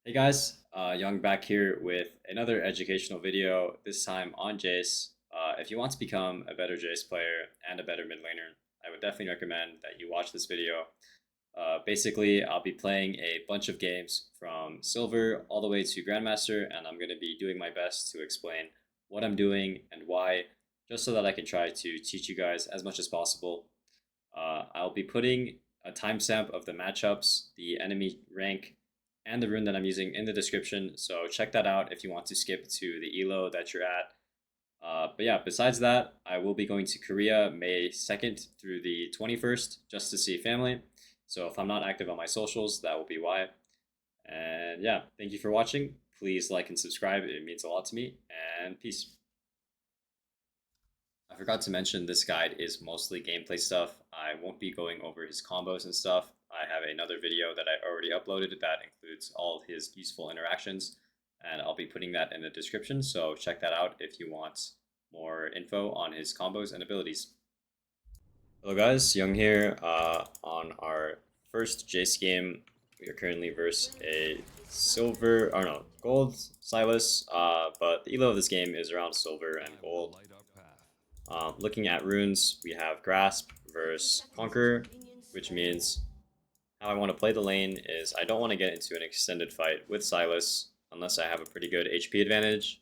Hey guys, Young back here with another educational video, this time on Jayce. If you want to become a better Jayce player and a better mid laner, I would definitely recommend that you watch this video. Basically, I'll be playing a bunch of games from Silver all the way to Grandmaster, and I'm going to be doing my best to explain what I'm doing and why, just so that I can try to teach you guys as much as possible. I'll be putting a timestamp of the matchups, the enemy rank, and the rune that I'm using in the description. So check that out if you want to skip to the elo that you're at. But yeah, besides that, I will be going to Korea May 2nd through the 21st just to see family. So if I'm not active on my socials, that will be why. And yeah, thank you for watching. Please like and subscribe. It means a lot to me. And peace. I forgot to mention this guide is mostly gameplay stuff. I won't be going over his combos and stuff. I have another video that I already uploaded that includes all his useful interactions, and I'll be putting that in the description, so check that out if you want more info on his combos and abilities. Hello guys, Young here. On our first Jayce game, we are currently versus a silver, or no, gold Sylas, but the elo of this game is around silver and gold. Looking at runes, we have Grasp versus Conquer, which means how I want to play the lane is I don't want to get into an extended fight with Sylas unless I have a pretty good HP advantage,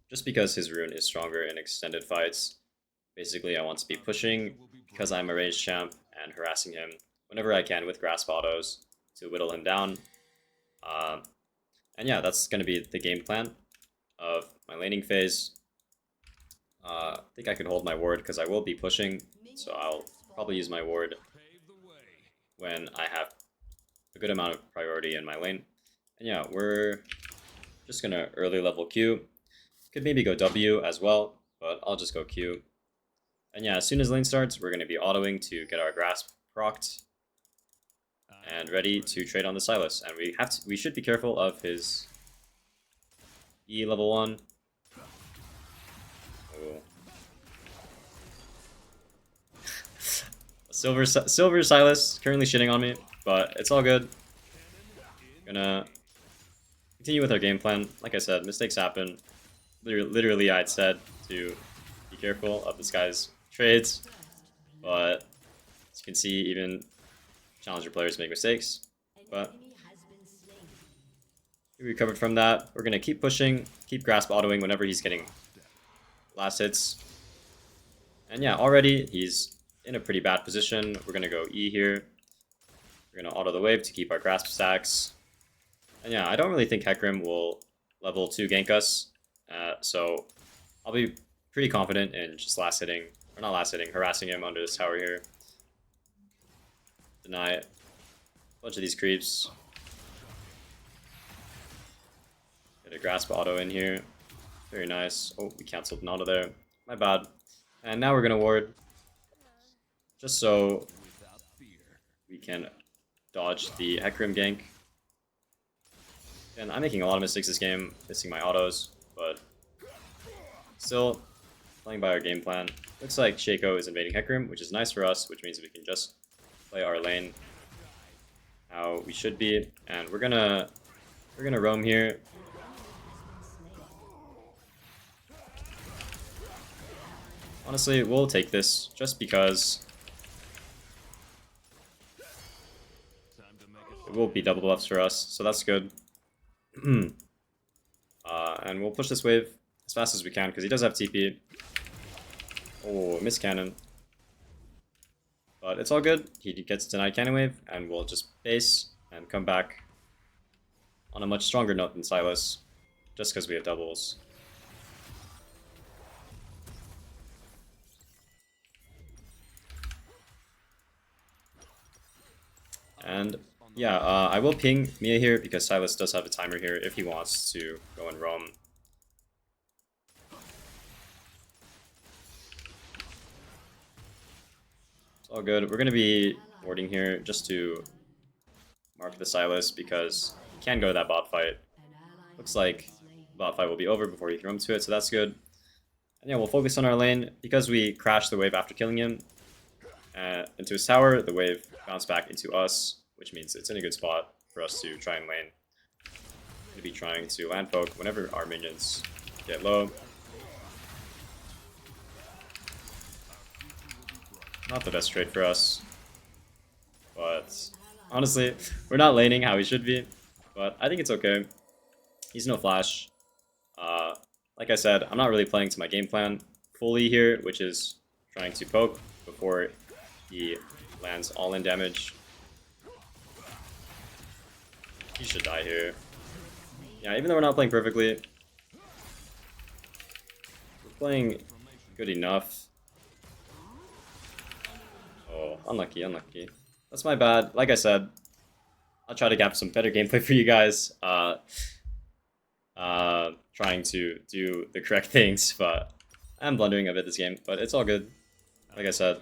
just because his rune is stronger in extended fights. Basically, I want to be pushing because I'm a ranged champ and harassing him whenever I can with Grasp autos to whittle him down. And yeah, that's going to be the game plan of my laning phase. I think I can hold my ward because I will be pushing, so I'll probably use my ward when I have a good amount of priority in my lane. And yeah, we're just gonna early level Q. Could maybe go W as well, but I'll just go Q. And yeah, as soon as lane starts, we're gonna be autoing to get our grasp procced and ready to trade on the Sylas. And we should be careful of his E level 1. Oh. Silver Sylas currently shitting on me, but it's all good. Gonna continue with our game plan. Like I said, mistakes happen. Literally, I'd said to be careful of this guy's trades, but as you can see, even challenger players make mistakes. But we recovered from that. We're gonna keep pushing, keep grasp autoing whenever he's getting last hits. And yeah, already he's in a pretty bad position. We're gonna go E here. We're gonna auto the wave to keep our grasp stacks. And yeah, I don't really think Hecarim will level 2 gank us, so I'll be pretty confident in just harassing him under this tower here. Deny a bunch of these creeps. Get a grasp auto in here. Very nice. Oh, we canceled an auto there. My bad. And now we're gonna ward, just so we can dodge the Hecarim gank. And I'm making a lot of mistakes this game, missing my autos, but still playing by our game plan. Looks like Shaco is invading Hecarim, which is nice for us, which means we can just play our lane how we should be. And we're gonna roam here. Honestly, we'll take this just because it will be double buffs for us, so that's good. And we'll push this wave as fast as we can because he does have TP. Oh, miss cannon. But it's all good. He gets denied cannon wave, and we'll just base and come back on a much stronger note than Sylas, just because we have doubles. And yeah, I will ping Mia here because Sylas does have a timer here if he wants to go and roam. It's all good. We're going to be warding here just to mark the Sylas because he can go to that bot fight. Looks like the bot fight will be over before he can roam to it, so that's good. And yeah, we'll focus on our lane. Because we crashed the wave after killing him into his tower, the wave bounced back into us, which means it's in a good spot for us to try and lane. to be trying to land poke whenever our minions get low. Not the best trade for us, but honestly, we're not laning how we should be, but I think it's okay. He's no flash. Like I said, I'm not really playing to my game plan fully here, which is trying to poke before he lands all-in damage. He should die here. Yeah, even though we're not playing perfectly, we're playing good enough. Oh, unlucky, unlucky. That's my bad. Like I said, I'll try to gap some better gameplay for you guys. Trying to do the correct things, but I'm blundering a bit this game, but it's all good. Like I said,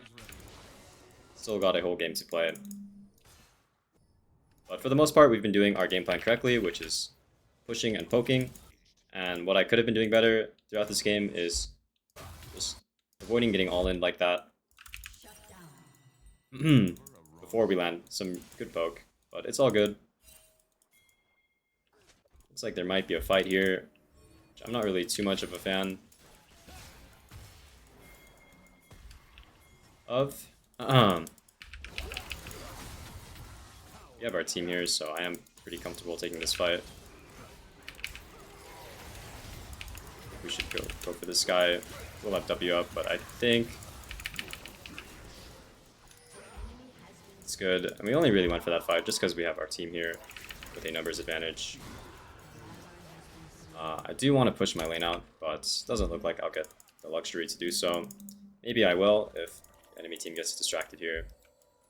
still got a whole game to play. But for the most part, we've been doing our game plan correctly, which is pushing and poking. And what I could have been doing better throughout this game is just avoiding getting all in like that. Before we land some good poke, but it's all good. Looks like there might be a fight here, which I'm not really too much of a fan of. We have our team here, so I am pretty comfortable taking this fight. We should go for this guy. We'll have W up, but I think it's good. And we only really went for that fight just because we have our team here with a numbers advantage. I do want to push my lane out, but it doesn't look like I'll get the luxury to do so. Maybe I will if the enemy team gets distracted here.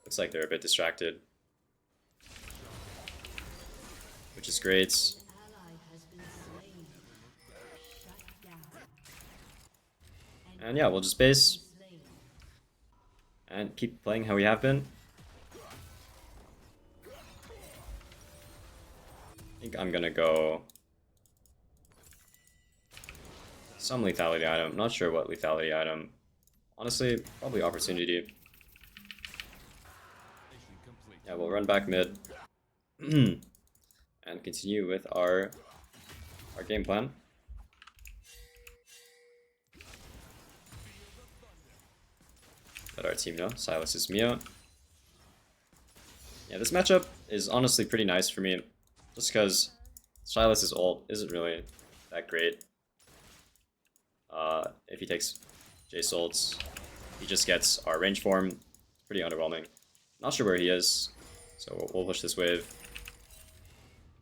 Looks like they're a bit distracted, which is great. And yeah, we'll just base and keep playing how we have been. I think I'm gonna go some lethality item. Not sure what lethality item. Honestly, probably opportunity. Yeah, we'll run back mid and continue with our game plan. Let our team know Sylas is Mia. Yeah, this matchup is honestly pretty nice for me, just because Sylas' ult isn't really that great. If he takes Jayce ults, he just gets our range form. Pretty underwhelming. Not sure where he is, so we'll push this wave.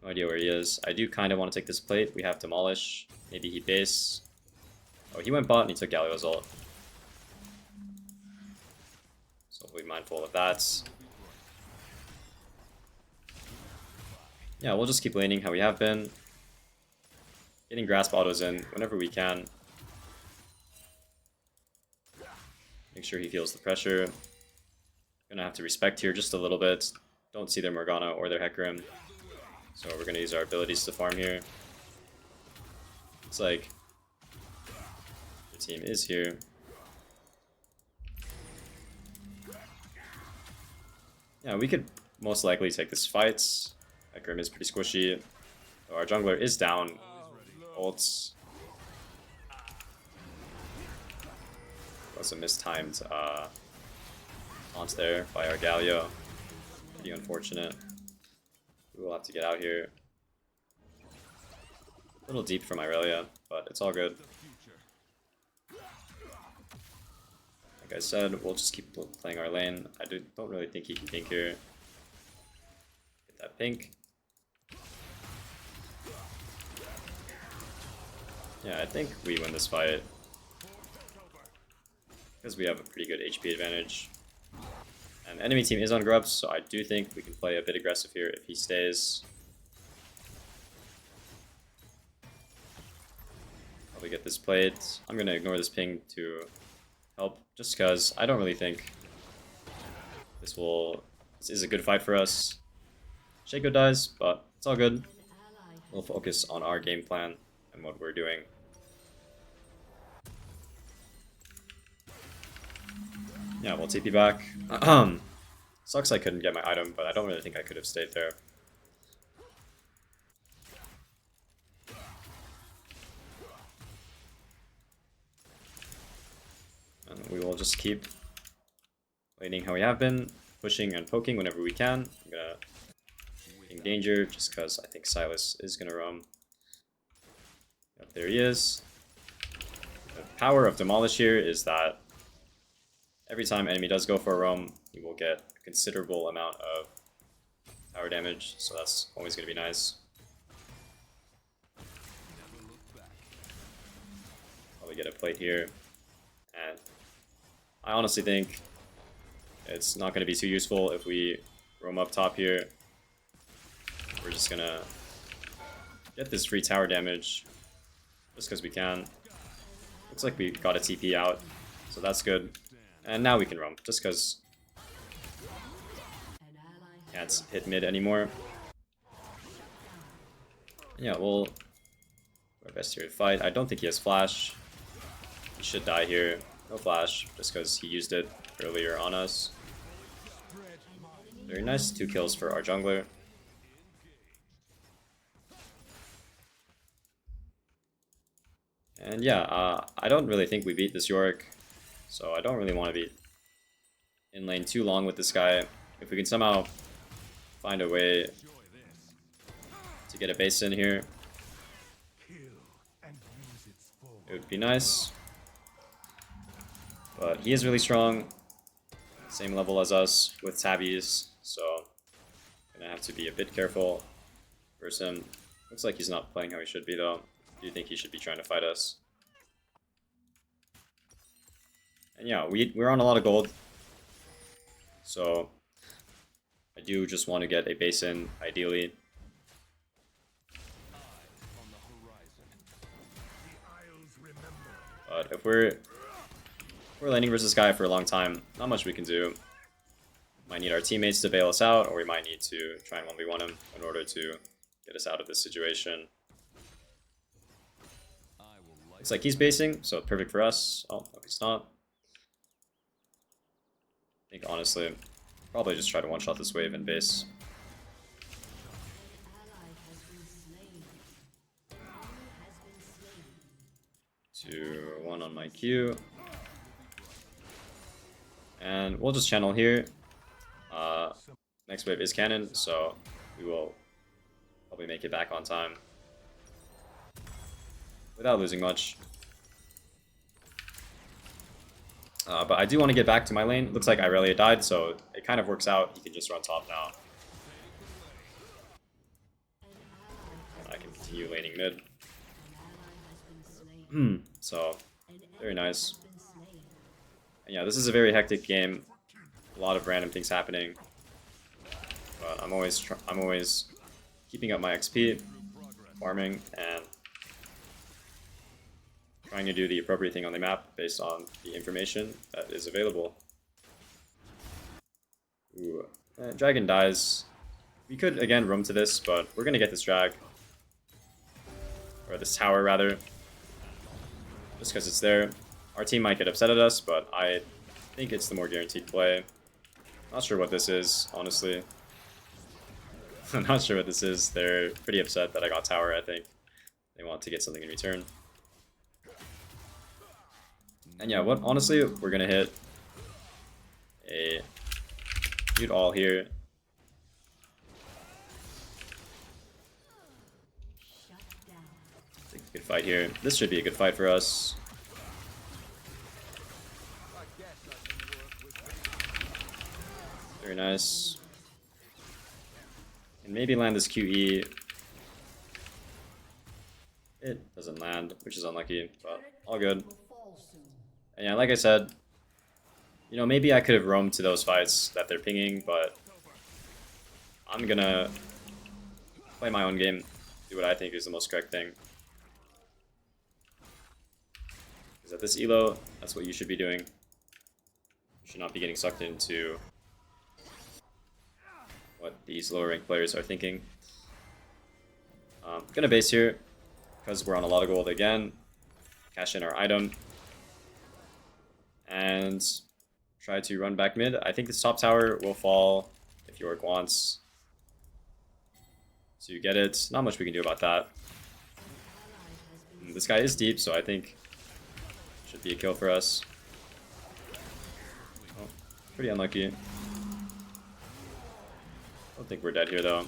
No idea where he is. I do kind of want to take this plate. We have Demolish. Maybe he base. Oh, he went bot and he took Galio's ult. So we'll be mindful of that. Yeah, we'll just keep laning how we have been. Getting grasp autos in whenever we can. Make sure he feels the pressure. Gonna have to respect here just a little bit. Don't see their Morgana or their Hecarim. So we're gonna use our abilities to farm here. It's like the team is here. Yeah, we could most likely take this fight. Hecarim is pretty squishy. So our jungler is down. Ults. Was a mistimed taunt there by our Galio. Pretty unfortunate. We will have to get out here. A little deep for Irelia, but it's all good. Like I said, we'll just keep playing our lane. I don't really think he can pink here. Get that pink. Yeah, I think we win this fight, because we have a pretty good HP advantage. And the enemy team is on grubs, so I do think we can play a bit aggressive here if he stays. Probably get this played. I'm going to ignore this ping to help, just because I don't really think this is a good fight for us. Shaco dies, but it's all good. We'll focus on our game plan and what we're doing. Yeah, we'll TP back. Sucks I couldn't get my item, but I don't really think I could have stayed there. just keep laning how we have been, pushing and poking whenever we can. I'm gonna be in danger just because I think Sylas is gonna roam. Yep, there he is. The power of Demolish here is that every time enemy does go for a roam, he will get a considerable amount of power damage, so that's always gonna be nice. Probably get a plate here, and I honestly think it's not going to be too useful if we roam up top here. We're just going to get this free tower damage just because we can. Looks like we got a TP out, so that's good. And now we can roam, just because can't hit mid anymore. Yeah, we'll do our best here to fight. I don't think he has flash. He should die here. No flash, just because he used it earlier on us. Very nice, 2 kills for our jungler. And yeah, I don't really think we beat this Yorick, so I don't really want to be in lane too long with this guy. If we can somehow find a way to get a base in here, it would be nice. But he is really strong, same level as us with tabbies, so gonna have to be a bit careful versus him. Looks like he's not playing how he should be though. I do think he should be trying to fight us. And yeah, we're on a lot of gold, so I do just want to get a base in, ideally. But if we're laning versus this guy for a long time, not much we can do. Might need our teammates to bail us out, or we might need to try and 1v1 him in order to get us out of this situation. Looks like he's basing, so perfect for us. Oh, no, he's not. I think honestly, probably just try to one-shot this wave and base. 2-1 on my Q. And we'll just channel here. Next wave is cannon, so we will probably make it back on time without losing much. But I do want to get back to my lane. Looks like Irelia died, so it kind of works out. He can just run top now. And I can continue laning mid. So, very nice. And yeah, this is a very hectic game. A lot of random things happening. But I'm always keeping up my XP, farming, and trying to do the appropriate thing on the map based on the information that is available. Ooh, dragon dies. We could again roam to this, but we're gonna get this drag, or this tower rather, just because it's there. Our team might get upset at us, but I think it's the more guaranteed play. Not sure what this is, honestly. I'm not sure what this is. They're pretty upset that I got tower, I think. They want to get something in return. And yeah, honestly, we're gonna hit a cute all here. Take a good fight here. This should be a good fight for us. Very nice. And maybe land this QE. It doesn't land, which is unlucky, but all good. And yeah, like I said, you know, maybe I could have roamed to those fights that they're pinging, but I'm gonna play my own game, do what I think is the most correct thing. Because at this elo, that's what you should be doing. You should not be getting sucked into what these lower ranked players are thinking. Gonna base here, because we're on a lot of gold again. Cash in our item. And try to run back mid. I think this top tower will fall if Yorick wants to get it. Not much we can do about that. This guy is deep, so I think it should be a kill for us. Pretty unlucky. I don't think we're dead here though.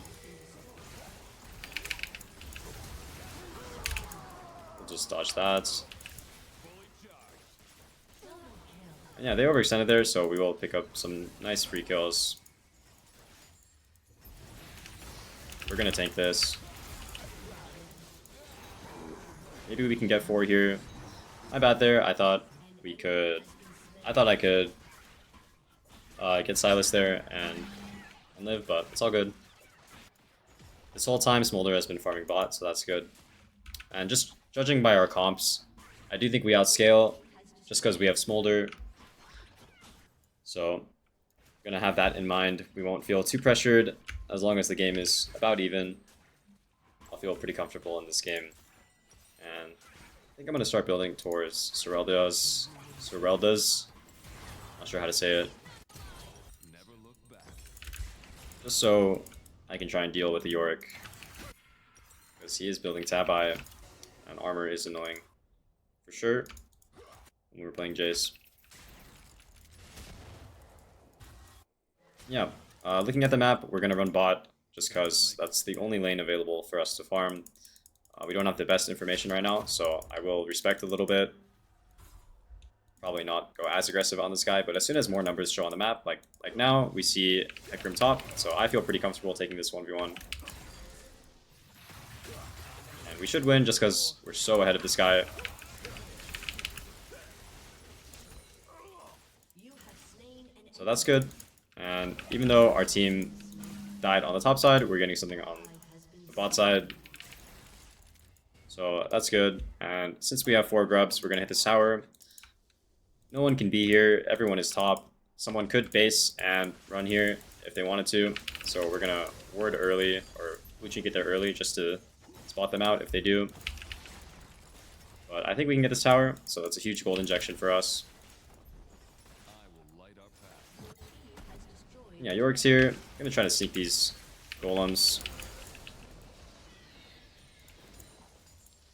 We'll just dodge that. And yeah, they overextended there, so we will pick up some nice free kills. We're gonna tank this. Maybe we can get 4 here. My bad there. I thought I could get Sylas there and live, but it's all good. This whole time, Smolder has been farming bot, so that's good. And just judging by our comps, I do think we outscale just because we have Smolder. So, gonna have that in mind. We won't feel too pressured as long as the game is about even. I'll feel pretty comfortable in this game. And I think I'm gonna start building towards Serelda's. Not sure how to say it. Just so I can try and deal with the Yorick. Because he is building Tabi, and armor is annoying. For sure. When we're playing Jayce. Yeah, looking at the map, we're going to run bot, just because that's the only lane available for us to farm. We don't have the best information right now, so I will respect a little bit. Probably not go as aggressive on this guy, but as soon as more numbers show on the map, like now, we see Hecarim top, so I feel pretty comfortable taking this 1v1. And we should win just because we're so ahead of this guy. So that's good. And even though our team died on the top side, we're getting something on the bot side. So that's good. And since we have 4 grubs, we're going to hit this tower. No one can be here. Everyone is top. Someone could base and run here if they wanted to. So we're going to ward early, or we should get there early just to spot them out if they do. But I think we can get this tower, so that's a huge gold injection for us. Yeah, Yorick's here. I'm gonna try to sneak these golems.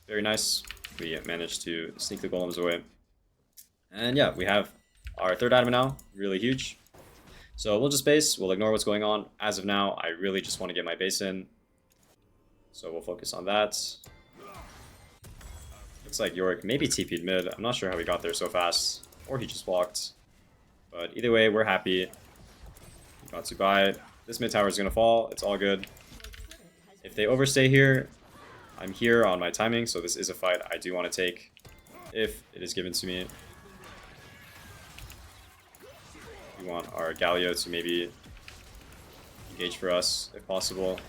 Very nice. We managed to sneak the golems away. And yeah, we have our 3rd item now. Really huge. So we'll just base. We'll ignore what's going on. As of now, I really just want to get my base in. So we'll focus on that. Looks like Yorick maybe TP'd mid. I'm not sure how he got there so fast. Or he just walked. But either way, we're happy. Got to buy. This mid tower is going to fall. It's all good. If they overstay here, I'm here on my timing, so this is a fight I do want to take if it is given to me. We want our Galio to maybe engage for us if possible.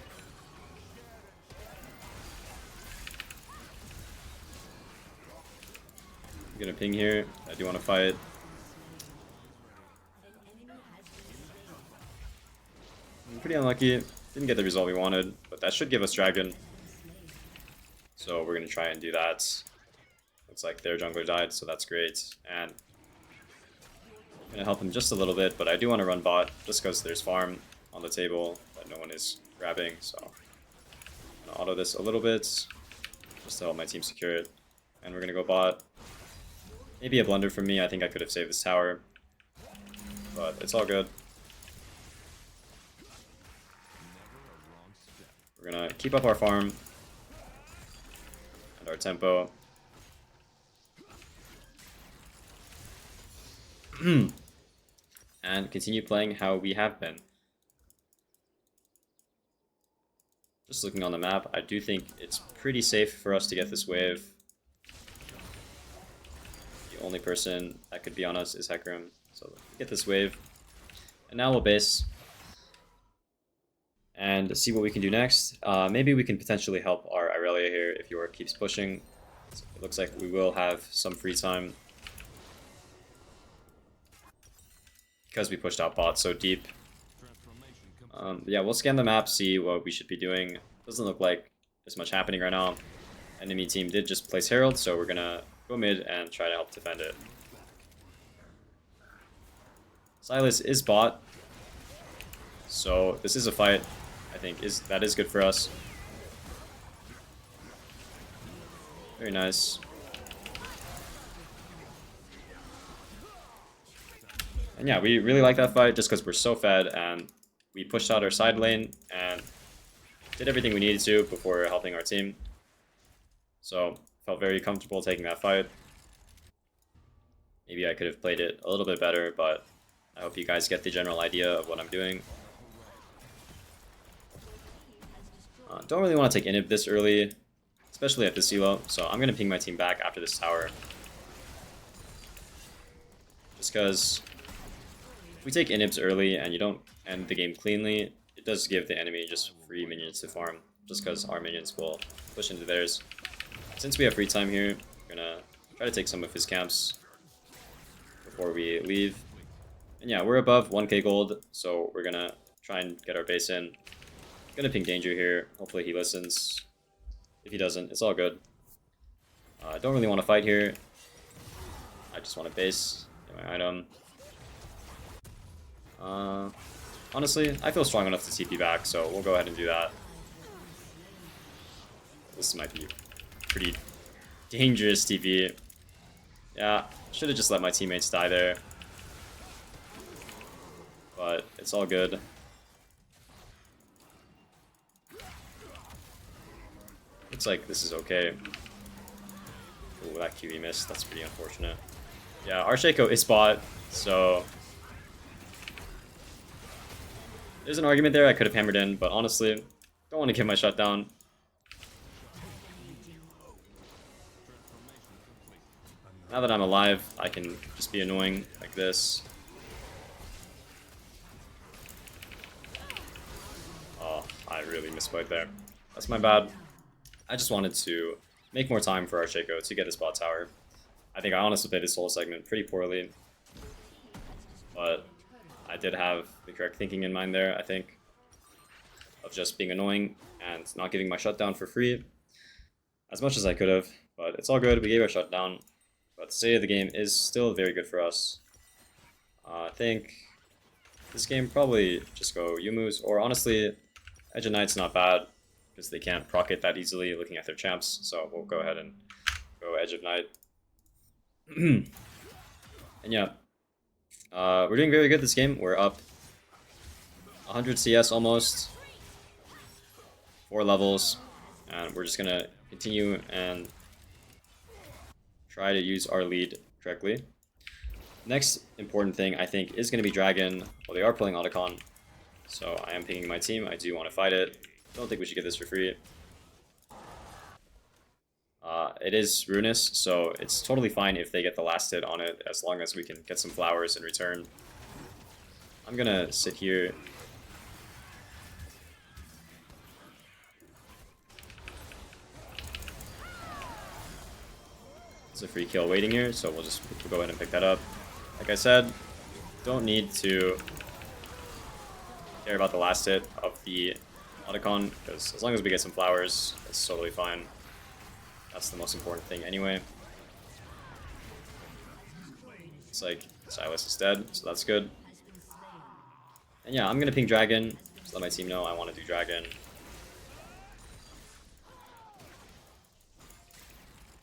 I'm going to ping here. I do want to fight. Pretty unlucky. Didn't get the result we wanted, but that should give us dragon. So we're going to try and do that. Looks like their jungler died, so that's great. And I'm going to help him just a little bit, but I do want to run bot just because there's farm on the table that no one is grabbing. So I'm going to auto this a little bit just to help my team secure it. And we're going to go bot. Maybe a blunder from me. I think I could have saved this tower, but it's all good. We're gonna keep up our farm and our tempo. And continue playing how we have been. Just looking on the map, I do think it's pretty safe for us to get this wave. The only person that could be on us is Hecarim, so get this wave. And now we'll base and see what we can do next. Maybe we can potentially help our Irelia here if Yorick keeps pushing. So it looks like we will have some free time because we pushed out bot so deep. Yeah, we'll scan the map, see what we should be doing. Doesn't look like there's much happening right now. Enemy team did just place Herald, so we're gonna go mid and try to help defend it. Sylas is bot, so this is a fight. I think that is good for us. Very nice. And yeah, we really like that fight just because we're so fed, and we pushed out our side lane and did everything we needed to before helping our team. So felt very comfortable taking that fight. Maybe I could have played it a little bit better, but I hope you guys get the general idea of what I'm doing. Don't really want to take inhib this early, especially at this elo, so I'm going to ping my team back after this tower. Just because if we take inhibs early and you don't end the game cleanly, it does give the enemy just free minions to farm, just because our minions will push into theirs. Since we have free time here, we're going to try to take some of his camps before we leave. And yeah, we're above 1k gold, so we're going to try and get our base in. Gonna ping danger here. Hopefully he listens. If he doesn't, it's all good. I don't really want to fight here. I just want to base, get my item. Honestly, I feel strong enough to TP back, so we'll go ahead and do that. This might be pretty dangerous TP. Yeah, should have just let my teammates die there. But it's all good. Looks like this is okay. Ooh, that QE missed. That's pretty unfortunate. Yeah, our Shaco is bot, so there's an argument there I could have hammered in, but honestly, don't want to give my shutdown. Now that I'm alive, I can just be annoying like this. Oh, I really misplayed there. That's my bad. I just wanted to make more time for our Shaco to get his bot tower. I think I honestly played this whole segment pretty poorly, but I did have the correct thinking in mind there, I think, of just being annoying and not giving my shutdown for free as much as I could have, but it's all good. We gave our shutdown, but the state of the game is still very good for us. I think this game probably just go Yumu's, or honestly, Edge of Knight's not bad, because they can't proc it that easily looking at their champs, so we'll go ahead and go Edge of Night. And yeah, we're doing very good this game. We're up 100 CS almost, 4 levels, and we're just gonna continue and try to use our lead correctly. Next important thing, I think, is gonna be Dragon. Well, they are pulling Otacon, so I am picking my team. I do want to fight it. Don't think we should get this for free. It is ravenous, so it's totally fine if they get the last hit on it, as long as we can get some flowers in return. I'm gonna sit here. It's a free kill waiting here, so we'll go ahead and pick that up. Like I said, don't need to care about the last hit of the Otacon, because as long as we get some flowers, it's totally fine. That's the most important thing anyway. It's like Sylas is dead, so that's good. And yeah, I'm gonna ping Dragon, just let my team know I want to do Dragon.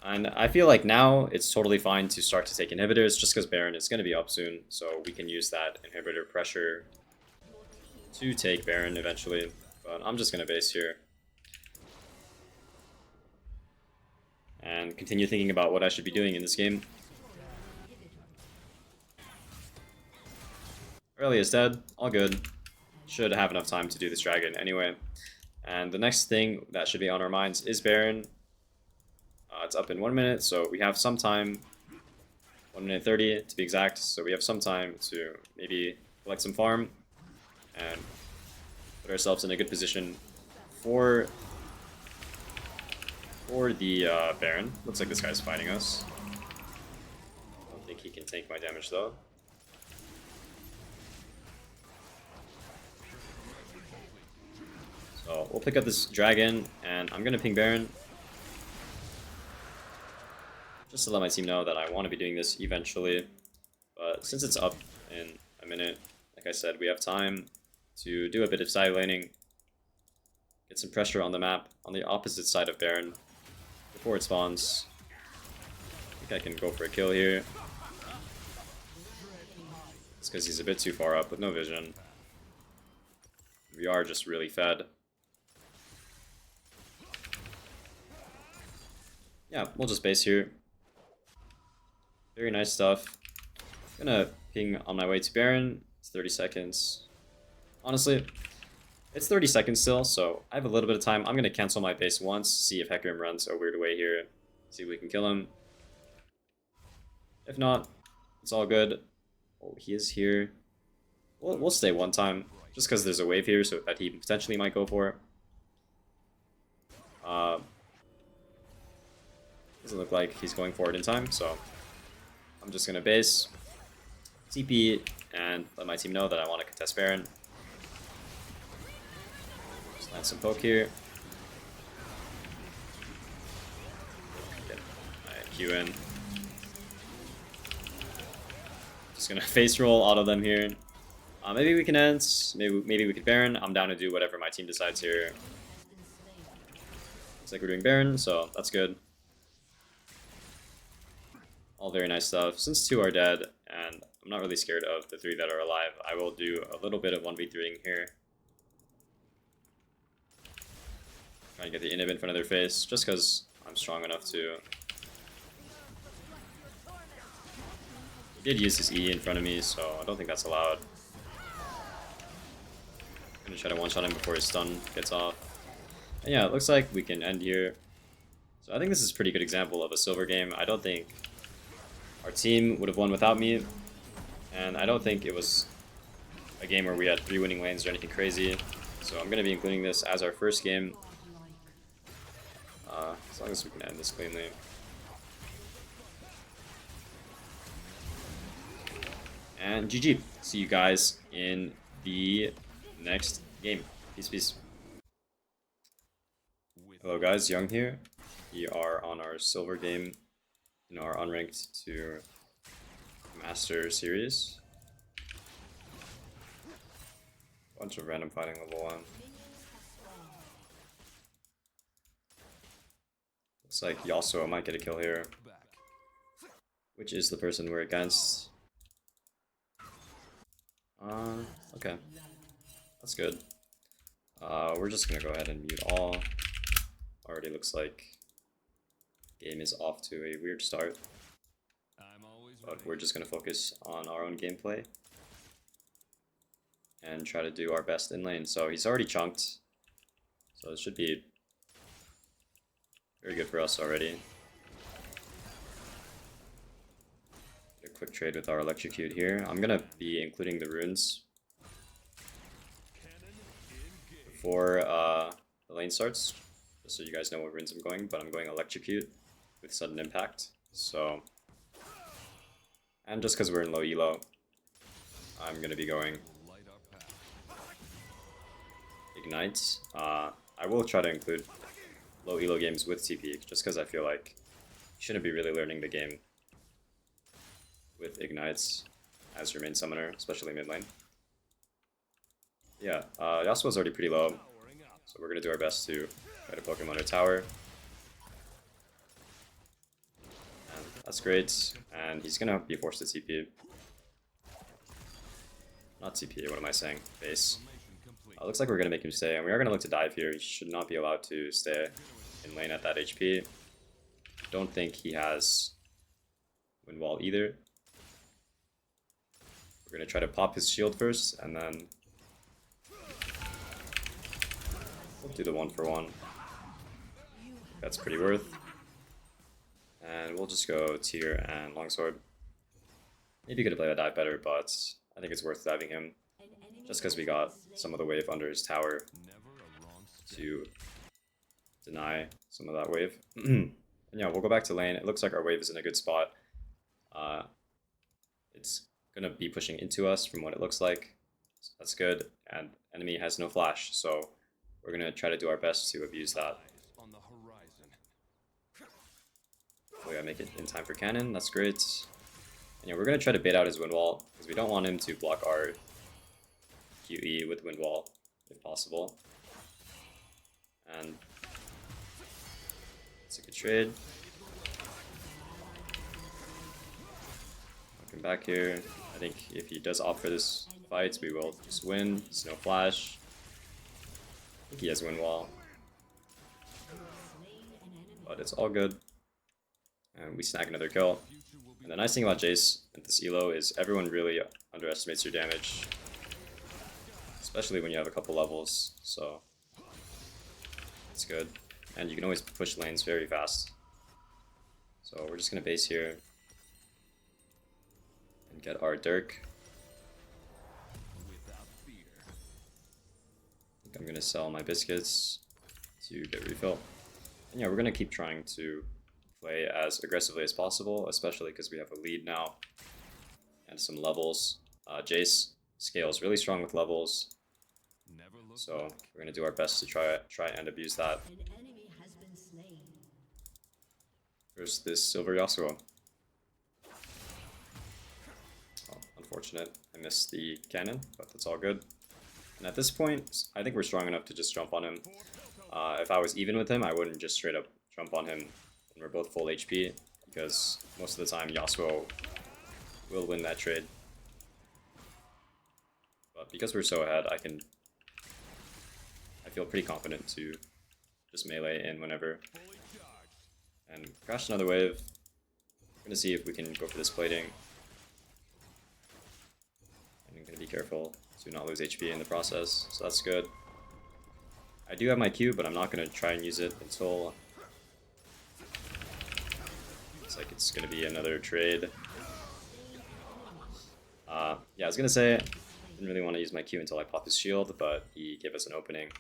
And I feel like now it's totally fine to start to take inhibitors, just because Baron is gonna be up soon, so we can use that inhibitor pressure to take Baron eventually. But I'm just gonna base here and continue thinking about what I should be doing in this game. Irelia is dead, all good. Should have enough time to do this Dragon anyway. And the next thing that should be on our minds is Baron. It's up in 1 minute, so we have some time. 1 minute 30 to be exact, so we have some time to maybe collect some farm and put ourselves in a good position for the Baron. Looks like this guy's fighting us. I don't think he can tank my damage though. So we'll pick up this Dragon, and I'm gonna ping Baron, just to let my team know that I want to be doing this eventually. But since it's up in a minute, like I said, we have time to do a bit of side laning, get some pressure on the map on the opposite side of Baron before it spawns. I think I can go for a kill here. It's because he's a bit too far up with no vision. We are just really fed. Yeah, we'll just base here. Very nice stuff. Gonna ping on my way to Baron. It's 30 seconds. Honestly, it's 30 seconds still, so I have a little bit of time. I'm gonna cancel my base once, see if Hecarim runs a weird way here. See if we can kill him. If not, it's all good. Oh, he is here. We'll stay one time, just because there's a wave here, so that he potentially might go for it. Doesn't look like he's going for it in time, so I'm just gonna base, TP, and let my team know that I want to contest Baron. Just land some poke here. Get my Q in. Just gonna face roll auto them here. Maybe we can end. Maybe we could Baron. I'm down to do whatever my team decides here. Looks like we're doing Baron, so that's good. All very nice stuff. Since 2 are dead, and I'm not really scared of the 3 that are alive, I will do a little bit of 1v3ing here. Trying to get the inhib in front of their face, just because I'm strong enough to. He did use his E in front of me, so I don't think that's allowed. I'm gonna try to one-shot him before his stun gets off. And yeah, it looks like we can end here. So I think this is a pretty good example of a silver game. I don't think our team would have won without me, and I don't think it was a game where we had 3 winning lanes or anything crazy. So I'm going to be including this as our first game, as long as we can end this cleanly. And GG. See you guys in the next game. Peace, peace. Hello guys, Young here. We are on our silver game in our unranked to master series. Bunch of random fighting level 1. Looks like Yasuo might get a kill here. Which is the person we're against. Okay. That's good. We're just gonna go ahead and mute all. Already looks like game is off to a weird start, but we're just going to focus on our own gameplay and try to do our best in lane. So he's already chunked, so it should be very good for us already. Get a quick trade with our Electrocute here. I'm going to be including the runes before the lane starts, just so you guys know what runes I'm going, but I'm going Electrocute with sudden impact, so, and just because we're in low elo, I'm gonna be going Ignite. I will try to include low elo games with TP, just because I feel like you shouldn't be really learning the game with Ignites as your main summoner, especially mid lane. Yeah, Yasuo's already pretty low, so we're gonna do our best to try to poke him under tower. That's great, and he's gonna be forced to TP. Not TP, what am I saying? Base. Looks like we're gonna make him stay, and we are gonna look to dive here. He should not be allowed to stay in lane at that HP. Don't think he has wind wall either. We're gonna try to pop his shield first, and then we'll do the 1-for-1. That's pretty worth. And we'll just go tier and longsword. Maybe could have played a dive better, but I think it's worth diving him. Just because we got some of the wave under his tower to deny some of that wave. And yeah, we'll go back to lane. It looks like our wave is in a good spot. It's going to be pushing into us from what it looks like. So that's good. And enemy has no flash, so we're going to try to do our best to abuse that. Hopefully I make it in time for cannon, that's great. And yeah, we're going to try to bait out his wind wall, because we don't want him to block our QE with wind wall, if possible. And it's a good trade. Come back here. I think if he does opt for this fight, we will just win. Snow Flash. I think he has win wall. But it's all good. And we snag another kill. And the nice thing about Jayce and this elo is everyone really underestimates your damage. Especially when you have a couple levels, so it's good. And you can always push lanes very fast. So we're just gonna base here and get our Dirk. I think I'm gonna sell my biscuits to get refill. And yeah, we're gonna keep trying to play as aggressively as possible, especially because we have a lead now and some levels. Jayce scales really strong with levels, so we're gonna do our best to try and abuse that. There's this silver Yasuo. Oh, unfortunate. I missed the cannon, but that's all good. And at this point, I think we're strong enough to just jump on him. If I was even with him, I wouldn't just straight up jump on him when we're both full HP, because most of the time Yasuo will win that trade. But because we're so ahead, I feel pretty confident to just melee in whenever. And crash another wave. I'm gonna see if we can go for this plating. And I'm gonna be careful to not lose HP in the process, so that's good. I do have my Q, but I'm not gonna try and use it until it's like it's gonna be another trade. Yeah, I was gonna say I didn't really want to use my Q until I pop his shield, but he gave us an opening,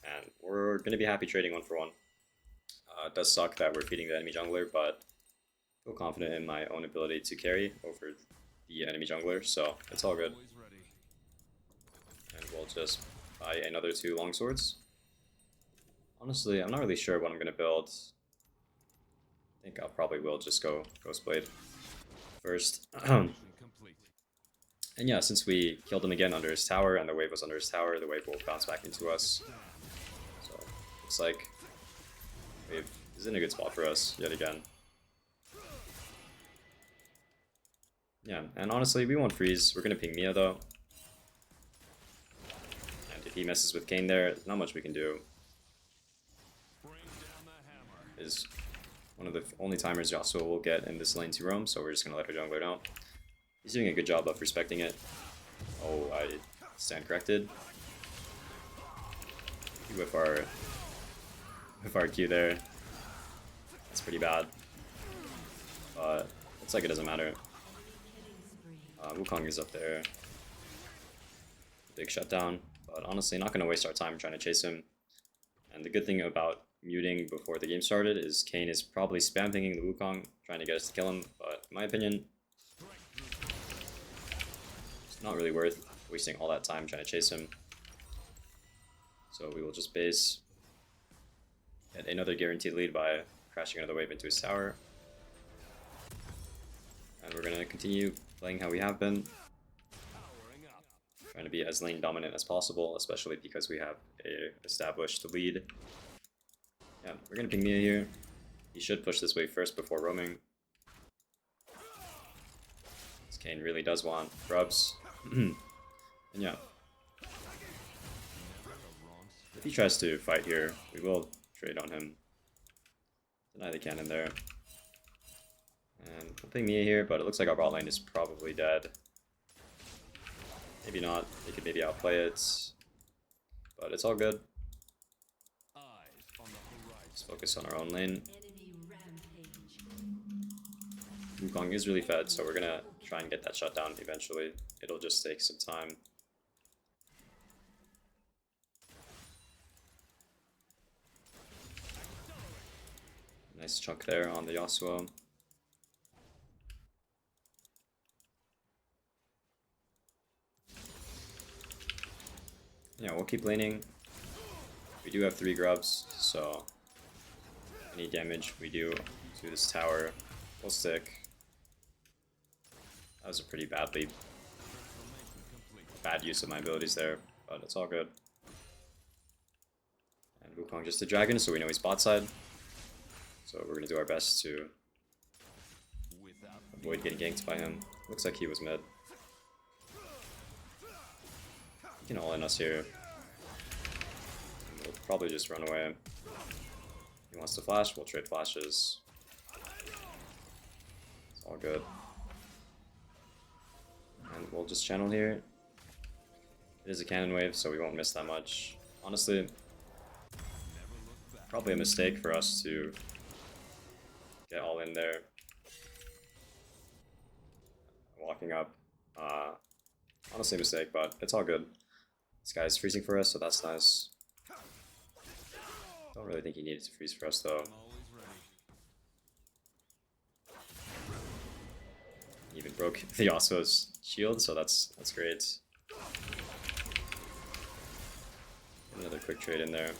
and we're gonna be happy trading 1-for-1. It does suck that we're feeding the enemy jungler, but I feel confident in my own ability to carry over the enemy jungler, so it's all good. And we'll just buy another 2 longswords. Honestly, I'm not really sure what I'm gonna build. I think I probably will just go Ghostblade first. And yeah, since we killed him again under his tower and the wave was under his tower, the wave will bounce back into us. So looks like wave is in a good spot for us yet again. Yeah, and honestly, we won't freeze. We're gonna ping Mia though. And if he messes with Kayn there, there's not much we can do. Is one of the only timers Yasuo will get in this lane to roam, so we're just gonna let our jungler know. He's doing a good job of respecting it. Oh, I stand corrected. With our Q there. That's pretty bad. But looks like it doesn't matter. Wukong is up there. Big shutdown. But honestly, not gonna waste our time trying to chase him. And the good thing about muting before the game started is Kayn is probably spam pinging the Wukong, trying to get us to kill him, but in my opinion, it's not really worth wasting all that time trying to chase him. So we will just base, get another guaranteed lead by crashing another wave into his tower. And we're going to continue playing how we have been, trying to be as lane dominant as possible, especially because we have a established lead. Yeah, we're gonna ping Mia here. He should push this wave first before roaming. This Kayn really does want grubs. And yeah. If he tries to fight here, we will trade on him. Deny the cannon there. And we'll ping Mia here, but it looks like our bot lane is probably dead. Maybe not. They could maybe outplay it. But it's all good. Just focus on our own lane. Wukong is really fed, so we're gonna try and get that shutdown eventually. It'll just take some time. Nice chunk there on the Yasuo. Yeah, we'll keep laning. We do have 3 grubs, so any damage we do to this tower will stick. That was a pretty bad use of my abilities there, but it's all good. And Wukong just a dragon, so we know he's bot side. So we're gonna do our best to avoid getting ganked by him. Looks like he was mid. You can all in us here. We'll probably just run away. He wants to flash, we'll trade flashes. It's all good. And we'll just channel here. It is a cannon wave, so we won't miss that much. Honestly, probably a mistake for us to get all in there. Walking up. Honestly a mistake, but it's all good. This guy's freezing for us, so that's nice. Don't really think he needed to freeze for us though. He even broke the Yasuo's shield, so that's great. Another quick trade in there.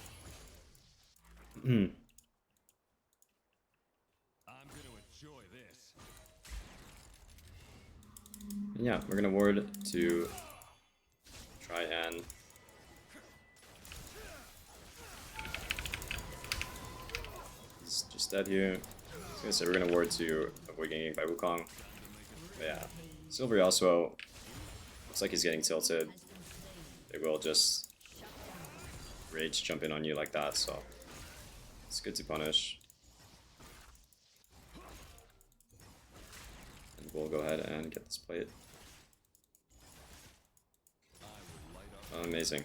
Yeah, we're gonna ward to try and he's just dead here. I was gonna say we're gonna ward to avoid getting by Wukong. But yeah, Silver Yasuo looks like he's getting tilted. They will just rage jump in on you like that, so it's good to punish. And we'll go ahead and get this plate. Amazing.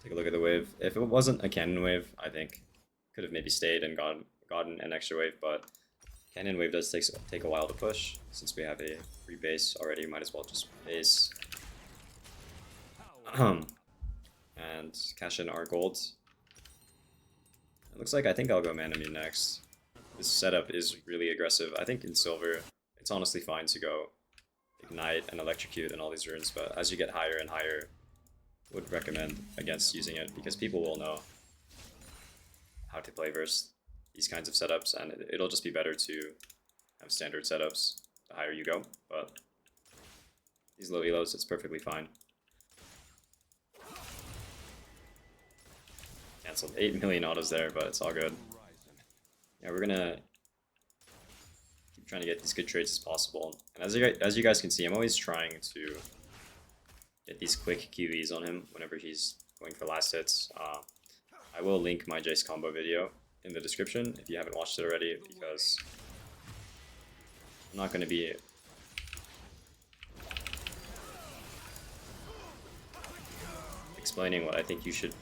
Take a look at the wave. If it wasn't a cannon wave, I think could have maybe stayed and gotten an extra wave, but cannon wave does take a while to push. Since we have a free base already, might as well just base. And cash in our gold. It looks like I think I'll go Manamune next. This setup is really aggressive. I think in silver, it's honestly fine to go Ignite and Electrocute and all these runes, but as you get higher and higher, would recommend against using it because people will know how to play versus these kinds of setups, and it'll just be better to have standard setups the higher you go, but these low elos, it's perfectly fine. Cancelled 8 million autos there, but it's all good. Yeah, we're gonna keep trying to get these good trades as possible. And as you guys can see, I'm always trying to get these quick QEs on him whenever he's going for last hits. I will link my Jayce combo video in the description if you haven't watched it already, because I'm not going to be explaining what I think you should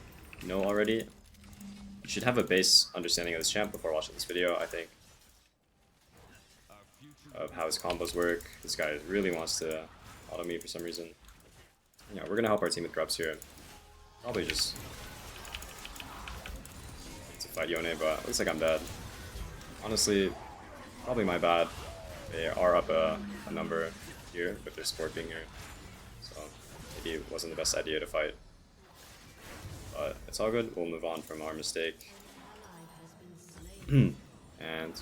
know already. You should have a base understanding of this champ before watching this video, I think, of how his combos work. This guy really wants to auto me for some reason. Yeah, we're gonna help our team with grubs here. Probably just to fight Yone, but it looks like I'm dead. Honestly, probably my bad. They are up a number here with their support being here, so maybe it wasn't the best idea to fight. But it's all good, we'll move on from our mistake. And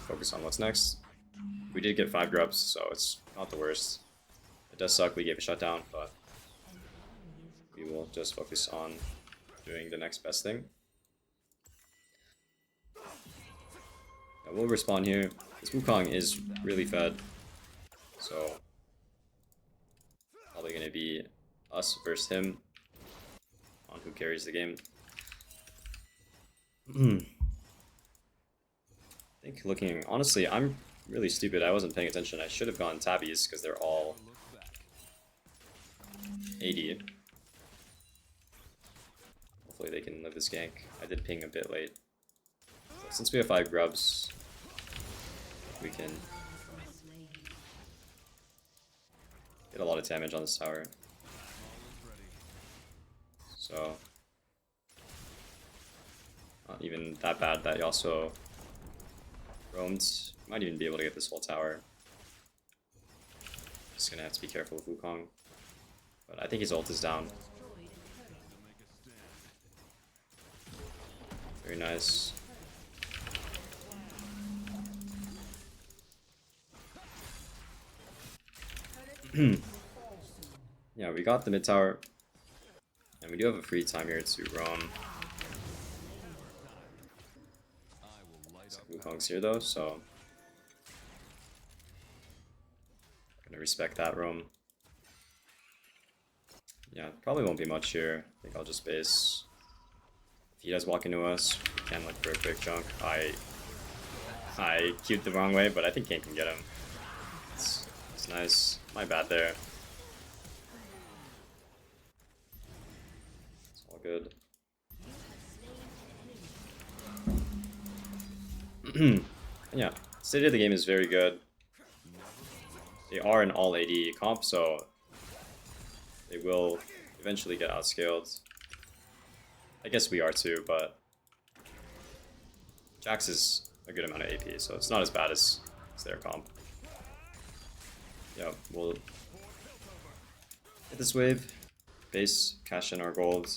focus on what's next. We did get 5 grubs, so it's not the worst. It does suck we gave a shutdown, but we will just focus on doing the next best thing. Now we'll respawn here. This Wukong is really fed, so probably going to be us versus him on who carries the game. I think looking, honestly, I'm really stupid. I wasn't paying attention. I should have gone tabbies because they're all 80. Hopefully they can live this gank. I did ping a bit late. So since we have 5 grubs, we can get a lot of damage on this tower. So, not even that bad that Yasuo roamed. Might even be able to get this whole tower. Just gonna have to be careful with Wukong. But I think his ult is down. Very nice. Yeah, we got the mid tower. And we do have a free time here to roam. Wukong's here though, so I'm gonna respect that roam. Yeah, probably won't be much here. I think I'll just base. If he does walk into us, we can look for a quick chunk. I queued the wrong way, but I think Kane can get him. It's nice. My bad there. It's all good. Yeah, state of the game is very good. They are an all AD comp, so they will eventually get outscaled. I guess we are too, but Jax is a good amount of AP, so it's not as bad as their comp. Yeah, we'll hit this wave, base, cash in our gold.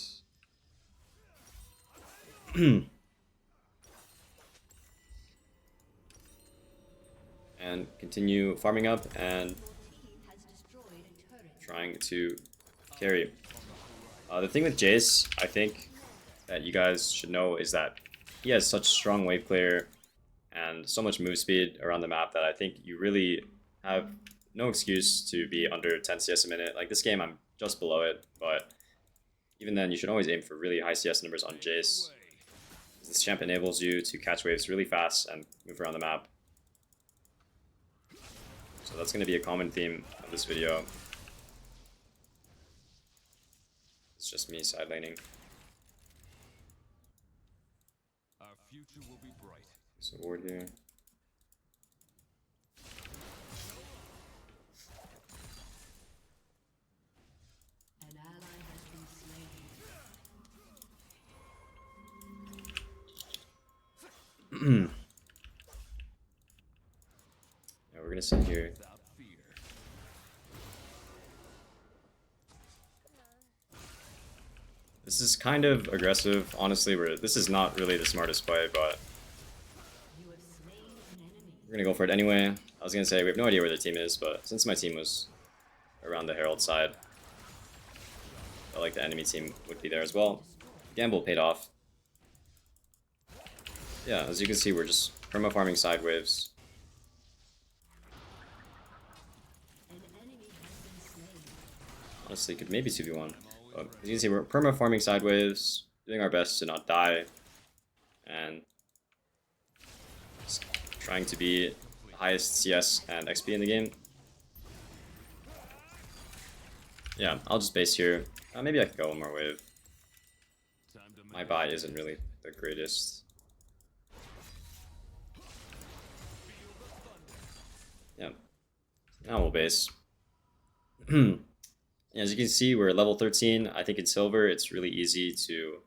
And continue farming up and trying to carry. The thing with Jayce, I think, that you guys should know is that he has such strong wave clear and so much move speed around the map that I think you really have no excuse to be under 10 CS a minute. Like this game, I'm just below it, but even then, you should always aim for really high CS numbers on Jayce. This champ enables you to catch waves really fast and move around the map. So that's going to be a common theme of this video. It's just me side laning. Our future will be bright. There's a ward here. An ally has been slain. Yeah, we're gonna sit here. Without fear. This is kind of aggressive, honestly. This is not really the smartest play, but You have slain an enemy. we're gonna go for it anyway. I was gonna say we have no idea where their team is, but since my team was around the Herald side, I felt like the enemy team would be there as well. Gamble paid off. Yeah, as you can see, we're just perma farming side waves. An enemy has been slain. Honestly, could maybe 2v1. But as you can see, we're perma farming side waves, doing our best to not die, and just trying to be the highest CS and XP in the game. Yeah, I'll just base here. Maybe I could go one more wave. Time to My buy isn't really the greatest. Yeah, now we'll base. As you can see, we're level 13. I think in silver, it's really easy to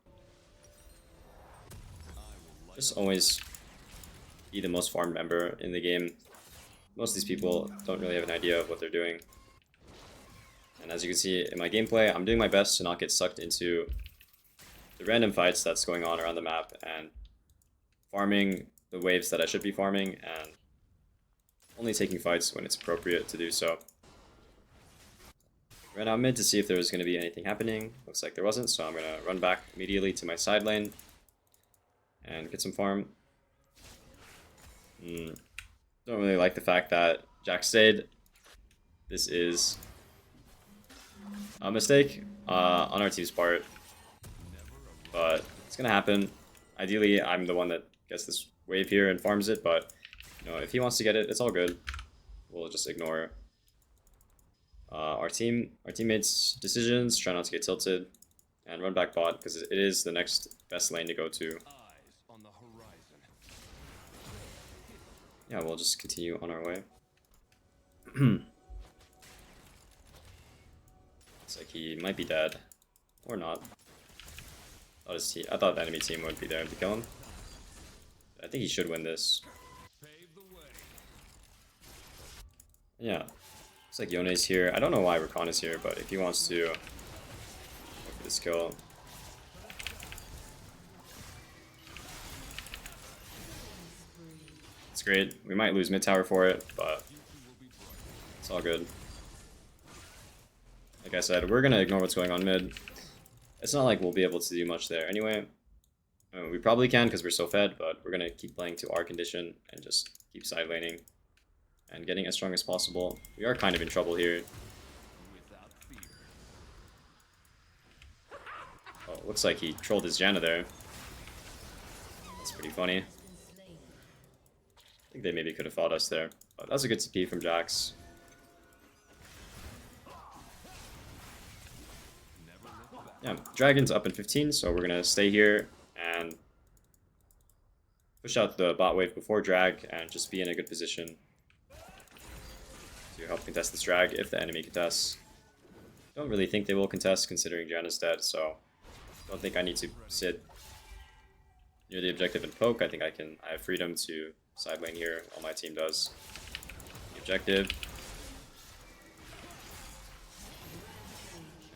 just always be the most farmed member in the game. Most of these people don't really have an idea of what they're doing. And as you can see in my gameplay, I'm doing my best to not get sucked into the random fights that's going on around the map and farming the waves that I should be farming and only taking fights when it's appropriate to do so. Ran out mid to see if there was going to be anything happening. Looks like there wasn't, so I'm going to run back immediately to my side lane and get some farm. Don't really like the fact that Jax stayed. This is a mistake on our team's part, but it's going to happen. Ideally, I'm the one that gets this wave here and farms it, but you know, if he wants to get it, it's all good. We'll just ignore our teammates' decisions, try not to get tilted, and run back bot because it is the next best lane to go to. eyes on the horizon. Yeah, we'll just continue on our way. Looks like he might be dead, or not. I thought the enemy team would be there to kill him. I think he should win this. Pave the way. Yeah. Looks like Yone's here. I don't know why Rakan is here, but if he wants to go for this kill. It's great. We might lose mid tower for it, but it's all good. Like I said, we're gonna ignore what's going on mid. It's not like we'll be able to do much there anyway. We probably can because we're so fed, but we're gonna keep playing to our condition and just keep side laning and getting as strong as possible. We are kind of in trouble here. Without fear. Looks like he trolled his Janna there. That's pretty funny. I think they maybe could have fought us there. But that was a good TP from Jax. Yeah, Dragon's up in 15, so we're gonna stay here and push out the bot wave before drag and just be in a good position to help contest this drag if the enemy contests. Don't really think they will contest considering Janna's dead, so don't think I need to sit near the objective and poke. I think I have freedom to side lane here. All my team does. The objective.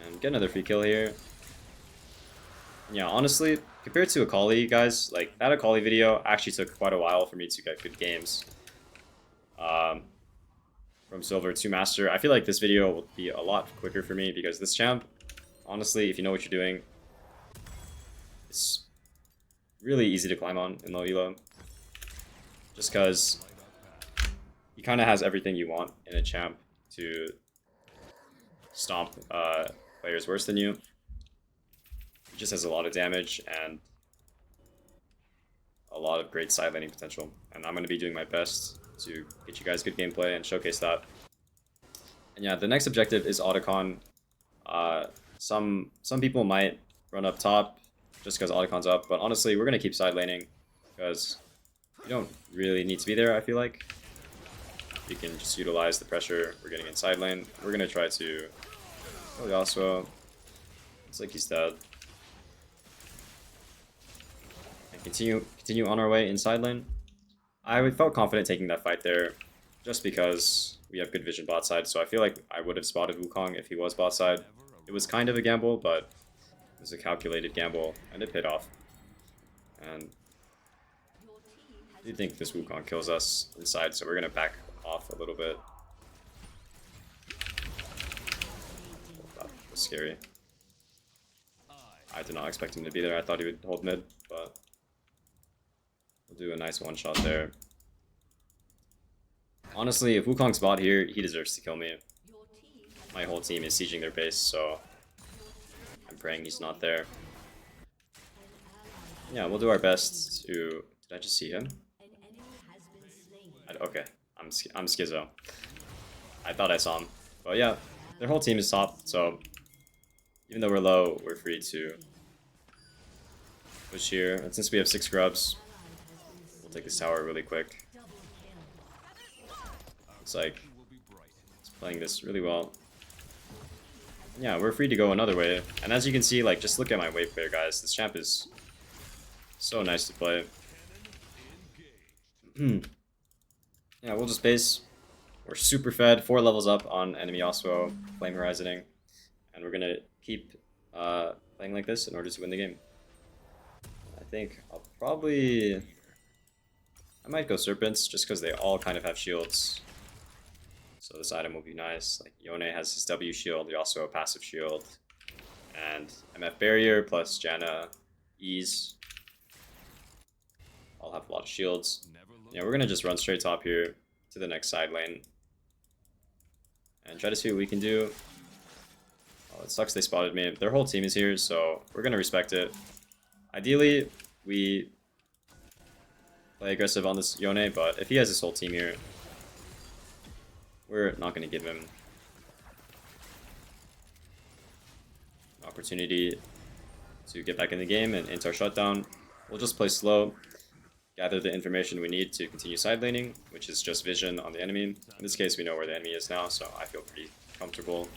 And get another free kill here. Yeah, honestly, compared to Akali, guys, like that Akali video actually took quite a while for me to get good games. From Silver to Master. I feel like this video will be a lot quicker for me because this champ, honestly, if you know what you're doing, it's really easy to climb on in low elo. Just because he kind of has everything you want in a champ to stomp players worse than you. He just has a lot of damage and a lot of great side laning potential. And I'm going to be doing my best to get you guys good gameplay and showcase that. And yeah, the next objective is Otacon. Some people might run up top just because Otacon's up, but honestly, we're going to keep side laning because you don't really need to be there, I feel like. You can just utilize the pressure we're getting in side lane. We're going to try to kill Yasuo. Looks like he's dead. And continue on our way in side lane. I felt confident taking that fight there just because we have good vision bot side, so I feel like I would have spotted Wukong if he was bot side. It was kind of a gamble, but it was a calculated gamble, and it paid off. And I do think this Wukong kills us inside, so we're going to back off a little bit. That was scary. I did not expect him to be there. I thought he would hold mid, but we'll do a nice one-shot there. Honestly, if Wukong's bot here, he deserves to kill me. My whole team is sieging their base, so I'm praying he's not there. Yeah, we'll do our best to... Did I just see him? Okay, I'm Schizo. I thought I saw him. But yeah, their whole team is top, so even though we're low, we're free to push here. And since we have 6 grubs, we'll take this tower really quick. Looks like it's playing this really well. Yeah, we're free to go another way. And as you can see, like, just look at my wave clear, guys. This champ is so nice to play. Yeah, we'll just base. We're super fed, 4 levels up on enemy Yasuo, Flame Horizoning. And we're gonna keep playing like this in order to win the game. I think I'll probably... I might go Serpents, just because they all kind of have shields. So this item will be nice. Like, Yone has his W shield, also a passive shield. And MF Barrier plus Janna Ease. I'll have a lot of shields. Yeah, we're gonna just run straight top here to the next side lane. And try to see what we can do. Oh, it sucks they spotted me. Their whole team is here, so we're gonna respect it. Ideally, we play aggressive on this Yone, but if he has his whole team here, we're not going to give him an opportunity to get back in the game and into our shutdown. We'll just play slow, gather the information we need to continue side laning, which is just vision on the enemy. In this case, we know where the enemy is now, so I feel pretty comfortable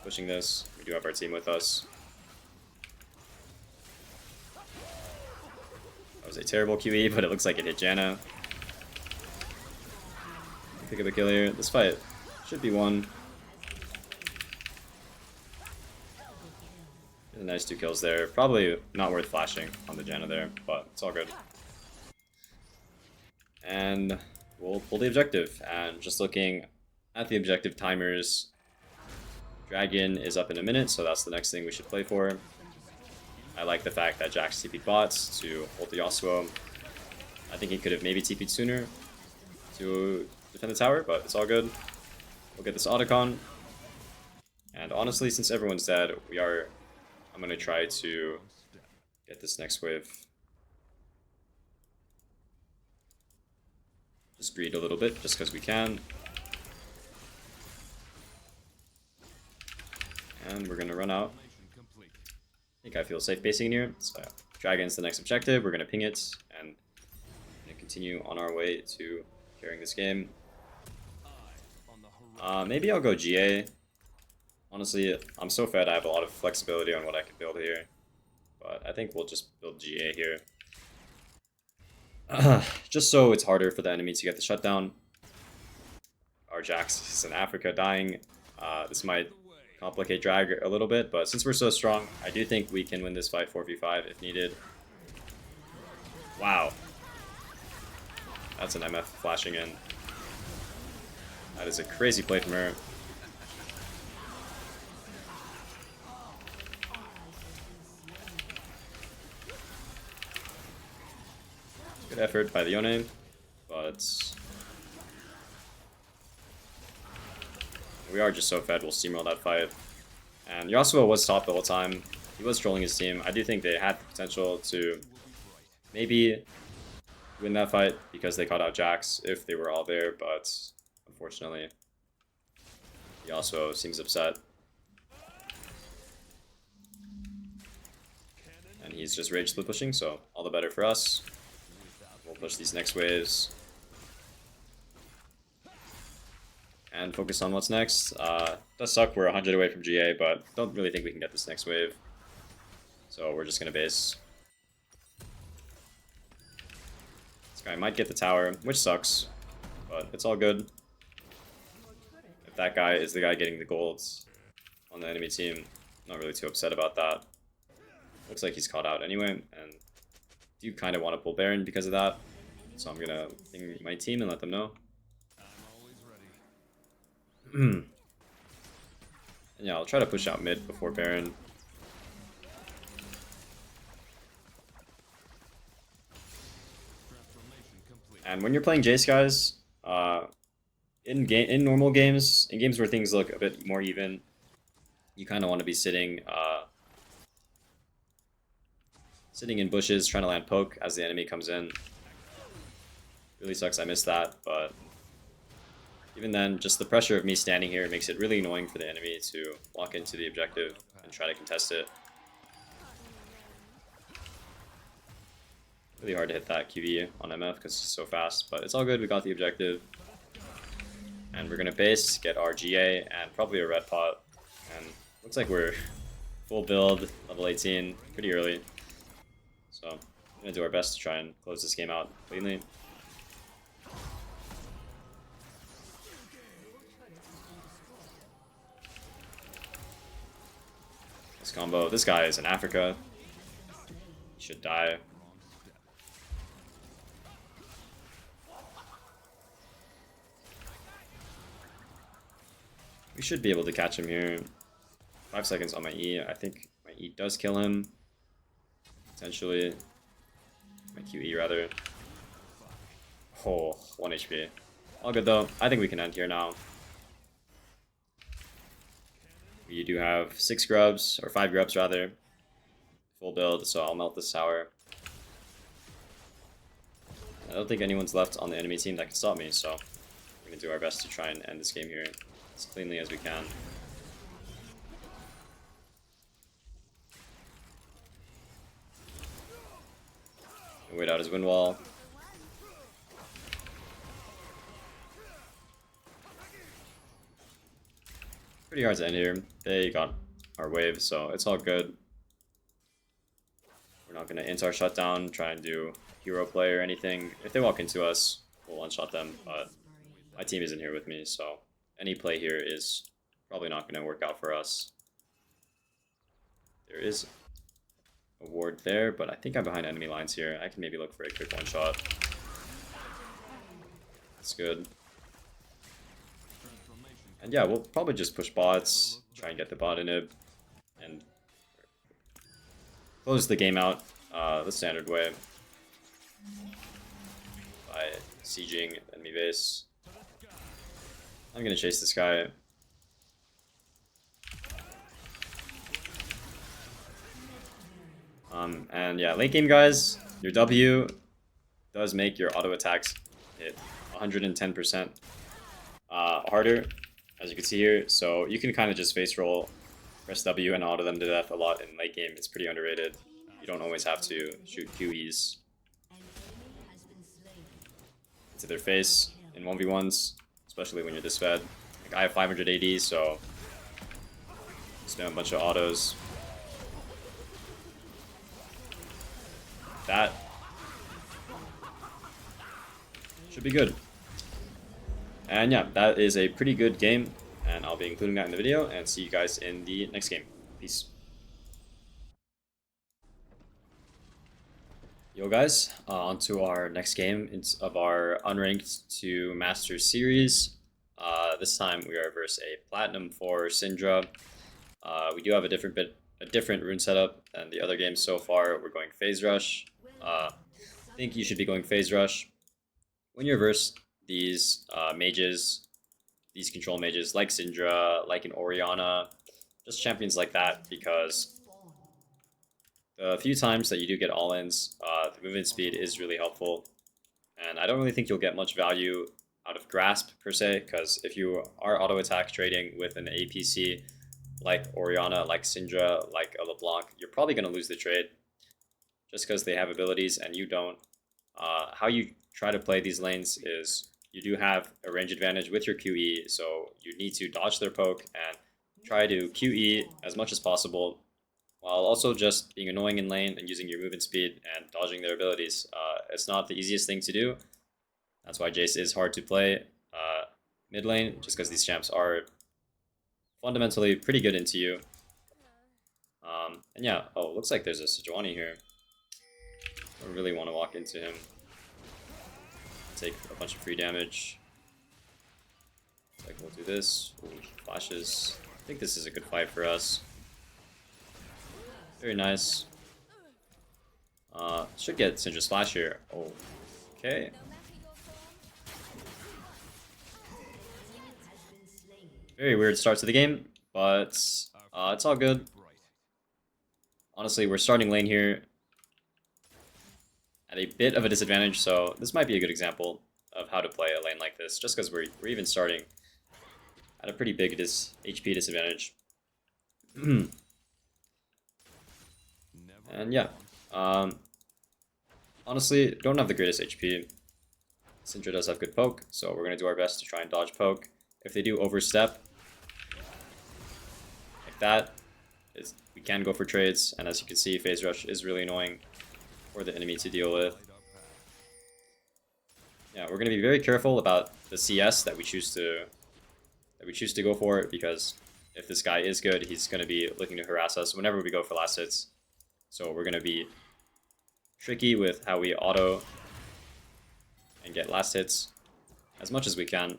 pushing this. We do have our team with us. That was a terrible QE, but it looks like it hit Janna. Pick up a kill here. This fight should be won. A nice 2 kills there. Probably not worth flashing on the Janna there, but it's all good. And we'll pull the objective. And just looking at the objective timers, Dragon is up in a minute, so that's the next thing we should play for. I like the fact that Jax TP'd bots to hold the Yasuo. I think he could have maybe TP'd sooner to defend the tower, but it's all good. We'll get this Otacon. And honestly, since everyone's dead, we are I'm gonna try to get this next wave. Just breed a little bit, just because we can. And we're gonna run out. I think I feel safe basing here. So Dragon's the next objective. We're gonna ping it and gonna continue on our way to carrying this game. Maybe I'll go GA. Honestly, I'm so fed I have a lot of flexibility on what I can build here. But I think we'll just build GA here. Just so it's harder for the enemy to get the shutdown. Our Jax is in Africa dying. This might complicate drag a little bit, but since we're so strong, I do think we can win this fight 4v5 if needed. Wow. That's an MF flashing in. That is a crazy play from her. Good effort by the Yone, but we are just so fed, we'll steamroll that fight. And Yasuo was top the whole time. He was trolling his team. I do think they had the potential to maybe win that fight because they caught out Jax if they were all there, but unfortunately, Yasuo seems upset. And he's just rage split pushing, so all the better for us. We'll push these next waves. And focus on what's next. Does suck, we're 100 away from GA, but don't really think we can get this next wave. So we're just gonna base. This guy might get the tower, which sucks, but it's all good. If that guy is the guy getting the golds on the enemy team, I'm not really too upset about that. Looks like he's caught out anyway, and do kind of want to pull Baron because of that. So I'm gonna ping my team and let them know. And yeah, I'll try to push out mid before Baron. And when you're playing Jayce, guys, in normal games, in games where things look a bit more even, you kind of want to be sitting in bushes, trying to land poke as the enemy comes in. Really sucks I missed that, but even then, just the pressure of me standing here makes it really annoying for the enemy to walk into the objective and try to contest it. Really hard to hit that QV on MF because it's so fast, but it's all good, we got the objective. And we're gonna base, get our GA, and probably a red pot. And looks like we're full build, level 18, pretty early. So, we're gonna do our best to try and close this game out cleanly. This combo, this guy is in Africa. He should die. We should be able to catch him here. 5 seconds on my E. I think my E does kill him. Potentially. My QE rather. Oh, 1 HP. All good though. I think we can end here now. We do have 6 grubs, or 5 grubs rather. Full build, so I'll melt this tower. I don't think anyone's left on the enemy team that can stop me, so we're gonna do our best to try and end this game here as cleanly as we can. Wait out his wind wall. Pretty hard to end here. They got our wave, so it's all good. We're not going to int our shutdown, try and do hero play or anything. If they walk into us, we'll one-shot them, but my team isn't here with me, so any play here is probably not going to work out for us. There is a ward there, but I think I'm behind enemy lines here. I can maybe look for a quick one-shot. That's good. And yeah, we'll probably just push bots, try and get the bot inhib, and close the game out the standard way by sieging enemy base. I'm gonna chase this guy. And yeah, late game guys, your W does make your auto attacks hit 110% harder, as you can see here. So you can kind of just face roll, press W, and auto them to death a lot in late game. It's pretty underrated. You don't always have to shoot QEs into their face in 1v1s, especially when you're this fed. Like, I have 500 AD, so spam a bunch of autos. That should be good. And yeah, that is a pretty good game, and I'll be including that in the video, and see you guys in the next game. Peace. Yo guys, on to our next game of our Unranked to Master series. This time we are versus a Platinum 4 Syndra. We do have a different rune setup than the other games so far. We're going Phase Rush. I think you should be going Phase Rush when you're versus these mages, these control mages like Syndra, like an Oriana, just champions like that, because the few times that you do get all-ins, the movement speed is really helpful. And I don't really think you'll get much value out of Grasp per se, because if you are auto attack trading with an APC like Oriana, like Syndra, like a LeBlanc, you're probably going to lose the trade just because they have abilities and you don't. How you try to play these lanes is you do have a range advantage with your QE, so you need to dodge their poke and try to QE as much as possible, while also just being annoying in lane and using your movement speed and dodging their abilities. It's not the easiest thing to do. That's why Jayce is hard to play mid lane, just because these champs are fundamentally pretty good into you. And yeah, oh, looks like there's a Sejuani here. I really want to walk into him. Take a bunch of free damage. Like, we'll do this. Ooh, flashes. I think this is a good fight for us. Very nice. Should get Syndra's Splash here. Oh, okay. Very weird start to the game, but it's all good. Honestly, we're starting lane here at a bit of a disadvantage, so this might be a good example of how to play a lane like this, just because we're even starting at a pretty big HP disadvantage. And yeah, honestly, don't have the greatest HP. Syndra does have good poke, so we're going to do our best to try and dodge poke. If they do overstep, like that, we can go for trades, and as you can see, Phase Rush is really annoying for the enemy to deal with. Yeah, we're going to be very careful about the CS that we choose to go for, because if this guy is good, he's going to be looking to harass us whenever we go for last hits. So we're going to be tricky with how we auto and get last hits as much as we can,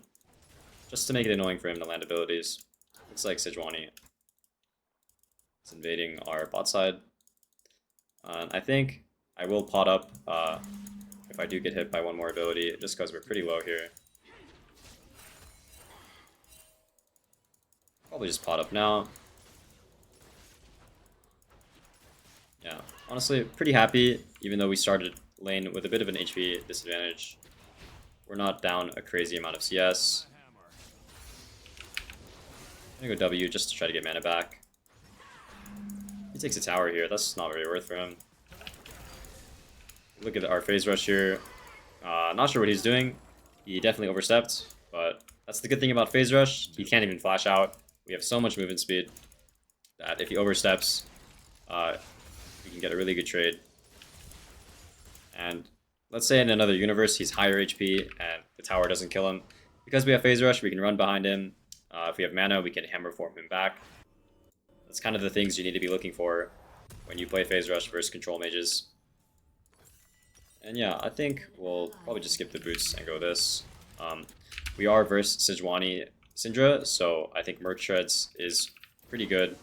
just to make it annoying for him to land abilities. Looks like Sejuani is invading our bot side. I think I will pot up if I do get hit by one more ability, just because we're pretty low here. Probably just pot up now. Yeah, honestly, pretty happy, even though we started lane with a bit of an HP disadvantage. We're not down a crazy amount of CS. I'm gonna go W just to try to get mana back. He takes a tower here, that's not very worth for him. Look at our Phase Rush here. Not sure what he's doing. He definitely overstepped, but that's the good thing about Phase Rush. He can't even flash out. We have so much movement speed that if he oversteps, we can get a really good trade. And let's say in another universe he's higher HP and the tower doesn't kill him. Because we have Phase Rush, we can run behind him. If we have mana, we can hammer form him back. That's kind of the things you need to be looking for when you play Phase Rush versus control mages. And yeah, I think we'll probably just skip the boots and go this. We are versus Sejuani Syndra, so I think Merc Shreds is pretty good.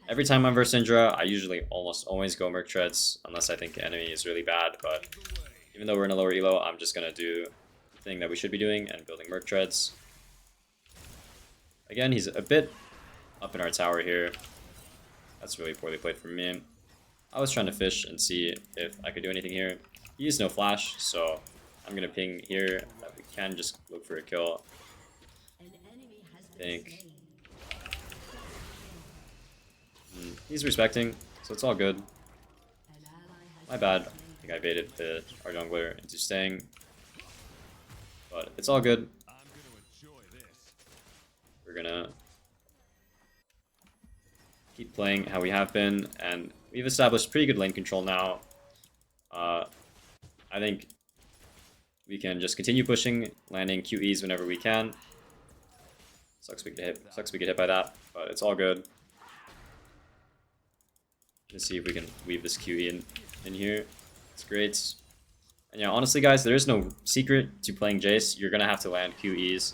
Every time I'm versus Syndra, I usually almost always go Merc Shreds, unless I think the enemy is really bad, but even though we're in a lower elo, I'm just going to do the thing that we should be doing and building Merc Shreds. Again, he's a bit up in our tower here. That's really poorly played from me. I was trying to fish and see if I could do anything here. He used no flash, so I'm gonna ping here that we can just look for a kill. An enemy has I been think slain. he's respecting, so it's all good. An ally has My been bad. I slain. think I baited our jungler into staying, but it's all good. I'm gonna enjoy this. We're gonna keep playing how we have been, and we've established pretty good lane control now. I think we can just continue pushing, landing QEs whenever we can. Sucks we get hit by that, but it's all good. Let's see if we can weave this QE in here. It's great. And yeah, honestly, guys, there is no secret to playing Jayce. You're gonna have to land QEs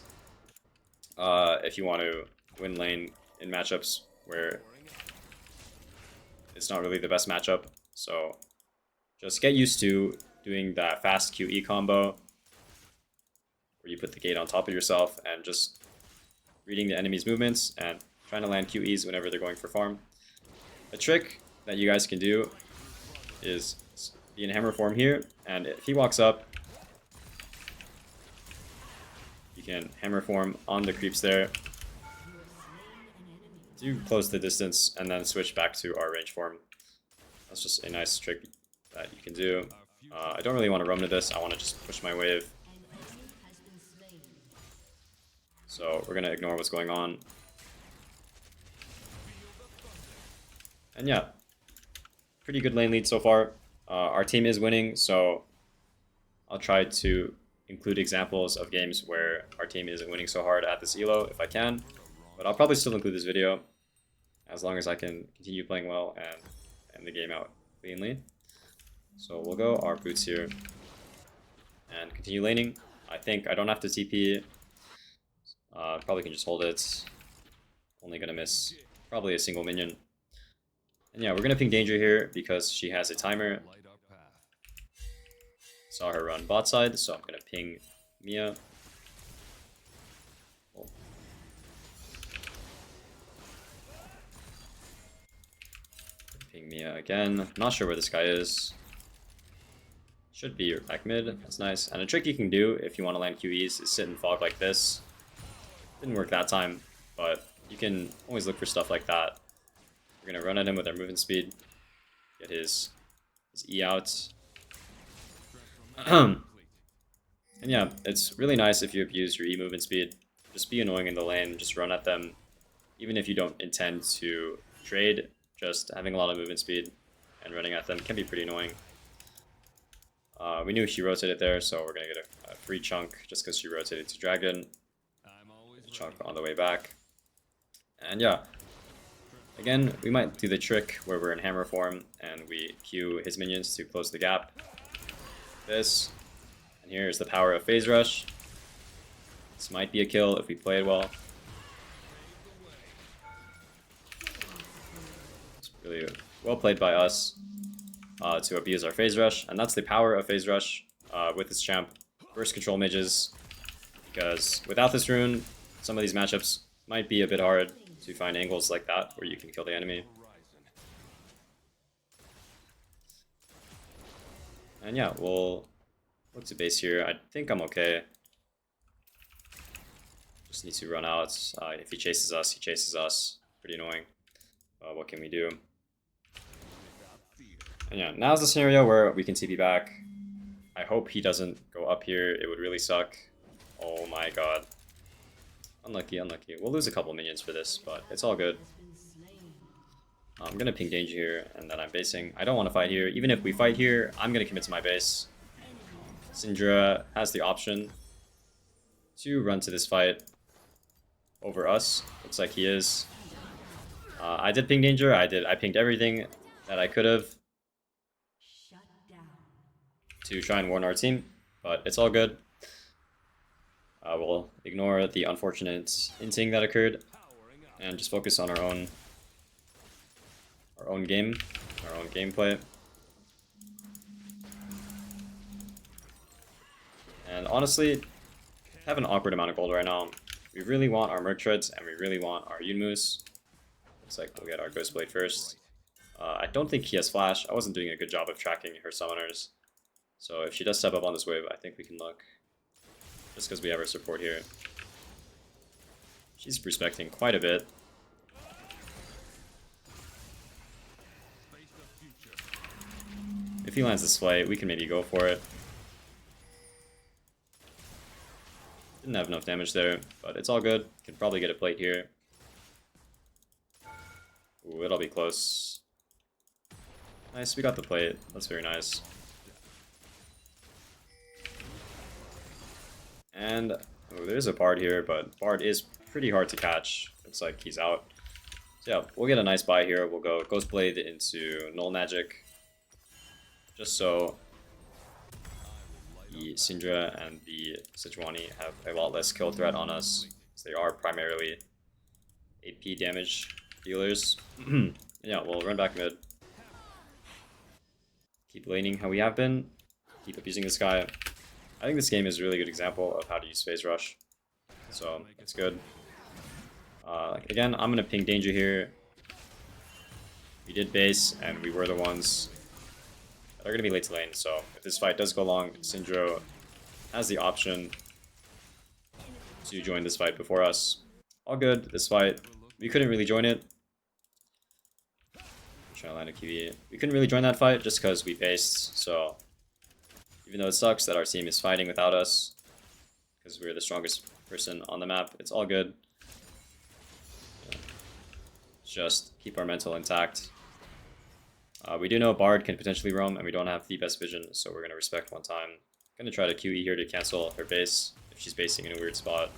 if you want to win lane in matchups where it's not really the best matchup. So just get used to doing that fast QE combo where you put the gate on top of yourself and just reading the enemy's movements and trying to land QEs whenever they're going for farm. A trick that you guys can do is be in hammer form here, and if he walks up, you can hammer form on the creeps there to close the distance and then switch back to our range form. That's just a nice trick that you can do. I don't really want to roam to this, I want to just push my wave. An enemy has been slain. So we're going to ignore what's going on. And yeah, pretty good lane lead so far. Our team is winning, so I'll try to include examples of games where our team isn't winning so hard at this elo if I can. But I'll probably still include this video as long as I can continue playing well and end the game out cleanly. So we'll go our boots here and continue laning. I think I don't have to TP. Probably can just hold it. Only gonna miss probably a single minion. And yeah, we're gonna ping Danger here because she has a timer. Light our path. Saw her run bot side, so I'm gonna ping Mia. Oh. Ping Mia again. Not sure where this guy is. Should be back mid. That's nice. And a trick you can do if you want to land QEs is sit in fog like this. Didn't work that time, but you can always look for stuff like that. We're gonna run at him with our movement speed. Get his E out. And yeah, it's really nice if you abuse your E movement speed. Just be annoying in the lane, just run at them. Even if you don't intend to trade, just having a lot of movement speed and running at them can be pretty annoying. We knew she rotated there, so we're gonna get a free chunk just because she rotated to Dragon. I'm always A chunk on the way back. And yeah, again, we might do the trick where we're in hammer form and we Q his minions to close the gap. This. And here is the power of Phase Rush. This might be a kill if we play it well. It's really well played by us to abuse our Phase Rush. And that's the power of Phase Rush with this champ. Burst control mages. Because without this rune, some of these matchups might be a bit hard to find angles like that where you can kill the enemy. horizon. And yeah, we'll look to base here. I think I'm okay. Just need to run out. If he chases us, he chases us. Pretty annoying. What can we do? Without fear. And yeah, now's the scenario where we can TP back. I hope he doesn't go up here. It would really suck. Oh my god. Unlucky, unlucky. We'll lose a couple minions for this, but it's all good. Has been slain. I'm gonna ping Danger here, and then I'm basing. I don't want to fight here. Even if we fight here, I'm gonna commit to my base. Syndra has the option to run to this fight over us. Looks like he is. I did ping Danger. I pinged everything that I could have Shut down. to try and warn our team, but it's all good. We'll ignore the unfortunate inting that occurred Powering up. and just focus on our own game, our own gameplay. And honestly, have an awkward amount of gold right now. We really want our Merc Treads and we really want our Yunmoos. Looks like we'll get our Ghost Blade first. I don't think he has flash. I wasn't doing a good job of tracking her summoners. So if she does step up on this wave, I think we can look. Just because we have her support here. She's respecting quite a bit. If he lands this flight, we can maybe go for it. Didn't have enough damage there, but it's all good. Can probably get a plate here. Ooh, it'll be close. Nice, we got the plate. That's very nice. And oh, there's a Bard here, but Bard is pretty hard to catch. Looks like he's out. So yeah, we'll get a nice buy here. We'll go Ghost Blade into Null Magic. Just so the Syndra and the Sejuani have a lot less kill threat on us. They are primarily AP damage dealers. Yeah, we'll run back mid. Keep laning how we have been. Keep abusing this guy. I think this game is a really good example of how to use phase rush. So, it's good. Again, I'm going to ping danger here. We did base, and we were the ones that are going to be late to lane. So, if this fight does go long, Syndra has the option to join this fight before us. All good, this fight. We couldn't really join it. Trying to land a QE. We couldn't really join that fight just because we based, so even though it sucks that our team is fighting without us, because we're the strongest person on the map, it's all good. Yeah. Just keep our mental intact. We do know Bard can potentially roam, and we don't have the best vision, so we're going to respect one time. I'm going to try to QE here to cancel her base if she's basing in a weird spot.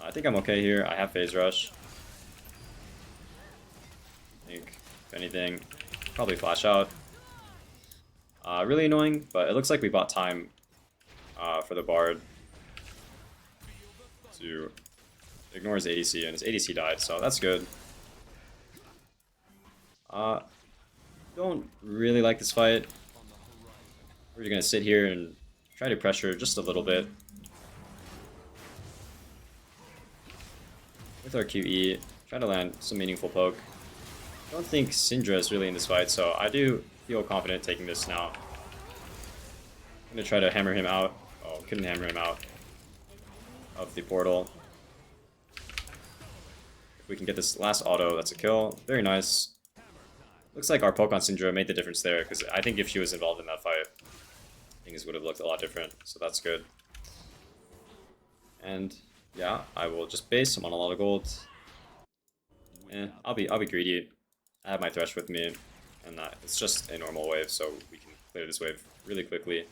I think I'm okay here. I have phase rush. I think, if anything, probably flash out. Really annoying, but it looks like we bought time for the Bard to ignore his ADC, and his ADC died, so that's good. Don't really like this fight. We're gonna sit here and try to pressure just a little bit with our QE, try to land some meaningful poke. I don't think Syndra is really in this fight, so I do feel confident taking this now. I'm gonna try to hammer him out. Oh, couldn't hammer him out of the portal. If we can get this last auto, that's a kill. Very nice. Looks like our poke on Syndra made the difference there, because I think if she was involved in that fight, things would have looked a lot different, so that's good. And yeah, I will just base. I'm on a lot of gold. I'll be greedy. I have my Thresh with me, and it's just a normal wave, so we can clear this wave really quickly.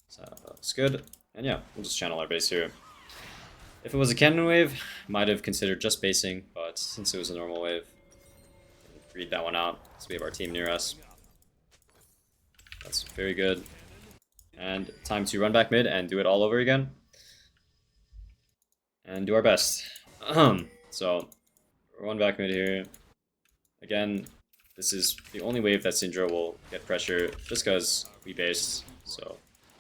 So that looks good. And yeah, we'll just channel our base here. If it was a cannon wave, might have considered just basing, but since it was a normal wave, read that one out. So we have our team near us. That's very good. And time to run back mid and do it all over again. And do our best. So, run back mid here. Again, this is the only wave that Syndra will get pressure, just because we based. So,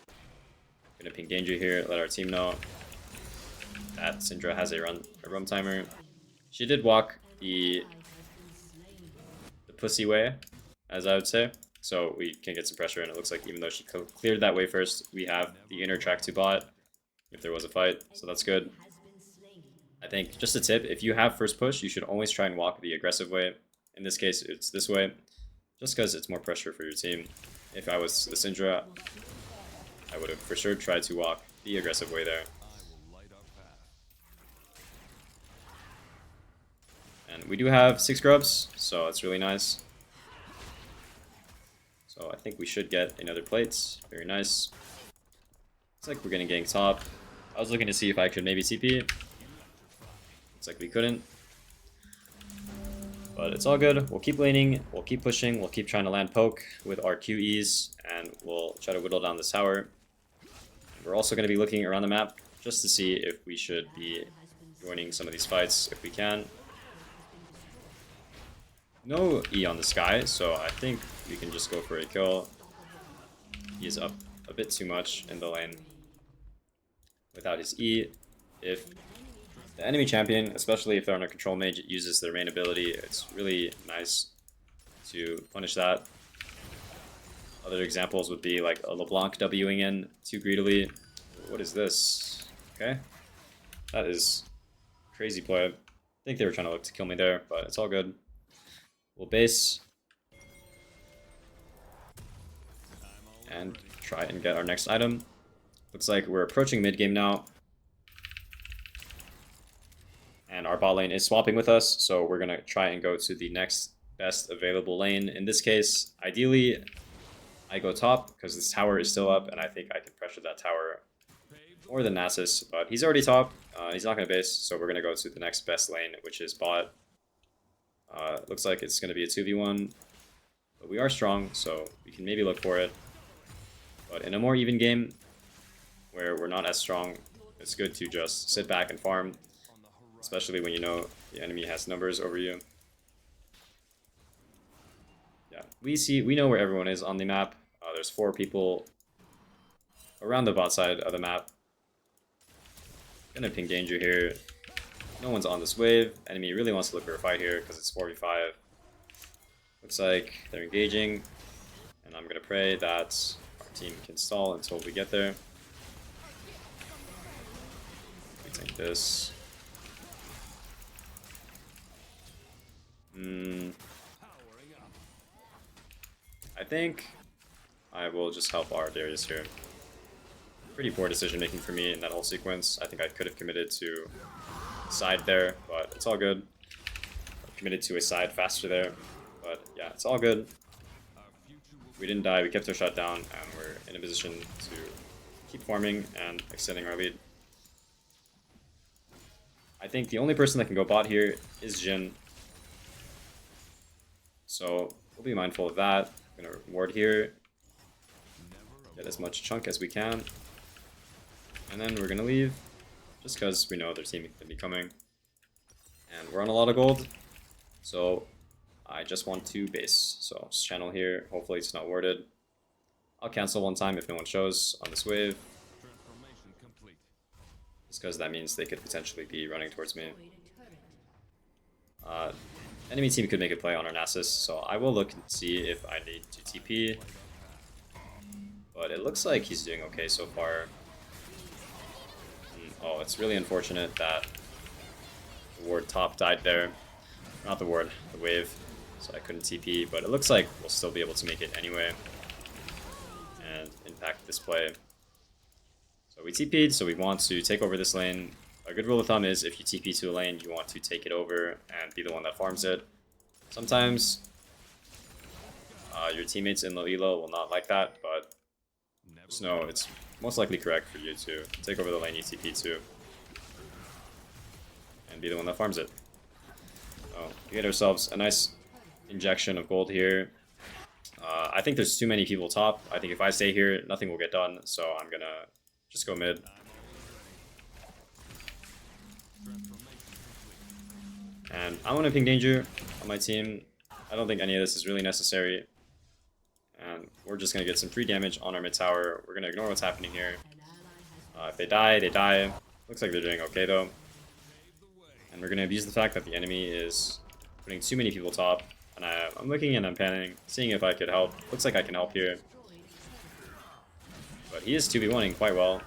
I'm gonna ping danger here, let our team know that Syndra has a roam timer. She did walk the pussy way, as I would say. So we can get some pressure, and it looks like even though she cleared that way first, we have the inner track to bot if there was a fight, so that's good. I think, just a tip, if you have first push, you should always try and walk the aggressive way. In this case, it's this way, just because it's more pressure for your team. If I was the Syndra, I would have for sure tried to walk the aggressive way there. And we do have 6 grubs, so it's really nice. So I think we should get another plate. Very nice. Looks like we're getting gank top. I was looking to see if I could maybe TP. Looks like we couldn't. But it's all good. We'll keep laning, we'll keep pushing, we'll keep trying to land poke with our QEs, and we'll try to whittle down this tower. We're also going to be looking around the map just to see if we should be joining some of these fights if we can. No E on this guy, so I think we can just go for a kill. He is up a bit too much in the lane without his E. If The enemy champion, especially if they're on a control mage, it uses their main ability. It's really nice to punish that. Other examples would be like a LeBlanc Wing in too greedily. What is this? Okay. That is crazy play. I think they were trying to look to kill me there, but it's all good. We'll base. And try and get our next item. Looks like we're approaching mid game now. And our bot lane is swapping with us, so we're going to try and go to the next best available lane. In this case, ideally, I go top, because this tower is still up, and I think I can pressure that tower more than Nasus, but he's already top. He's not going to base, so we're going to go to the next best lane, which is bot. Looks like it's going to be a 2v1, but we are strong, so we can maybe look for it. But in a more even game, where we're not as strong, it's good to just sit back and farm. Especially when you know the enemy has numbers over you. Yeah, we know where everyone is on the map. There's 4 people around the bot side of the map. Gonna ping danger here. No one's on this wave. Enemy really wants to look for a fight here because it's 4v5. Looks like they're engaging, and I'm gonna pray that our team can stall until we get there. We take this. I think I will just help our Darius here. Pretty poor decision making for me in that whole sequence. I think I could have committed to side there, but it's all good. I committed to a side faster there, but yeah, it's all good. We didn't die, we kept our shot down, and we're in a position to keep farming and extending our lead. I think the only person that can go bot here is Jhin. So we'll be mindful of that. I'm gonna ward here. Get as much chunk as we can. And then we're gonna leave. Just because we know their team can be coming. And we're on a lot of gold. So I just want to base. So just channel here. Hopefully it's not warded. I'll cancel one time if no one shows on this wave. Just because that means they could potentially be running towards me. Enemy team could make a play on our Nasus, so I will look and see if I need to TP. But it looks like he's doing okay so far. Oh, it's really unfortunate that the ward top died there. Not the ward, the wave. So I couldn't TP, but it looks like we'll still be able to make it anyway. And impact this play. So we TP'd, so we want to take over this lane. A good rule of thumb is if you TP to a lane, you want to take it over and be the one that farms it. Sometimes your teammates in low elo will not like that, but just know it's most likely correct for you to take over the lane you TP to and be the one that farms it. So we get ourselves a nice injection of gold here. I think there's too many people top. I think if I stay here, nothing will get done, so I'm gonna just go mid. And I want to ping danger on my team. I don't think any of this is really necessary. And we're just going to get some free damage on our mid tower. We're going to ignore what's happening here. If they die, they die. Looks like they're doing okay though. And we're going to abuse the fact that the enemy is putting too many people top. And I'm looking and I'm panning, seeing if I could help. Looks like I can help here. But he is 2v1ing quite well.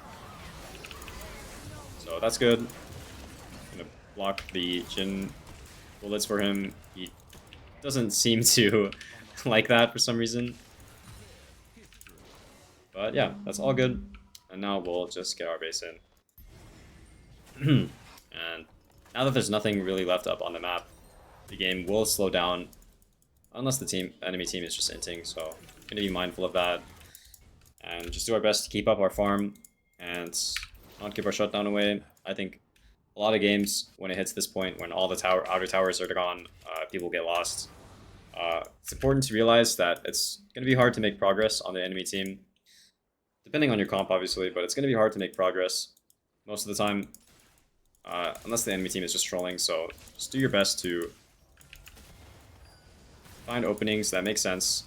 So that's good. I'm going to block the Jhin bullets for him. He doesn't seem to like that for some reason. But yeah, that's all good. And now we'll just get our base in. And now that there's nothing really left up on the map, the game will slow down. Unless the enemy team is just inting, so I'm going to be mindful of that. And just do our best to keep up our farm and not give our shutdown away. I think a lot of games, when it hits this point, when all the outer towers are gone, people get lost. It's important to realize that it's going to be hard to make progress on the enemy team. Depending on your comp, obviously, but it's going to be hard to make progress most of the time. Unless the enemy team is just trolling, so just do your best to find openings that make sense.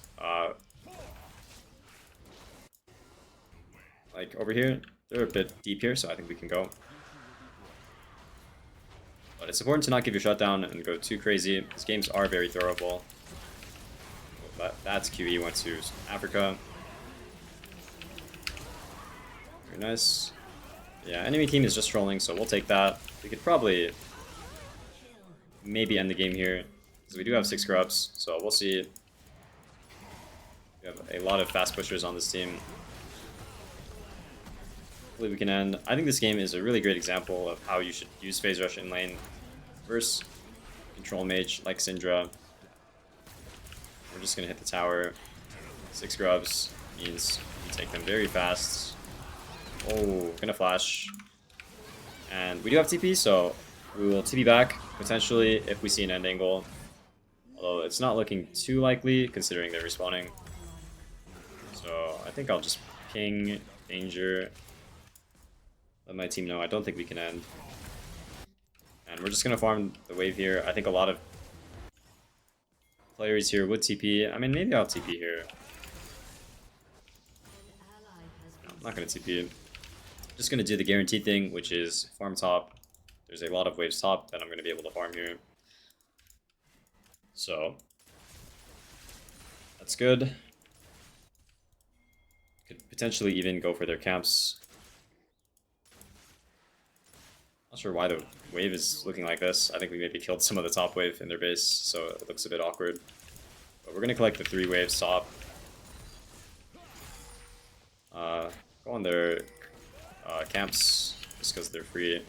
Like over here, they're a bit deep here, so I think we can go. But it's important to not give your shutdown and go too crazy. These games are very throwable. That's QE, went to Africa. Very nice. Yeah, enemy team is just trolling, so we'll take that. We could probably maybe end the game here, because we do have 6 grubs, so we'll see. We have a lot of fast pushers on this team. Hopefully we can end. I think this game is a really great example of how you should use phase rush in lane versus control mage like Syndra. We're just gonna hit the tower. 6 grubs means we take them very fast. Oh, gonna flash. And we do have TP, so we will TP back, potentially, if we see an end angle. Although it's not looking too likely, considering they're respawning. So I think I'll just ping danger. Let my team know I don't think we can end. And we're just gonna farm the wave here. I think a lot of players here would TP. I mean, maybe I'll TP here. No, I'm not gonna TP. Just gonna do the guaranteed thing, which is farm top. There's a lot of waves top that I'm gonna be able to farm here. So that's good. Could potentially even go for their camps. Not sure why the wave is looking like this. I think we maybe killed some of the top wave in their base, so it looks a bit awkward. But we're gonna collect the 3 waves top. Go on their camps, just because they're free.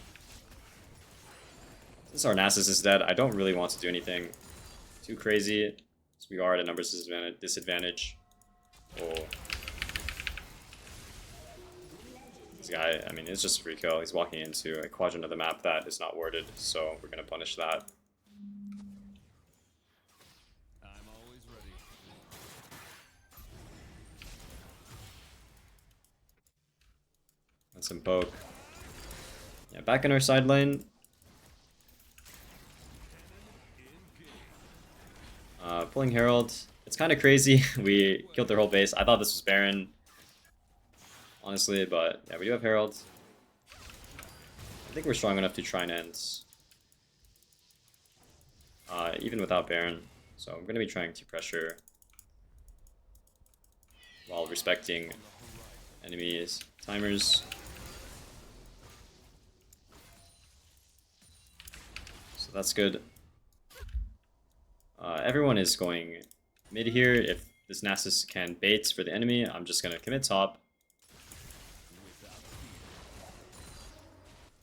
Since our Nasus is dead, I don't really want to do anything too crazy, so we are at a numbers disadvantage. Oh. This guy, I mean, it's just a free kill. He's walking into a quadrant of the map that is not warded, so we're going to punish that. I'm always ready. And some poke. Yeah, back in our side lane. Pulling Herald. It's kind of crazy. We killed their whole base. I thought this was Baron, honestly, but yeah, we do have Herald. I think we're strong enough to try and end, even without Baron. So I'm going to be trying to pressure while respecting enemies' timers. So that's good. Everyone is going mid here. If this Nasus can bait for the enemy, I'm just going to commit top.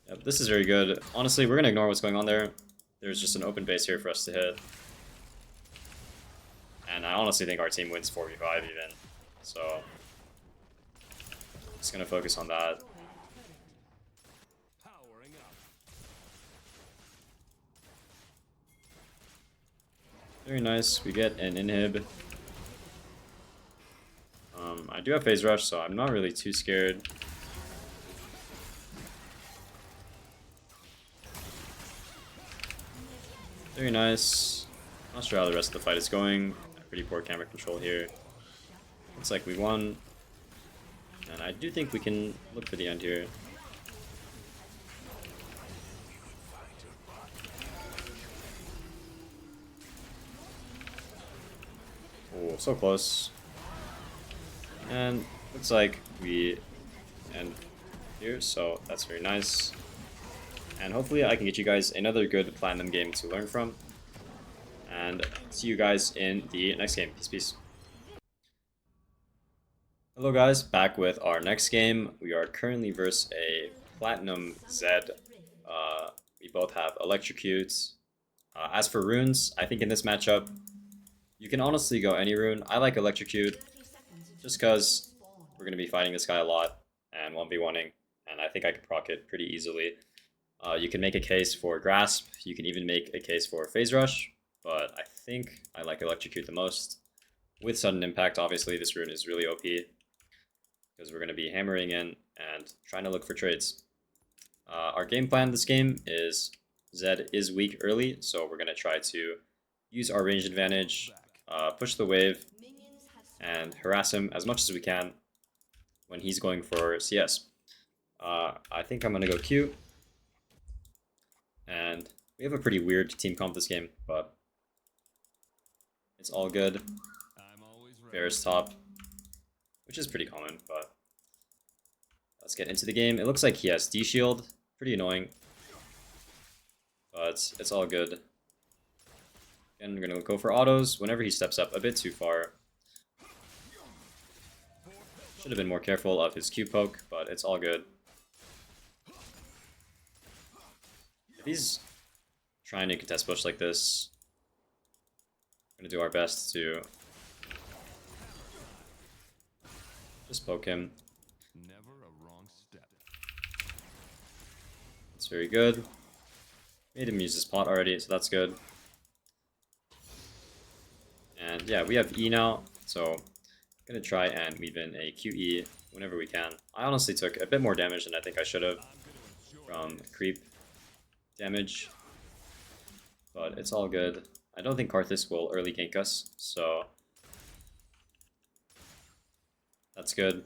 Yep, this is very good. Honestly, we're going to ignore what's going on there. There's just an open base here for us to hit. And I honestly think our team wins 4v5 even. So, just going to focus on that. Powering up. Very nice. We get an inhib. I do have phase rush, so I'm not really too scared. Very nice. Not sure how the rest of the fight is going. Pretty poor camera control here. Looks like we won. And I do think we can look for the end here. Oh, so close. And looks like we end here, so that's very nice. And hopefully I can get you guys another good Platinum game to learn from. And see you guys in the next game. Peace, peace. Hello guys, back with our next game. We are currently versus a Platinum Zed. We both have Electrocute. As for runes, I think in this matchup, you can honestly go any rune. I like Electrocute, just because we're going to be fighting this guy a lot and 1v1ing, and I think I can proc it pretty easily. You can make a case for Grasp, you can even make a case for Phase Rush, but I think I like Electrocute the most. With Sudden Impact, obviously this rune is really OP, because we're going to be hammering in and trying to look for trades. Our game plan this game is Zed is weak early, so we're going to try to use our range advantage, push the wave, and harass him as much as we can when he's going for CS. I think I'm going to go Q, and We have a pretty weird team comp this game, but it's all good. I'm always ready. Bear's top, which is pretty common, but let's get into the game. It looks like he has D-shield. Pretty annoying, but it's all good. And we're gonna go for autos whenever he steps up a bit too far. Should have been more careful of his Q poke, but it's all good. If he's trying to contest push like this, we're gonna do our best to just poke him. Never a wrong step. That's very good. Made him use his pot already, so that's good. And yeah, we have E now, so I'm gonna try and weave in a QE whenever we can. I honestly took a bit more damage than I think I should have from creep damage, but it's all good. I don't think Karthus will early gank us, so that's good.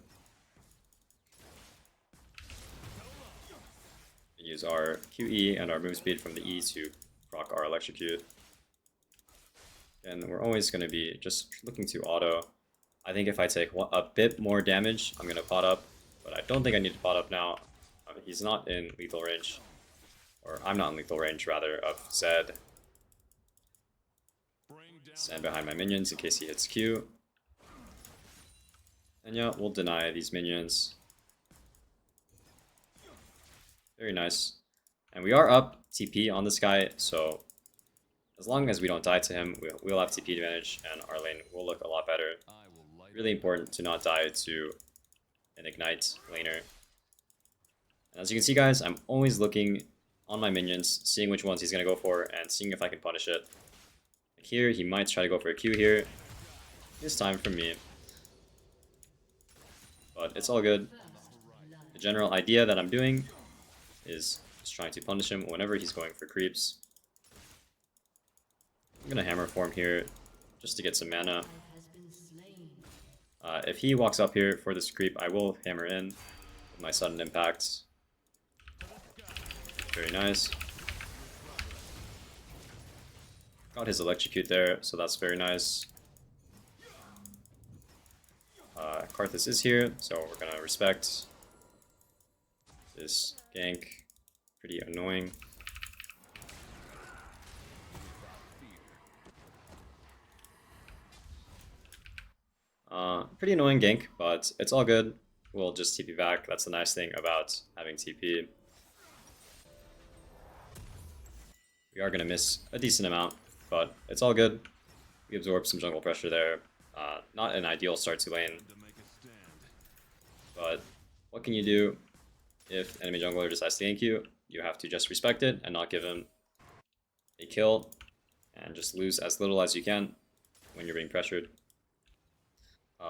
We use our QE and our move speed from the E to proc our Electrocute. And we're always going to be just looking to auto. I think if I take a bit more damage, I'm going to pot up, but I don't think I need to pot up now. He's not in lethal range, or I'm not in lethal range, rather, of Zed. Stand behind my minions in case he hits Q. And yeah, we'll deny these minions. Very nice. And we are up TP on this guy, so as long as we don't die to him, we'll have TP advantage, and our lane will look a lot better. Really important to not die to an Ignite laner. And as you can see, guys, I'm always looking on my minions, seeing which ones he's going to go for, and seeing if I can punish it. Like here, he might try to go for a Q here. It's time for me. But it's all good. The general idea that I'm doing is just trying to punish him whenever he's going for creeps. I'm gonna hammer form here just to get some mana. If he walks up here for this creep, I will hammer in with my sudden impact. Very nice. Got his Electrocute there, so that's very nice. Karthus is here, so we're gonna respect this gank. Pretty annoying. Pretty annoying gank, but it's all good. We'll just TP back. That's the nice thing about having TP. We are going to miss a decent amount, but it's all good. We absorb some jungle pressure there. Not an ideal start to lane, but what can you do if enemy jungler decides to gank you? You have to just respect it and not give him a kill, and just lose as little as you can when you're being pressured.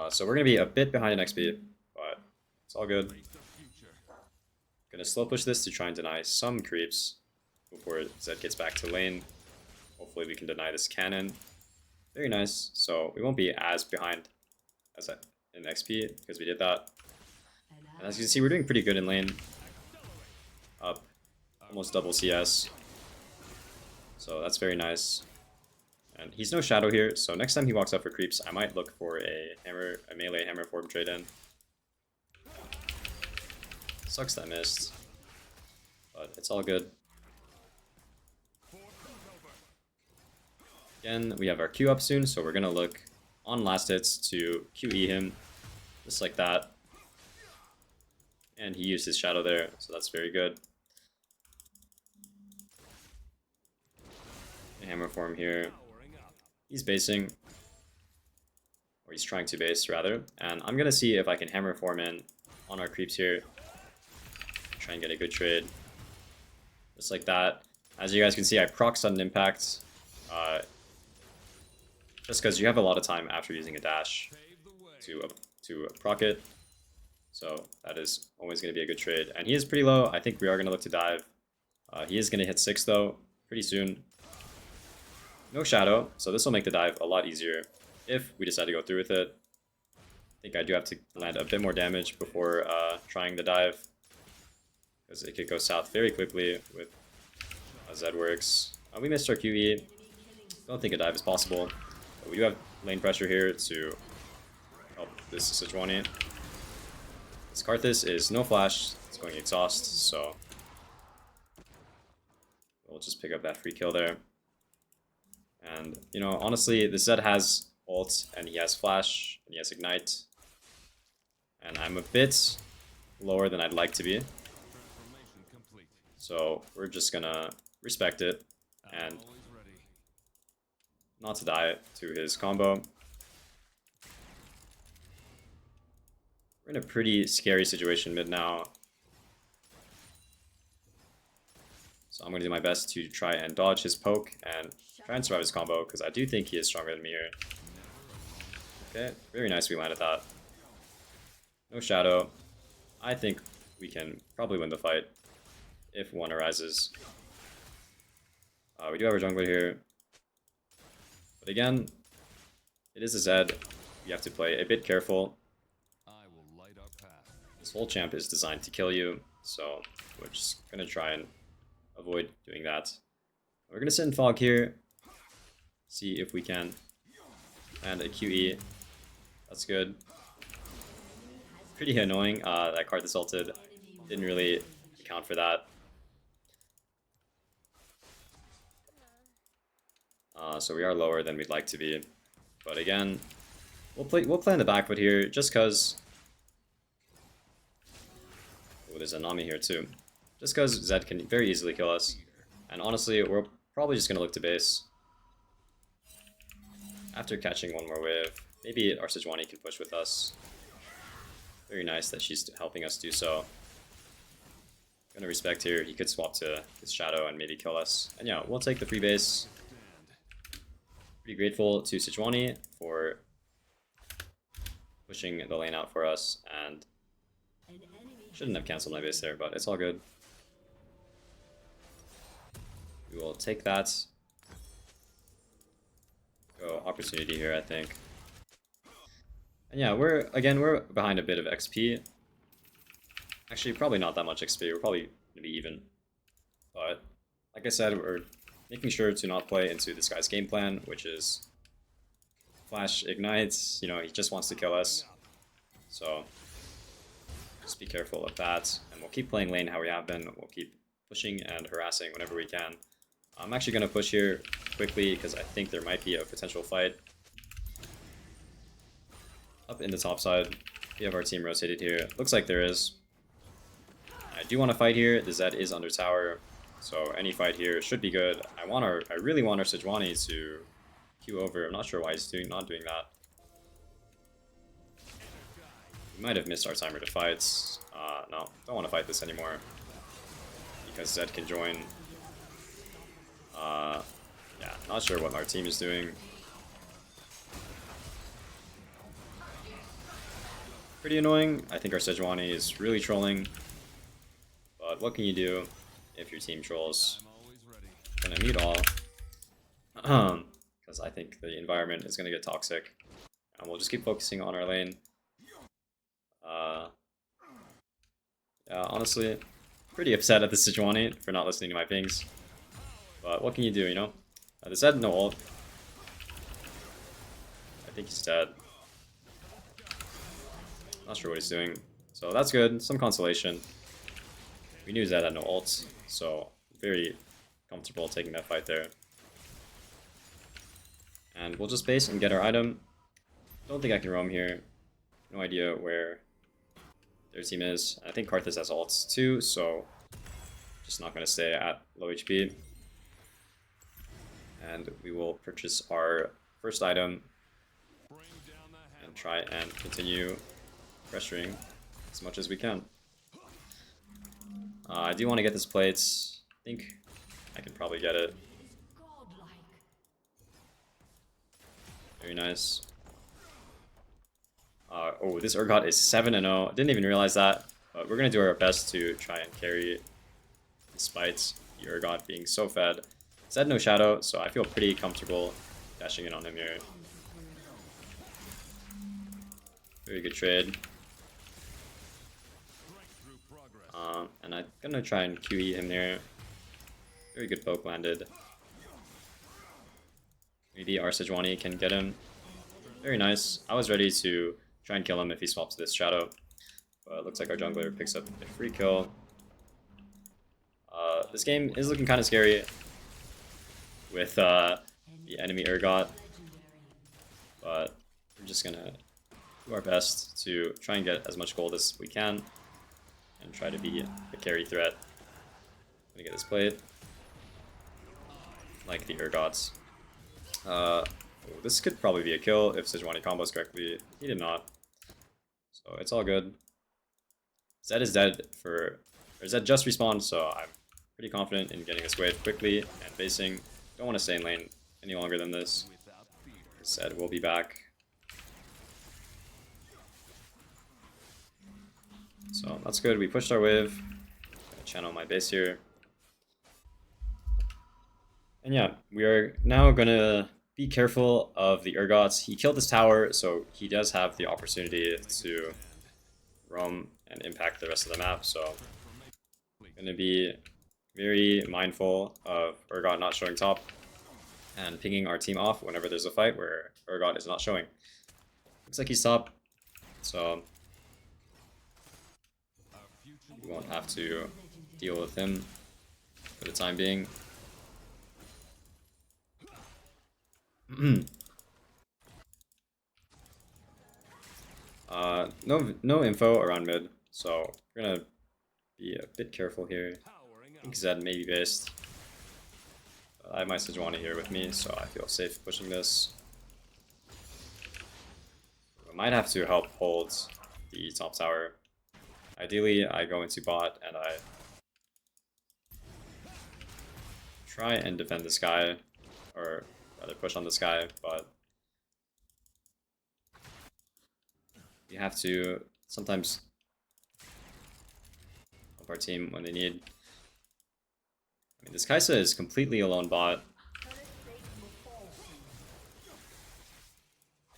So we're going to be a bit behind in XP, but it's all good. Gonna slow push this to try and deny some creeps before Zed gets back to lane. Hopefully we can deny this cannon. Very nice. So we won't be as behind as in XP because we did that. And as you can see, we're doing pretty good in lane. Up almost double CS. So that's very nice. And he's no shadow here, so next time he walks up for creeps, I might look for a melee hammer form trade in. Sucks that missed, but it's all good. Again, we have our Q up soon, so we're gonna look on last hits to QE him, just like that. And he used his shadow there, so that's very good. A hammer form here. He's basing, or he's trying to base rather, and I'm gonna see if I can hammer form in on our creeps here. Try and get a good trade, just like that. As you guys can see, I proc sudden impact, just because you have a lot of time after using a dash to proc it. So that is always going to be a good trade. And he is pretty low. I think we are going to look to dive. He is going to hit 6 though, pretty soon. No shadow, so this will make the dive a lot easier if we decide to go through with it. I think I do have to land a bit more damage before trying the dive, because it could go south very quickly with Zed works. We missed our QE. Don't think a dive is possible. But we do have lane pressure here to help this Sejuani. This Karthus is no flash. It's going exhaust, so we'll just pick up that free kill there. And, you know, honestly, the Zed has ult, and he has flash, and he has ignite. And I'm a bit lower than I'd like to be. So we're just gonna respect it and not to die to his combo. We're in a pretty scary situation mid now. So I'm gonna do my best to try and dodge his poke and try and survive his combo, because I do think he is stronger than me here. Okay, very nice we landed that. No shadow. I think we can probably win the fight if one arises. We do have our jungler here. But again, it is a Zed. You have to play a bit careful. This whole champ is designed to kill you, so we're just going to try and avoid doing that. We're going to sit in fog here. See if we can land a QE. That's good. Pretty annoying. That card that's ulted. Didn't really account for that. So we are lower than we'd like to be. But again, we'll play on the back foot here just because. Oh, there's a Nami here too. Just because Zed can very easily kill us. And honestly, we're probably just going to look to base. After catching one more wave, maybe our Sejuani can push with us. Very nice that she's helping us do so. Gonna respect here. He could swap to his shadow and maybe kill us. And yeah, we'll take the free base. Pretty grateful to Sejuani for pushing the lane out for us, and shouldn't have cancelled my base there, but it's all good. We will take that. Go opportunity here, I think. And yeah, we're behind a bit of XP. Actually, probably not that much XP. We're probably gonna be even. But like I said, we're making sure to not play into this guy's game plan, which is flash ignites. You know, he just wants to kill us. So just be careful of that. And we'll keep playing lane how we have been. We'll keep pushing and harassing whenever we can. I'm actually gonna push here quickly because I think there might be a potential fight. Up in the top side, we have our team rotated here. Looks like there is. I do want to fight here. The Zed is under tower, so any fight here should be good. I really want our Sejuani to queue over. I'm not sure why he's not doing that. We might have missed our timer to fight. No, don't want to fight this anymore because Zed can join. Yeah, not sure what our team is doing. Pretty annoying. I think our Sejuani is really trolling. But what can you do if your team trolls? I'm gonna mute all. Because I think the environment is gonna get toxic. And we'll just keep focusing on our lane. Yeah, honestly, pretty upset at the Sejuani for not listening to my pings. But what can you do, you know? The Zed no ult. I think he's dead. Not sure what he's doing. So that's good. Some consolation. We knew Zed had no ults, so very comfortable taking that fight there. And we'll just base and get our item. Don't think I can roam here. No idea where their team is. I think Karthus has ults too, so just not going to stay at low HP. And we will purchase our first item and try and continue pressuring as much as we can. I do want to get this plate. I think I can probably get it. Very nice. Oh, this Urgot is 7-0. Didn't even realize that. But we're going to do our best to try and carry despite the Urgot being so fed. Zed no shadow, so I feel pretty comfortable dashing in on him here. Very good trade. And I'm gonna try and QE him there. Very good poke landed. Maybe our Sejuani can get him. Very nice. I was ready to try and kill him if he swaps this Shadow. But it looks like our jungler picks up a free kill. This game is looking kind of scary with the enemy Urgot. But we're just gonna do our best to try and get as much gold as we can and try to be the carry threat. I'm gonna get this played like the Urgots. This could probably be a kill if Sejuani combos correctly. He did not, so it's all good. Zed is dead or Zed just respawned, so I'm pretty confident in getting this wave quickly and basing. Don't want to stay in lane any longer than this. Zed will be back. So that's good. We pushed our wave. Gonna channel my base here. And yeah, we are now gonna be careful of the Urgots. He killed this tower, so he does have the opportunity to roam and impact the rest of the map. So gonna be very mindful of Urgot not showing top and pinging our team off whenever there's a fight where Urgot is not showing. Looks like he's top, so we won't have to deal with him for the time being. No info around mid, so we're gonna be a bit careful here. I think Zed may be based. I have my Sejuani here with me, so I feel safe pushing this. I might have to help hold the top tower. Ideally, I go into bot and I try and defend this guy, or rather push on this guy, but we have to sometimes help our team when they need. I mean, this Kai'Sa is completely alone bot.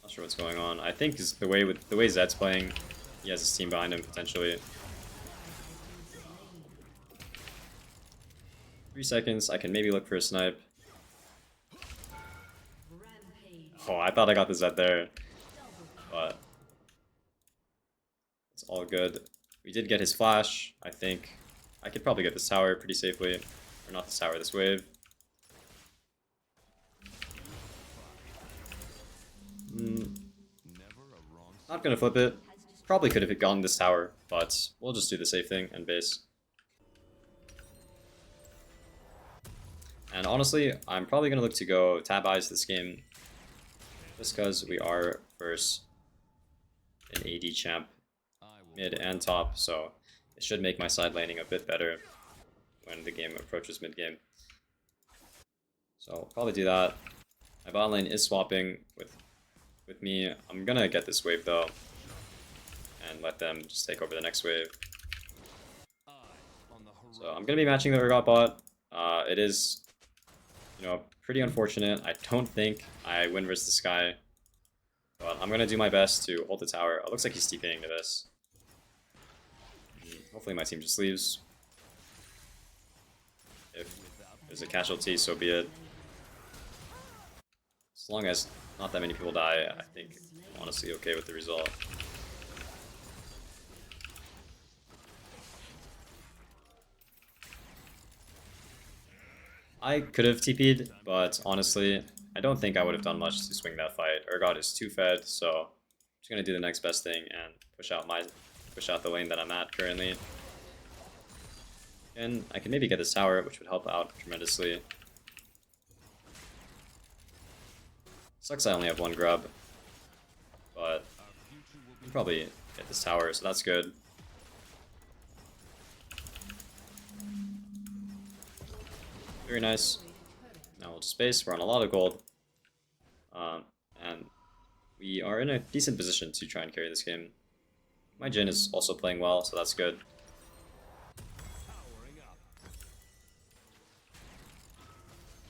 Not sure what's going on. I think is the way Zed's playing, he has his team behind him potentially. 3 seconds. I can maybe look for a snipe. Oh, I thought I got the Zed there, but it's all good. We did get his flash. I think I could probably get this tower pretty safely. Or not this tower, this wave. Not gonna flip it. Probably could have gotten this tower, but we'll just do the safe thing and base. And honestly, I'm probably gonna look to go tab eyes this game, just because we are versus an AD champ, mid and top, so it should make my side laning a bit better when the game approaches mid game. So I'll probably do that. My bot lane is swapping with me. I'm gonna get this wave though, and let them just take over the next wave. So I'm gonna be matching the Urgot bot. It is, you know, pretty unfortunate. I don't think I win versus this guy, but I'm gonna do my best to hold the tower. It looks like he's TPing to this. Hopefully my team just leaves. If there's a casualty, so be it. As long as not that many people die, I think I'm honestly okay with the result. I could have TP'd, but honestly, I don't think I would have done much to swing that fight. Urgot is 2 fed, so I'm just gonna do the next best thing and push out the lane that I'm at currently. And I can maybe get this tower, which would help out tremendously. Sucks I only have 1 grub, but I can probably get this tower, so that's good. Very nice. Now we'll just base. We're on a lot of gold. And we are in a decent position to try and carry this game. My Jhin is also playing well, so that's good.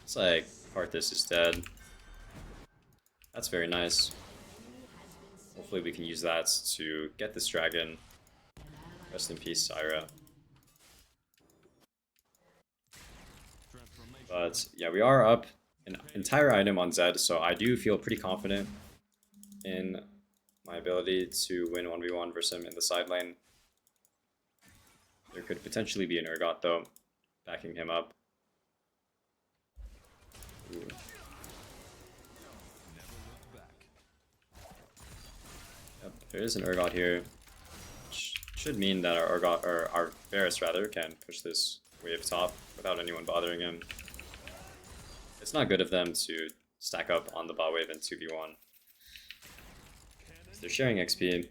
Looks like Parthis is dead. That's very nice. Hopefully we can use that to get this dragon. Rest in peace, Syra. But yeah, we are up an entire item on Zed, so I do feel pretty confident in my ability to win 1v1 versus him in the side lane. There could potentially be an Urgot though, backing him up. Ooh. Yep, there is an Urgot here. Which should mean that our Urgot, or our Varus rather, can push this wave top without anyone bothering him. It's not good of them to stack up on the bot wave in 2v1. They're sharing XP.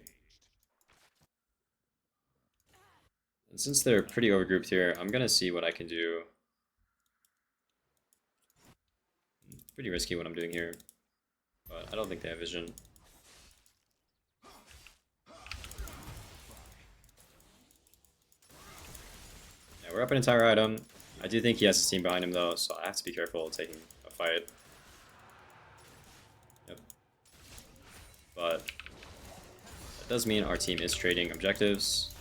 And since they're pretty overgrouped here, I'm gonna see what I can do. Pretty risky what I'm doing here, but I don't think they have vision. Yeah, we're up an entire item. I do think he has his team behind him though, so I have to be careful taking a fight. Yep. But that does mean our team is trading objectives.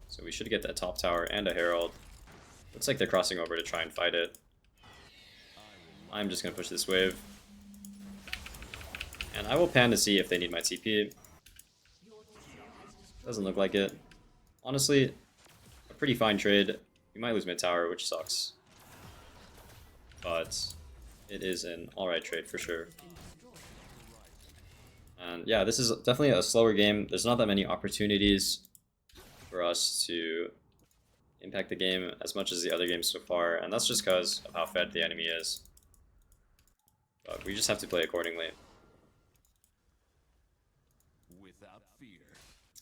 So we should get that top tower and a herald. Looks like they're crossing over to try and fight it. I'm just going to push this wave. And I will pan to see if they need my TP. Doesn't look like it. Honestly, a pretty fine trade. We might lose mid tower, which sucks. But it is an alright trade for sure. And yeah, this is definitely a slower game. There's not that many opportunities for us to impact the game as much as the other games so far, and that's just because of how fed the enemy is. But we just have to play accordingly. Without fear.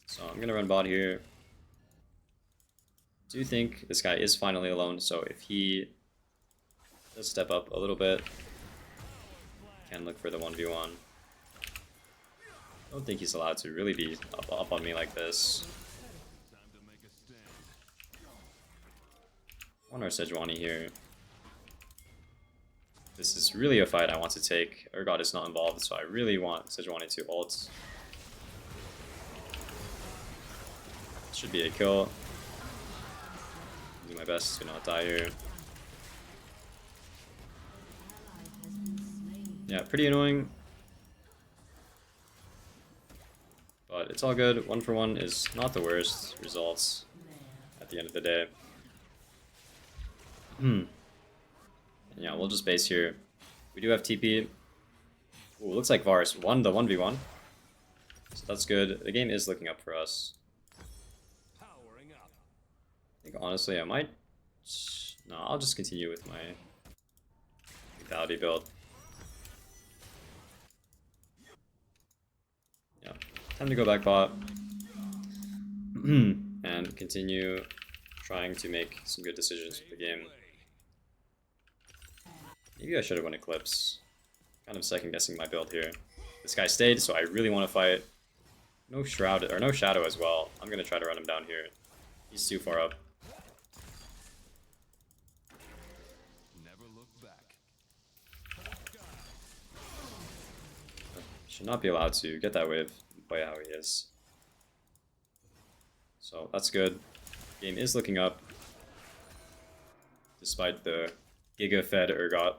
So I'm gonna run bot here. Do think this guy is finally alone, so if he does step up a little bit, can look for the 1v1. I don't think he's allowed to really be up on me like this. I want our Sejuani here. This is really a fight I want to take. Urgot is not involved, so I really want Sejuani to ult. Should be a kill. Do my best to not die here. Yeah, pretty annoying. But it's all good. 1 for 1 is not the worst results at the end of the day. Yeah, we'll just base here. We do have TP. Ooh, looks like Varus won the 1v1. So that's good. The game is looking up for us. Powering up. I think honestly I might... No, I'll just continue with my lethality build. Yeah, time to go back bot. And continue trying to make some good decisions with the game. Maybe I should have won Eclipse. Kind of second guessing my build here. This guy stayed, so I really want to fight. No Shroud, or no Shadow as well. I'm going to try to run him down here. He's too far up. Never look back. Should not be allowed to get that wave and play how he is. So that's good. Game is looking up. Despite the Giga Fed Urgot.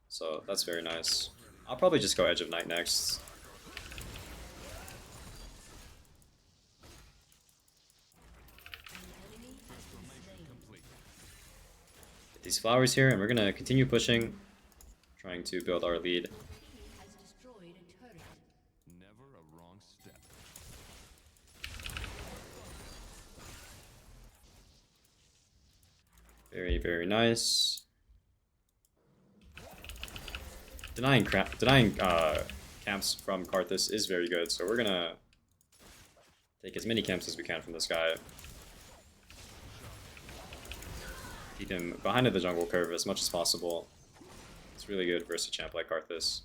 So that's very nice. I'll probably just go Edge of Night next. Get these flowers here, and we're gonna continue pushing, trying to build our lead. Never a wrong step. Very, very nice. Denying camps from Karthus is very good, so we're gonna take as many camps as we can from this guy. Keep him behind the jungle curve as much as possible. It's really good versus a champ like Karthus.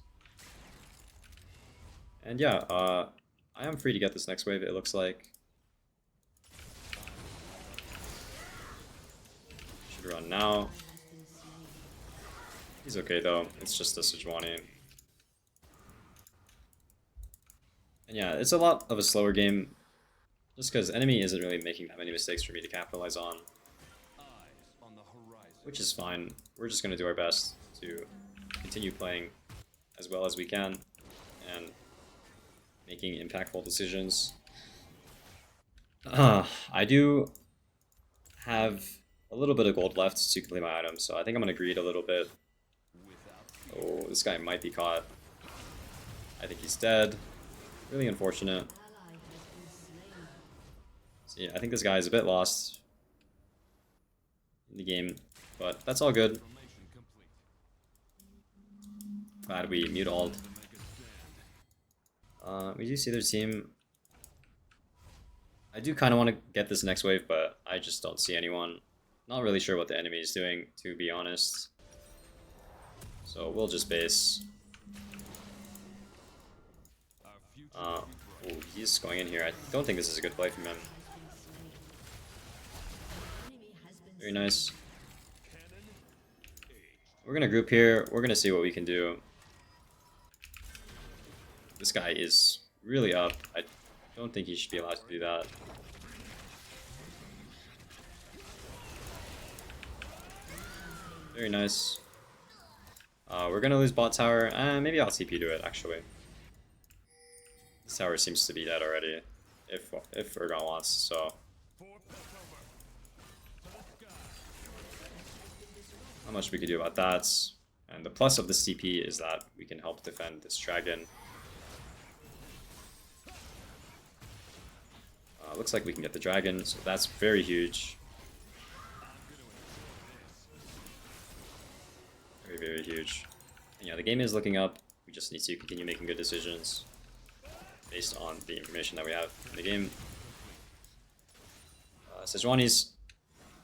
And yeah, I am free to get this next wave, it looks like. Should run now. He's okay though, it's just a Sejuani. And yeah, it's a lot of a slower game, just because enemy isn't really making that many mistakes for me to capitalize on. which is fine. We're just going to do our best to continue playing as well as we can and making impactful decisions. I do have a little bit of gold left to complete my items, so I think I'm going to greed a little bit. Oh, this guy might be caught. I think he's dead. Really unfortunate. So yeah, I think this guy is a bit lost in the game, but that's all good. Glad we mute ult. We do see their team. I do kind of want to get this next wave, but I just don't see anyone. Not really sure what the enemy is doing, to be honest. So we'll just base. Oh, he's going in here. I don't think this is a good play from him. Very nice. We're gonna group here. We're gonna see what we can do. This guy is really up. I don't think he should be allowed to do that. Very nice. We're gonna lose bot tower. Maybe I'll TP to it, actually. This tower seems to be dead already, if Urgon wants, so. Not much we could do about that. And the plus of this TP is that we can help defend this dragon. Looks like we can get the dragon, so that's very huge. Very, very huge. And yeah, the game is looking up. We just need to continue making good decisions based on the information that we have in the game. Sejuani's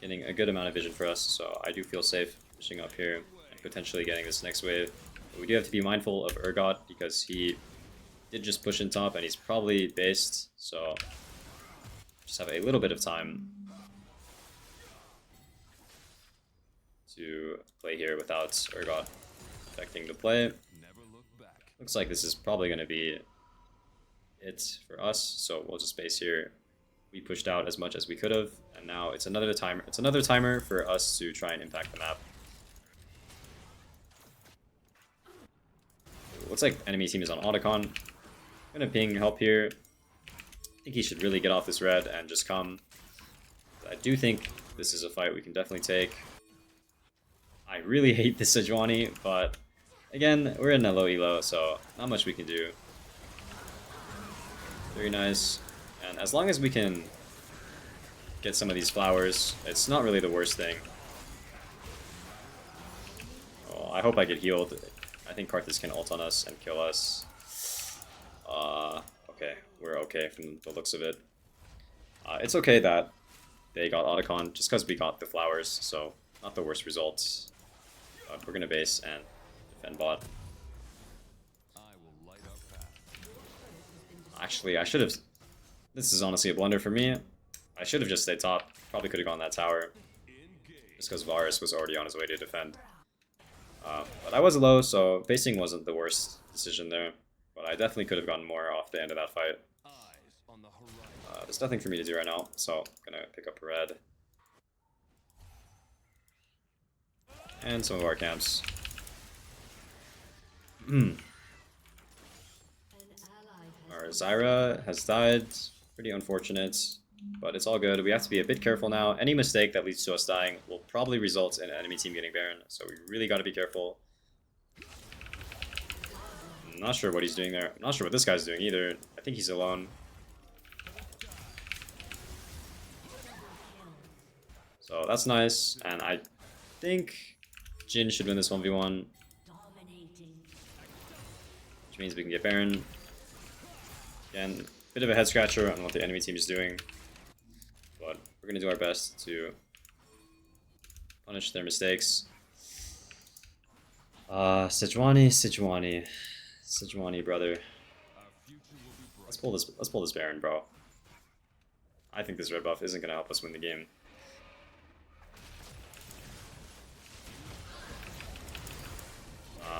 getting a good amount of vision for us, so I do feel safe pushing up here and potentially getting this next wave. But we do have to be mindful of Urgot because he did just push in top and he's probably based, so just have a little bit of time to play here without Urgot affecting the play. Looks like this is probably going to be it for us, so we'll just base here. We pushed out as much as we could have, and now it's another timer. It's another timer for us to try and impact the map. Looks like enemy team is on Otacon. I'm gonna ping help here. I think he should really get off this red and just come. I do think this is a fight we can definitely take. I really hate this Sejuani, but again, we're in a low elo, so not much we can do. Very nice. And as long as we can get some of these flowers, it's not really the worst thing. Oh, I hope I get healed. I think Karthus can ult on us and kill us. Okay, we're okay from the looks of it. It's okay that they got Otacon just because we got the flowers, so not the worst results. But we're gonna base and defend bot. Actually, I should have. This is honestly a blunder for me. I should have just stayed top. Probably could have gone that tower. Just because Varus was already on his way to defend. But I was low, so basing wasn't the worst decision there. But I definitely could have gotten more off the end of that fight. There's nothing for me to do right now, so I'm gonna pick up red. And some of our camps. Our Zyra has died. Pretty unfortunate, but it's all good. We have to be a bit careful now. Any mistake that leads to us dying will probably result in an enemy team getting Baron, so we really got to be careful. I'm not sure what he's doing there. I'm not sure what this guy's doing either. I think he's alone. So that's nice, and I think Jhin should win this 1v1. Which means we can get Baron. Again, bit of a head scratcher on what the enemy team is doing, but we're gonna do our best to punish their mistakes. Sejuani, brother. Let's pull this Baron, bro. I think this red buff isn't gonna help us win the game.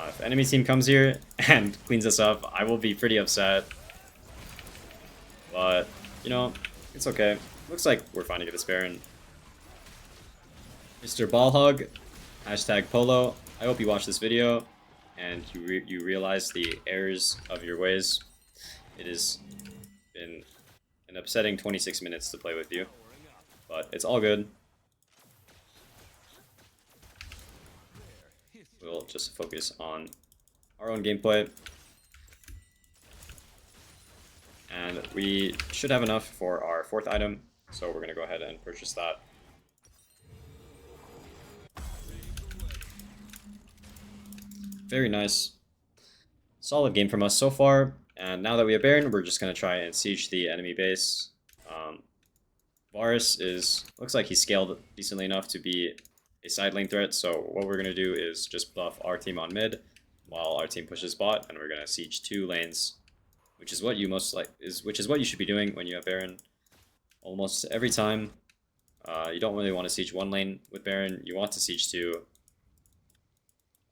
If enemy team comes here and cleans us up, I will be pretty upset. But, you know, it's okay. Looks like we're fine to get this Baron. Mr. Ballhog Hashtag Polo. I hope you watch this video and you realize the errors of your ways. It has been an upsetting 26 minutes to play with you, but it's all good. We'll just focus on our own gameplay. And we should have enough for our 4th item, so we're going to go ahead and purchase that. Very nice. Solid game from us so far, and now that we have Baron, we're just going to try and siege the enemy base. Varus looks like he's scaled decently enough to be a side lane threat, so what we're going to do is just buff our team on mid while our team pushes bot, and we're going to siege 2 lanes, which is what you which is what you should be doing when you have Baron. Almost every time, you don't really want to siege 1 lane with Baron, you want to siege 2.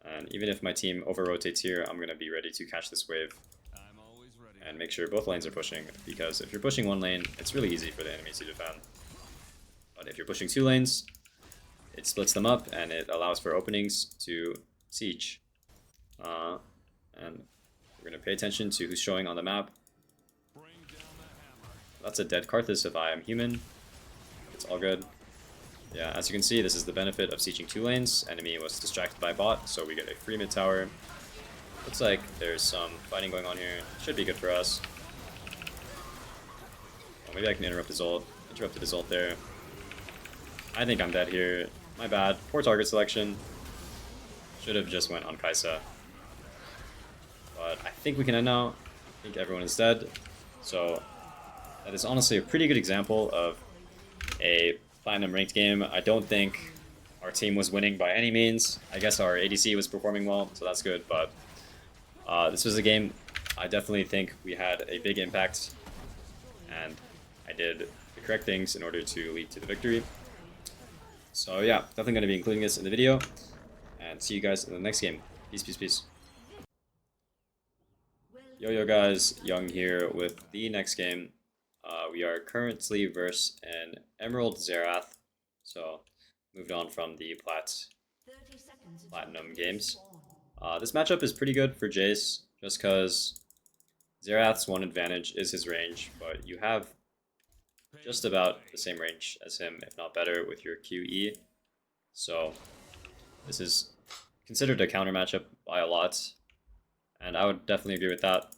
And even if my team over-rotates here, I'm going to be ready to catch this wave and make sure both lanes are pushing, because if you're pushing 1 lane, it's really easy for the enemy to defend. But if you're pushing 2 lanes, it splits them up and it allows for openings to siege. And we're going to pay attention to who's showing on the map. That's a dead Karthus if I am human. It's all good. Yeah, as you can see, this is the benefit of sieging 2 lanes. Enemy was distracted by bot, so we get a free mid tower. Looks like there's some fighting going on here. Should be good for us. Well, maybe I can interrupt his ult. Interrupted his ult there. I think I'm dead here. My bad. Poor target selection. Should have just went on Kaisa. But I think we can end now. I think everyone is dead. So that is honestly a pretty good example of a Platinum ranked game. I don't think our team was winning by any means. I guess our ADC was performing well, so that's good, but this was a game I definitely think we had a big impact, and I did the correct things in order to lead to the victory. So yeah, definitely going to be including this in the video, and see you guys in the next game. Peace, peace, peace. Yo guys, Young here with the next game. We are currently versus an Emerald Xerath, so moved on from the Platinum games. This matchup is pretty good for Jayce, just because Xerath's one advantage is his range, but you have just about the same range as him, if not better, with your QE. So this is considered a counter matchup by a lot, and I would definitely agree with that.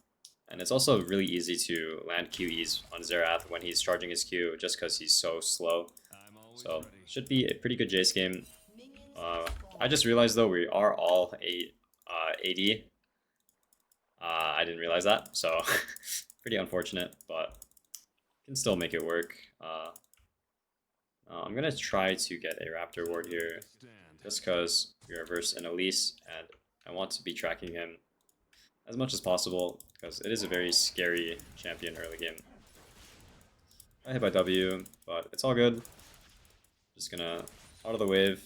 And it's also really easy to land QEs on Xerath when he's charging his Q, just because he's so slow. So should be a pretty good Jayce game. I just realized though we are all AD. I didn't realize that, so pretty unfortunate, but can still make it work. I'm gonna try to get a Raptor ward here, just because we are versus an Elise, and I want to be tracking him as much as possible, because it is a very scary champion early game. I hit by W, but it's all good. Just gonna auto the wave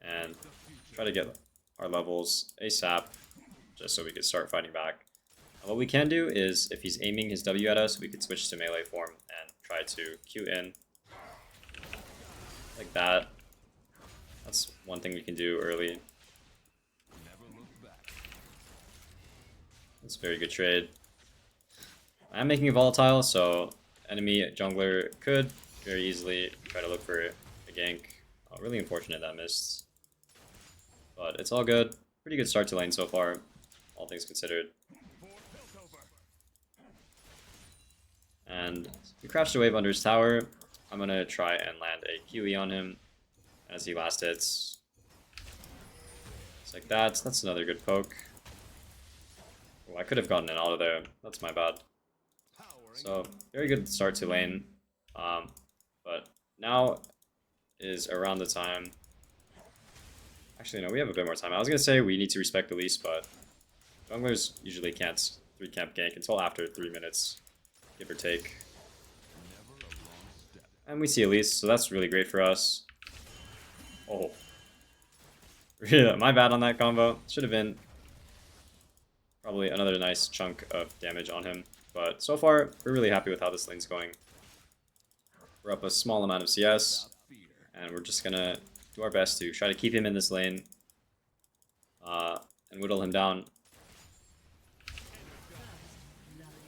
and try to get our levels ASAP, just so we can start fighting back. And what we can do is, if he's aiming his W at us, we could switch to melee form and try to Q in. Like that. That's one thing we can do early. That's a very good trade. I'm making a volatile, so enemy jungler could very easily try to look for a gank. Oh, really unfortunate that missed. But it's all good. Pretty good start to lane so far, all things considered. And we crashed a wave under his tower. I'm gonna try and land a QE on him as he last hits. Just like that. That's another good poke. Oh, I could have gotten an auto there. That's my bad. So, very good start to lane. But now is around the time. Actually, no, we have a bit more time. I was going to say we need to respect Elise, but junglers usually can't 3-camp gank until after 3 minutes, give or take. And we see Elise, so that's really great for us. Oh. Really, my bad on that combo. Should have been probably another nice chunk of damage on him. But so far, we're really happy with how this lane's going. We're up a small amount of CS, and we're just gonna do our best to try to keep him in this lane and whittle him down.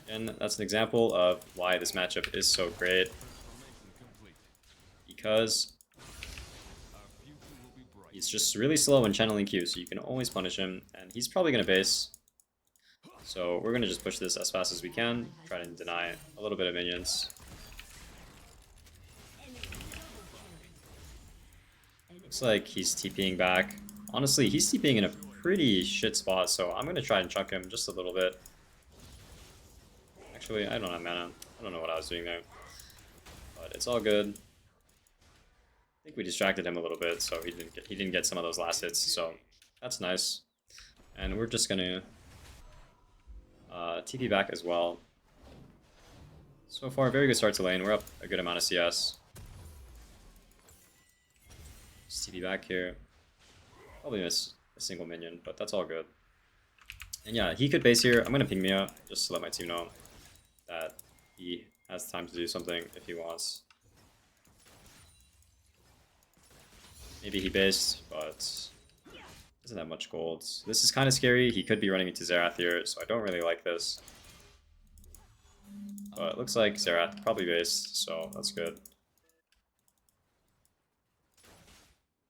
And that's an example of why this matchup is so great. Because he's just really slow in channeling Q, so you can always punish him, and he's probably going to base. So we're going to just push this as fast as we can, try to deny a little bit of minions. Looks like he's TPing back. Honestly, he's TPing in a pretty shit spot, so I'm going to try and chunk him just a little bit. Actually, I don't have mana. I don't know what I was doing there. But it's all good. I think we distracted him a little bit, so he didn't get some of those last hits, so that's nice. And we're just gonna TP back as well. So far, very good start to lane. We're up a good amount of CS. Just TP back here. Probably miss a single minion, but that's all good. And yeah, he could base here. I'm gonna ping Mia just to let my team know that he has time to do something if he wants. Maybe he based, but doesn't have much gold. This is kind of scary. He could be running into Xerath here, so I don't really like this. But it looks like Xerath probably based, so that's good.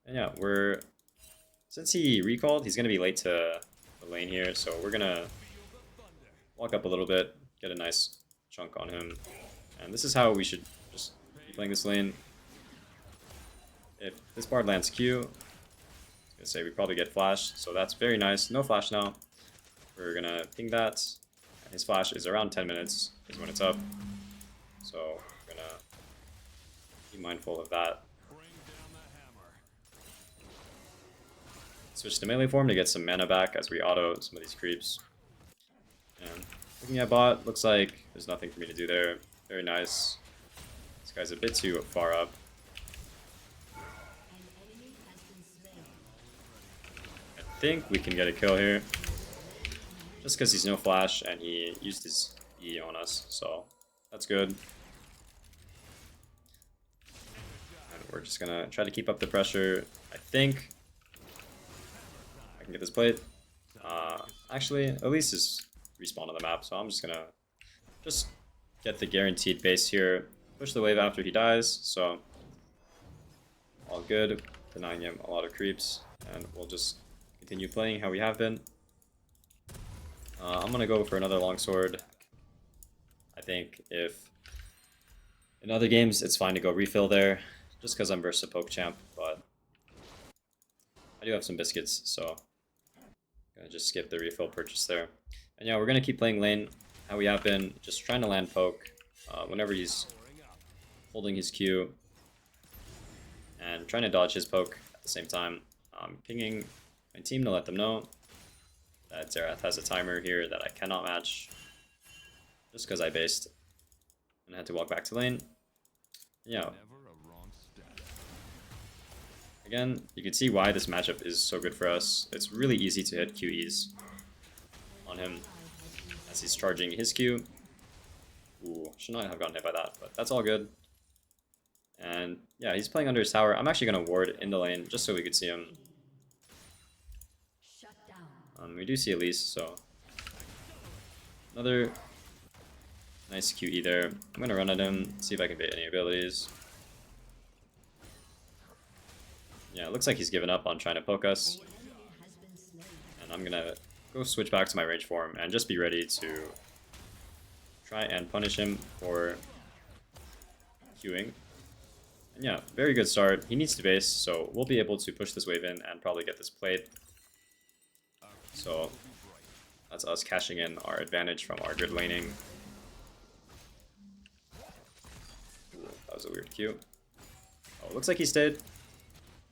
And yeah, since he recalled, he's going to be late to the lane here, so we're going to walk up a little bit, get a nice chunk on him. And this is how we should just be playing this lane. If this bard lands Q, I was gonna say we probably get flashed, so that's very nice. No flash now. We're gonna ping that. And his flash is around 10 minutes is when it's up. So we're gonna be mindful of that. Switch to melee form to get some mana back as we auto some of these creeps. And looking at bot, looks like there's nothing for me to do there. Very nice. This guy's a bit too far up. I think we can get a kill here. Just because he's no flash and he used his E on us, so that's good. And we're just gonna try to keep up the pressure. I think I can get this plate. Actually, Elise is respawned on the map, so I'm just gonna get the guaranteed base here. Push the wave after he dies, so all good. Denying him a lot of creeps, and we'll just continue playing how we have been. I'm gonna go for another longsword. I think if in other games it's fine to go refill there, just because I'm versus a poke champ, but I do have some biscuits, so I'm gonna just skip the refill purchase there. And yeah, we're gonna keep playing lane how we have been, just trying to land poke whenever he's holding his Q, and trying to dodge his poke at the same time. Pinging my team to let them know that Xerath has a timer here that I cannot match just because I based and had to walk back to lane. Yeah. Again, you can see why this matchup is so good for us. It's really easy to hit QEs on him as he's charging his Q. Ooh, should not have gotten hit by that, but that's all good. And yeah, he's playing under his tower. I'm actually going to ward in the lane just so we could see him. We do see Elise, so another nice QE there. I'm going to run at him, see if I can bait any abilities. Yeah, it looks like he's given up on trying to poke us. And I'm going to go switch back to my range form and just be ready to try and punish him for queuing. And yeah, very good start. He needs to base, so we'll be able to push this wave in and probably get this plate. So that's us cashing in our advantage from our good laning. Ooh, that was a weird Q. Oh, looks like he stayed. I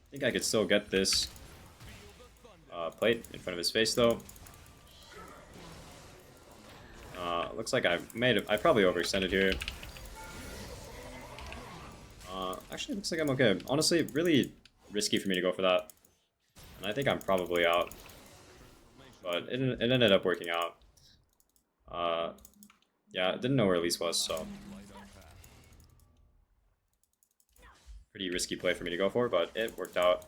think I could still get this plate in front of his face though. Looks like I probably overextended here. Actually, looks like I'm okay. Honestly, really risky for me to go for that. And I think I'm probably out. But it ended up working out. Yeah, I didn't know where Elise was, so pretty risky play for me to go for, but it worked out.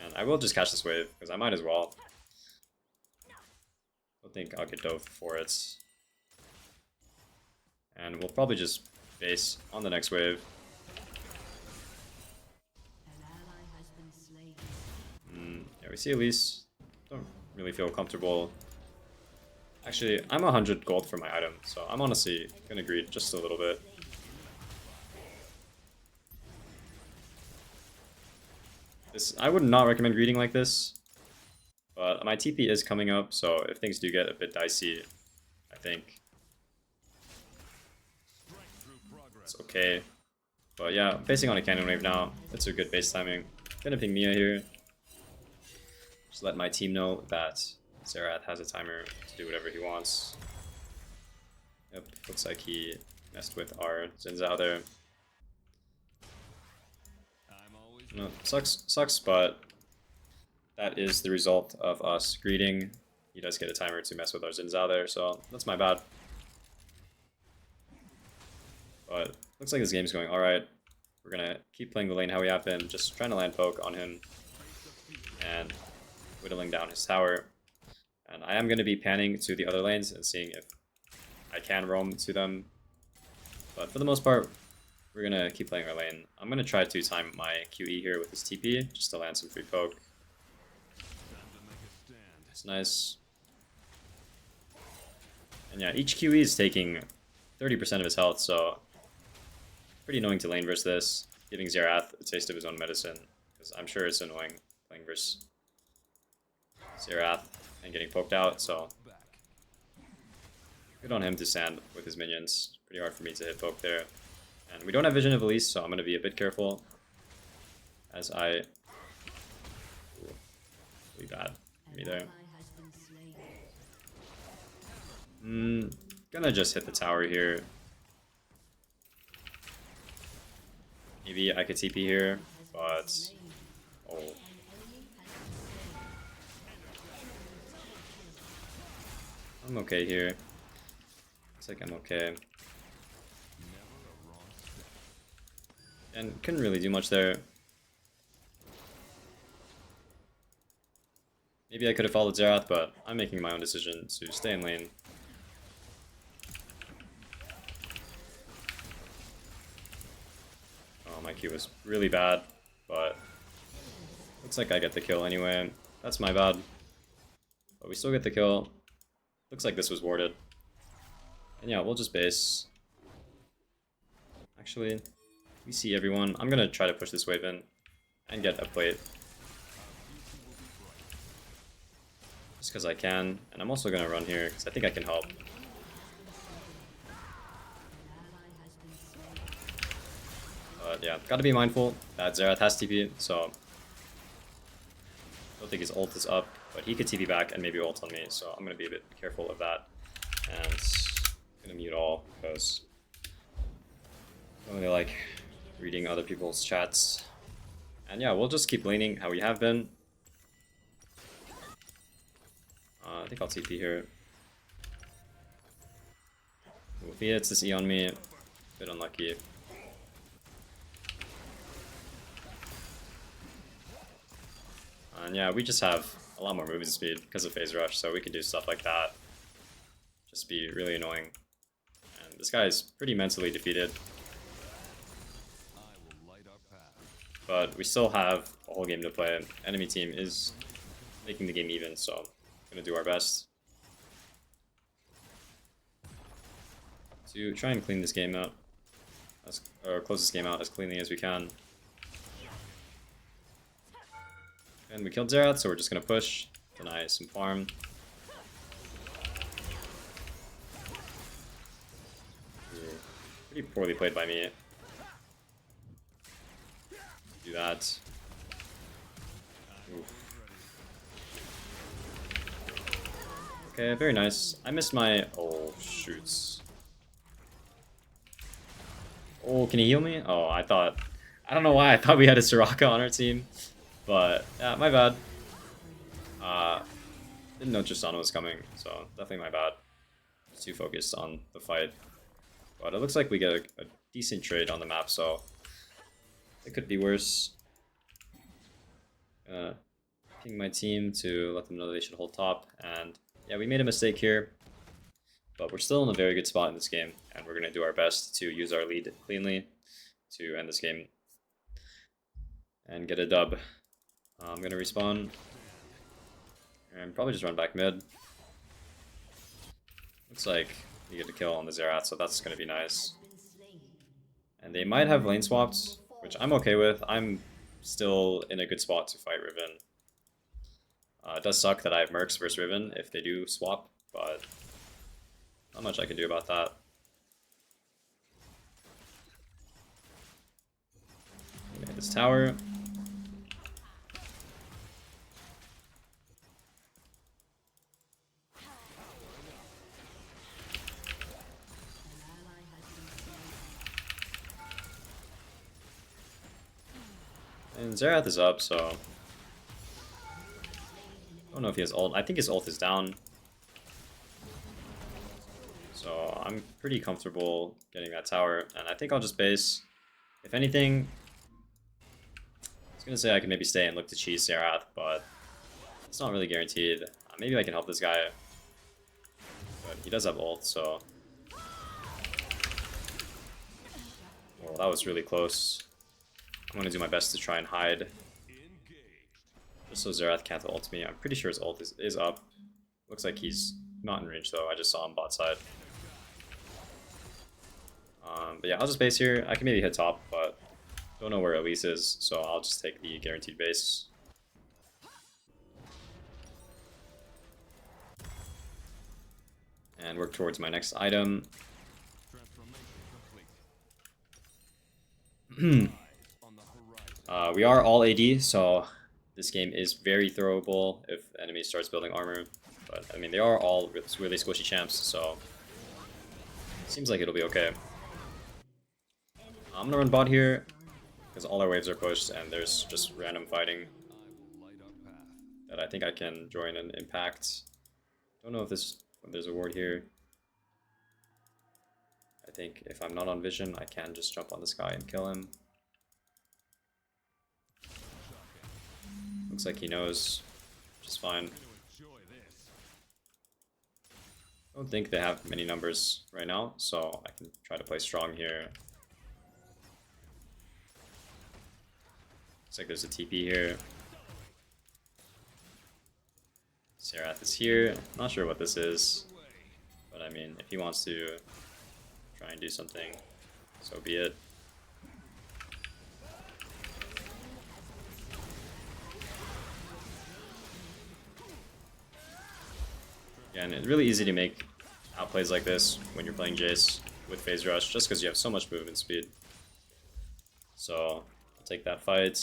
And I will just catch this wave, because I might as well. I don't think I'll get dove for it. And we'll probably just base on the next wave. Yeah, we see Elise. Don't really feel comfortable. Actually, I'm 100 gold for my item, so I'm honestly gonna greed just a little bit. I would not recommend greeting like this, but my TP is coming up, so if things do get a bit dicey, I think it's okay. But yeah, basing on a cannon wave now, it's a good base timing. Gonna ping Mia here. Just let my team know that Xerath has a timer to do whatever he wants. Yep, looks like he messed with our Zinzao there. No, sucks, but that is the result of us greeting. He does get a timer to mess with our Zinzao there, so that's my bad. But looks like this game's going alright. We're gonna keep playing the lane how we have been, just trying to land poke on him and whittling down his tower. And I am going to be panning to the other lanes and seeing if I can roam to them. But for the most part, we're going to keep playing our lane. I'm going to try to time my QE here with this TP, just to land some free poke. It's nice. And yeah, each QE is taking 30% of his health, so pretty annoying to lane versus this. Giving Xerath a taste of his own medicine, because I'm sure it's annoying playing versus Xerath and getting poked out, so good on him to stand with his minions. Pretty hard for me to hit poke there. And we don't have Vision of Elise, so I'm going to be a bit careful as I... Ooh, really bad for me there. Gonna just hit the tower here. Maybe I could TP here, but... Oh. I'm okay here. Looks like I'm okay. And couldn't really do much there. Maybe I could have followed Xerath, but I'm making my own decision to stay in lane. Oh, my Q was really bad, but looks like I get the kill anyway. That's my bad. But we still get the kill. Looks like this was warded. And yeah, we'll just base. Actually, we see everyone. I'm gonna try to push this wave in and get a plate. Just because I can. And I'm also gonna run here because I think I can help. But yeah, gotta be mindful that Xerath has TP, so I don't think his ult is up. But he could TP back and maybe ult on me, so I'm going to be a bit careful of that. And I'm going to mute all, because I don't really like reading other people's chats. And yeah, we'll just keep laning how we have been. I think I'll TP here. If he hits this E on me, a bit unlucky. And yeah, we just have a lot more movement speed because of phase rush, so we can do stuff like that. Just be really annoying. And this guy is pretty mentally defeated. But we still have a whole game to play. Enemy team is making the game even, so I'm gonna do our best to try and clean this game out, or close this game out as cleanly as we can. And we killed Xerath, so we're just gonna push, deny some farm. Pretty poorly played by me. Do that. Oof. Okay, very nice. I missed my... Oh, shoots. Oh, can he heal me? Oh, I thought... I don't know why I thought we had a Soraka on our team. But, yeah, my bad. Didn't know Tristana was coming, so definitely my bad. Just too focused on the fight. But it looks like we get a decent trade on the map, so it could be worse. ping my team to let them know they should hold top. And yeah, we made a mistake here, but we're still in a very good spot in this game, and we're going to do our best to use our lead cleanly to end this game and get a dub. I'm going to respawn and probably just run back mid. Looks like we get a kill on the Xerath, so that's going to be nice. And they might have lane swapped, which I'm okay with. I'm still in a good spot to fight Riven. It does suck that I have Mercs versus Riven if they do swap, but not much I can do about that. Okay, this tower. And Xerath is up, so I don't know if he has ult. I think his ult is down. So I'm pretty comfortable getting that tower, and I think I'll just base. If anything, I was gonna say I can maybe stay and look to cheese Xerath, but it's not really guaranteed. Maybe I can help this guy, but he does have ult, so. Well, that was really close. I'm gonna do my best to try and hide, just so Xerath can't ult me. I'm pretty sure his ult is up. Looks like he's not in range though. I just saw him bot side. But yeah, I'll just base here. I can maybe hit top, but don't know where Elise is, so I'll just take the guaranteed base. And work towards my next item. We are all AD, so this game is very throwable if the enemy starts building armor. But I mean, they are all really squishy champs, so it seems like it'll be okay. I'm gonna run bot here because all our waves are pushed and there's just random fighting that I think I can join and impact. Don't know if there's a ward here. I think if I'm not on vision, I can just jump on this guy and kill him. Looks like he knows, which is fine. I don't think they have many numbers right now, so I can try to play strong here. Looks like there's a TP here. Xerath is here. Not sure what this is, but I mean, if he wants to try and do something, so be it. Yeah, and it's really easy to make outplays like this when you're playing Jayce with phase rush, just because you have so much movement speed. So I'll take that fight.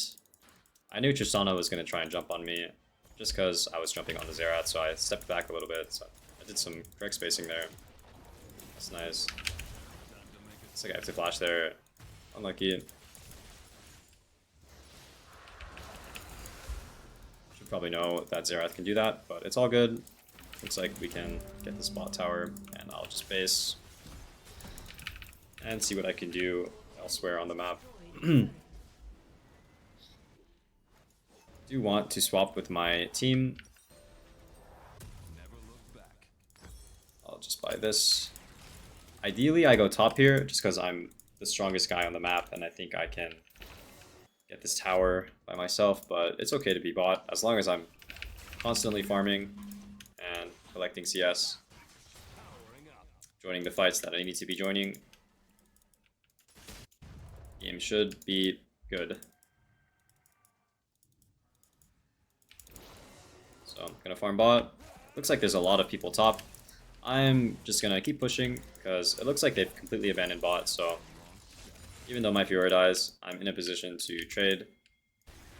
I knew Tristana was going to try and jump on me, just because I was jumping on the Xerath, so I stepped back a little bit. So I did some correct spacing there. That's nice. Looks like I have to flash there. Unlucky. Should probably know that Xerath can do that, but it's all good. Looks like we can get the spot tower, and I'll just base and see what I can do elsewhere on the map. Do want to swap with my team. I'll just buy this. Ideally, I go top here just because I'm the strongest guy on the map, and I think I can get this tower by myself. But it's okay to be bot as long as I'm constantly farming and collecting CS, joining the fights that I need to be joining. Game should be good. So I'm gonna farm bot. Looks like there's a lot of people top. I'm just gonna keep pushing because it looks like they've completely abandoned bot. So even though my Fiora dies, I'm in a position to trade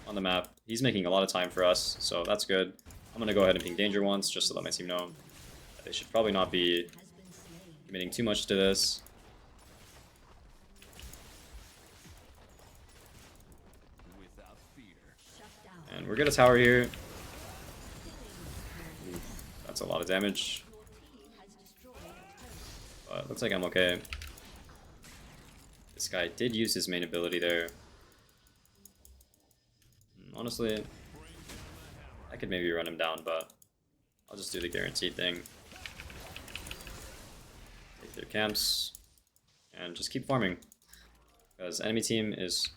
on the map. He's making a lot of time for us, so that's good. I'm gonna go ahead and ping danger once just to let my team know that they should probably not be committing too much to this. And we're gonna tower here. That's a lot of damage. But looks like I'm okay. This guy did use his main ability there. Honestly, I could maybe run him down, but I'll just do the guaranteed thing. Take their camps and just keep farming, because enemy team is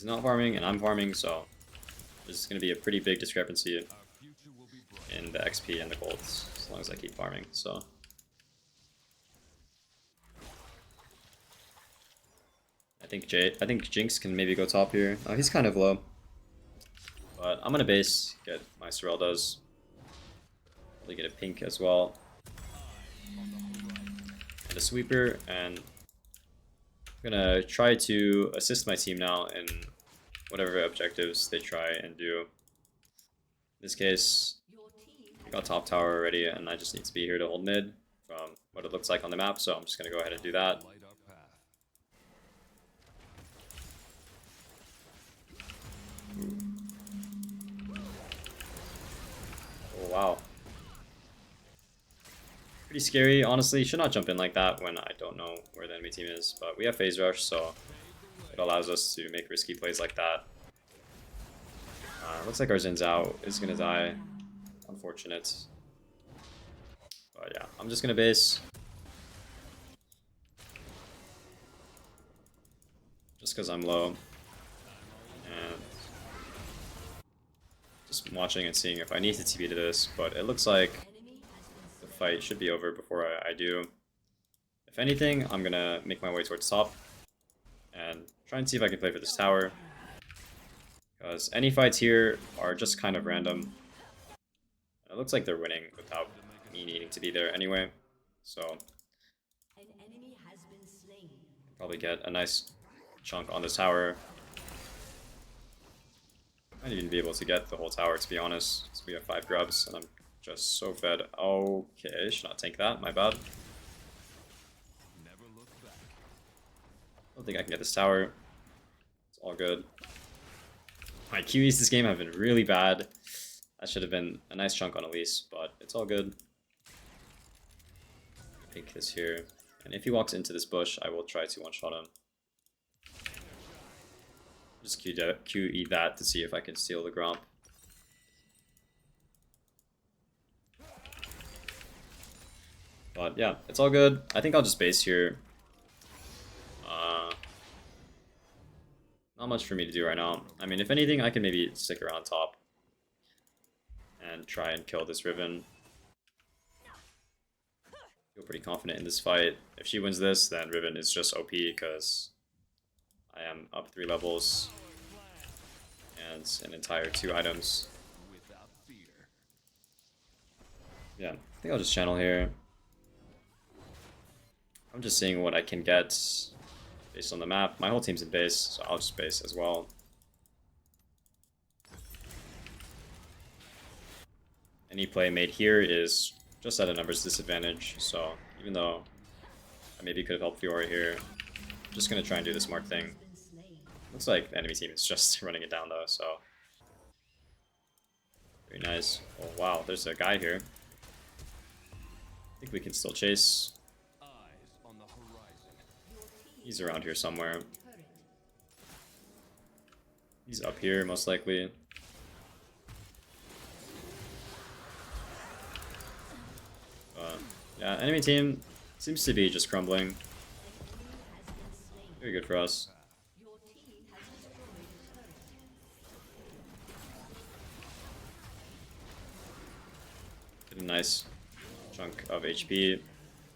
not farming and I'm farming, so there's going to be a pretty big discrepancy in the XP and the golds as long as I keep farming. So I think Jinx can maybe go top here. Oh, he's kind of low, but I'm gonna base, get my Sereldas, probably get a pink as well, and a sweeper, and I'm gonna try to assist my team now in whatever objectives they try and do. In this case, I got top tower already, and I just need to be here to hold mid from what it looks like on the map, so I'm just gonna go ahead and do that. Oh wow. Pretty scary, honestly. Should not jump in like that when I don't know where the enemy team is, but we have phase rush, so it allows us to make risky plays like that. Looks like our Zin's out, is gonna die. Unfortunate. But yeah, I'm just gonna base. Just because I'm low. And just watching and seeing if I need to TP to this, but it looks like the fight should be over before I do. If anything, I'm gonna make my way towards top and try and see if I can play for this tower, because any fights here are just kind of random. It looks like they're winning without me needing to be there anyway, so probably get a nice chunk on this tower. Might even be able to get the whole tower, to be honest. So we have 5 grubs, and I'm just so fed. Okay, should not tank that, my bad. Never look back. I don't think I can get this tower. It's all good. My QEs this game have been really bad. That should have been a nice chunk on Elise, but it's all good. Pick this here. And if he walks into this bush, I will try to one-shot him. Just QE that to see if I can steal the Gromp. But yeah, it's all good. I think I'll just base here. Not much for me to do right now. I mean, if anything, I can maybe stick around top and try and kill this Riven. Feel pretty confident in this fight. If she wins this, then Riven is just OP because I am up 3 levels and an entire 2 items. Yeah, I think I'll just channel here. I'm just seeing what I can get based on the map. My whole team's in base, so I'll just base as well. Any play made here is just at a numbers disadvantage, so even though I maybe could have helped Fiora here, I'm just going to try and do the smart thing. Looks like the enemy team is just running it down though, so very nice. Oh wow, there's a guy here. I think we can still chase. He's around here somewhere. He's up here, most likely. Yeah, enemy team seems to be just crumbling. Very good for us. Get a nice chunk of HP.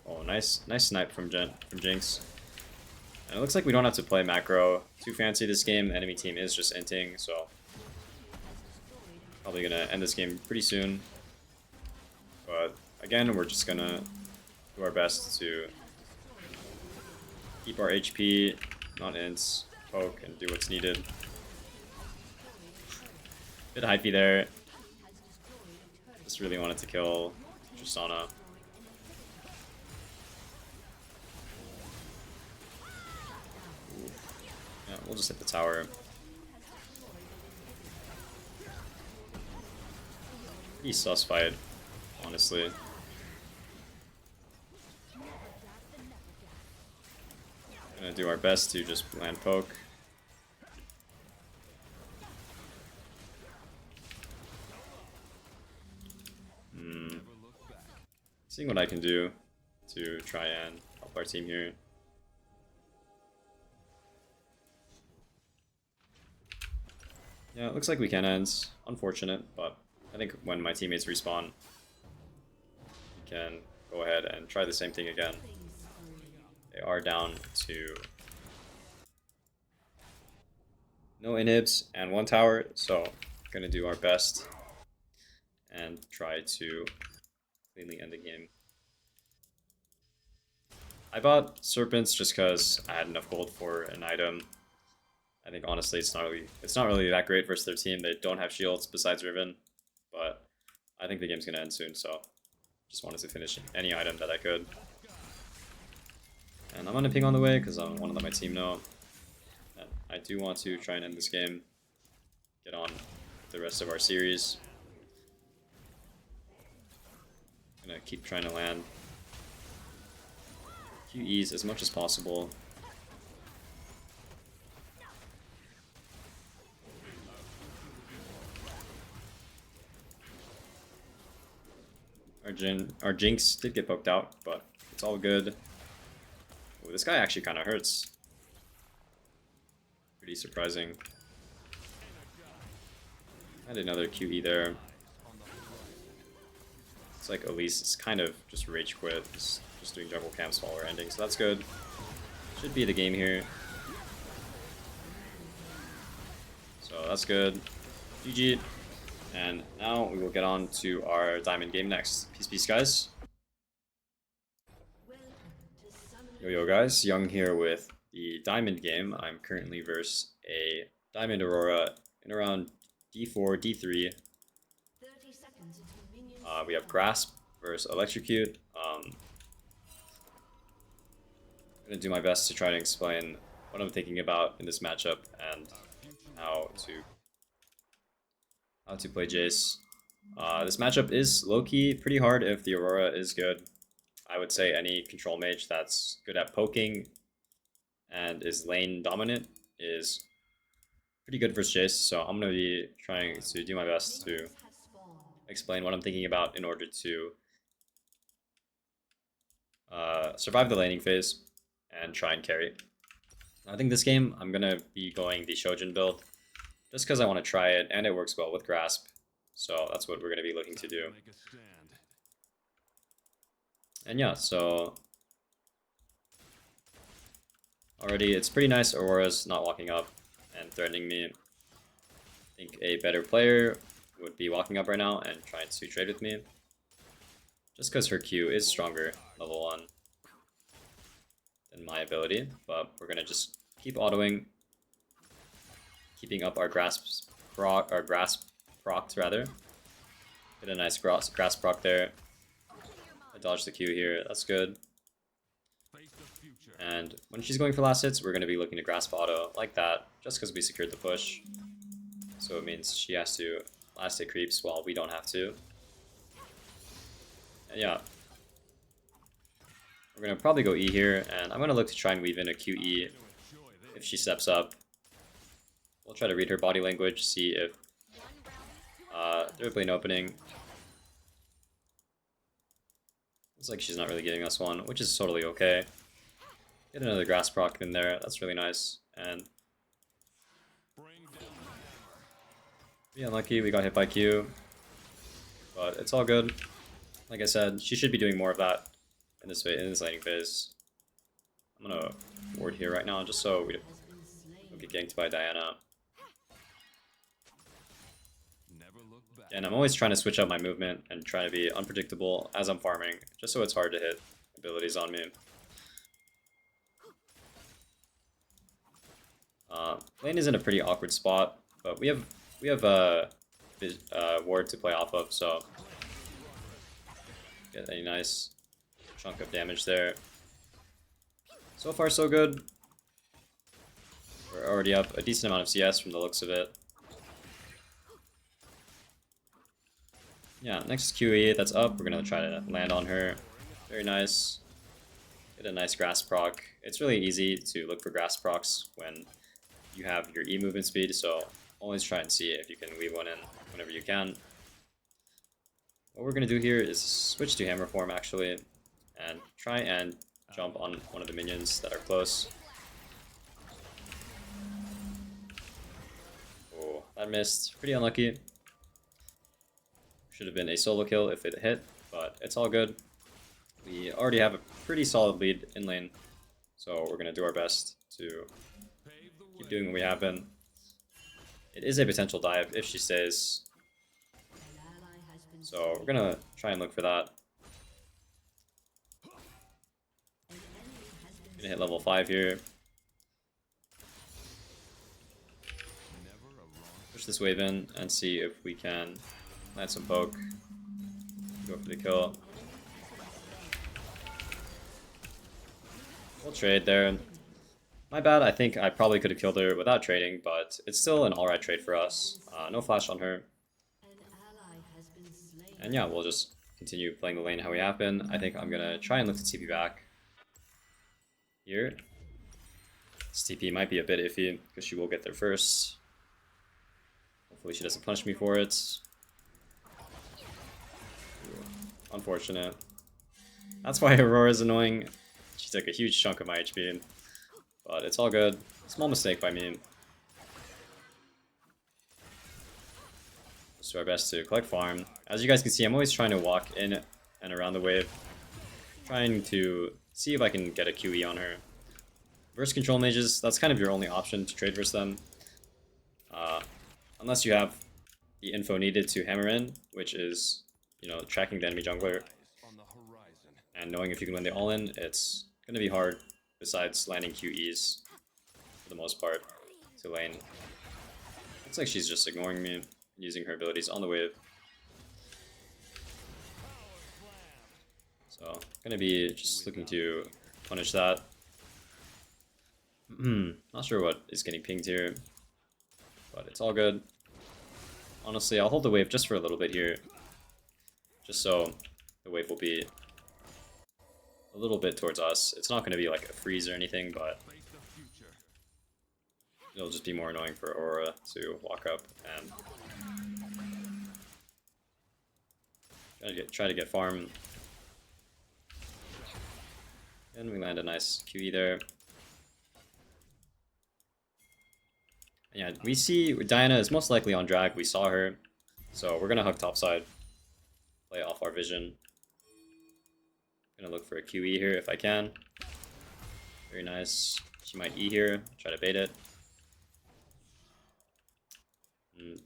Oh, nice snipe from Jinx. And it looks like we don't have to play macro too fancy this game. The enemy team is just inting, so probably gonna end this game pretty soon. But again, we're just gonna do our best to keep our HP, not ints, poke, and do what's needed. Bit hypey there. Just really wanted to kill Tristana. Yeah, we'll just hit the tower. Pretty sus fight, honestly. Gonna do our best to just land poke. seeing what I can do to try and help our team here. Yeah, it looks like we can end. Unfortunate, but I think when my teammates respawn, we can go ahead and try the same thing again. They are down to no inhibs and 1 tower, so gonna do our best and try to cleanly end the game. I bought Serpents just because I had enough gold for an item. I think honestly it's not really that great versus their team. They don't have shields besides Riven, but I think the game's gonna end soon, so just wanted to finish any item that I could. And I'm gonna ping on the way because I want to let my team know that I do want to try and end this game, get on with the rest of our series. I'm gonna keep trying to land QEs as much as possible. Our Jinx did get poked out, but it's all good. Ooh, this guy actually kind of hurts. Pretty surprising. Had another QE there. It's like Elise is kind of just rage quit, just doing jungle camps while we're ending, so that's good. Should be the game here. So that's good. GG. And now we will get on to our diamond game next. Peace, peace, guys. Yo, guys. Young here with the diamond game. I'm currently versus a diamond Aurora in around D4, D3. We have Grasp versus Electrocute. I'm going to do my best to try to explain what I'm thinking about in this matchup and how to play Jayce. This matchup is low-key pretty hard if the Aurora is good. I would say any control mage that's good at poking and is lane dominant is pretty good versus Jayce, so I'm going to be trying to do my best to explain what I'm thinking about in order to survive the laning phase and try and carry. I think this game I'm going to be going the Shojin build just because I want to try it and it works well with Grasp, so that's what we're going to be looking to do. And yeah, so already it's pretty nice Aurora's not walking up and threatening me. I think a better player would be walking up right now and trying to trade with me. Just because her Q is stronger, level 1, than my ability. But we're going to just keep autoing, keeping up our grasp proc rather. Get a nice grasp proc there. I dodged the Q here, that's good. And when she's going for last hits, we're going to be looking to grasp auto like that, just because we secured the push. So it means she has to last hit creeps while we don't have to. And yeah. We're going to probably go E here, and I'm going to look to try and weave in a QE if she steps up. We'll try to read her body language, see if they're an opening. Looks like she's not really giving us one, which is totally okay. Get another grass proc in there, that's really nice. And be unlucky, we got hit by Q. But it's all good. Like I said, she should be doing more of that in this laning phase. I'm gonna ward here right now just so we don't get ganked by Diana. And I'm always trying to switch up my movement and try to be unpredictable as I'm farming, just so it's hard to hit abilities on me. Lane is in a pretty awkward spot, but we have a ward to play off of, so get a nice chunk of damage there. So far, so good. We're already up a decent amount of CS from the looks of it. Yeah, next QE that's up, we're gonna try to land on her. Very nice. Get a nice grass proc. It's really easy to look for grass procs when you have your E movement speed, so always try and see if you can weave one in whenever you can. what we're going to do here is switch to hammer form actually, and try and jump on one of the minions that are close. Oh, that missed. Pretty unlucky. Should have been a solo kill if it hit, but it's all good. We already have a pretty solid lead in lane, so we're going to do our best to keep doing what we have been. It is a potential dive if she stays, so we're going to try and look for that. Gonna hit level 5 here. Push this wave in and see if we can land some poke. Go for the kill. We'll trade there. My bad, I think I probably could have killed her without trading, but it's still an alright trade for us. No flash on her. And yeah, we'll just continue playing the lane how we have been. I think I'm gonna try and look to TP back here. This TP might be a bit iffy because she will get there first. Hopefully she doesn't punish me for it. Ooh, unfortunate. That's why Aurora is annoying. She took a huge chunk of my HP, but it's all good. Small mistake by me. Let's do our best to collect farm. As you guys can see, I'm always trying to walk in and around the wave, trying to see if I can get a QE on her. Versus control mages, that's kind of your only option to trade versus them. Unless you have the info needed to hammer in, which is, you know, tracking the enemy jungler and knowing if you can win the all-in. It's going to be hard besides landing QEs for the most part to lane. Looks like she's just ignoring me, using her abilities on the wave. So, gonna be just looking to punish that. Not sure what is getting pinged here, but it's all good. Honestly, I'll hold the wave just for a little bit here, just so the wave will be a little bit towards us. It's not going to be like a freeze or anything, but it'll just be more annoying for Aurora to walk up and try to get farm. And we land a nice QE there. Yeah, we see Diana is most likely on drag. We saw her, so we're gonna hug topside, play off our vision. Gonna look for a QE here if I can. Very nice. She might E here. Try to bait it.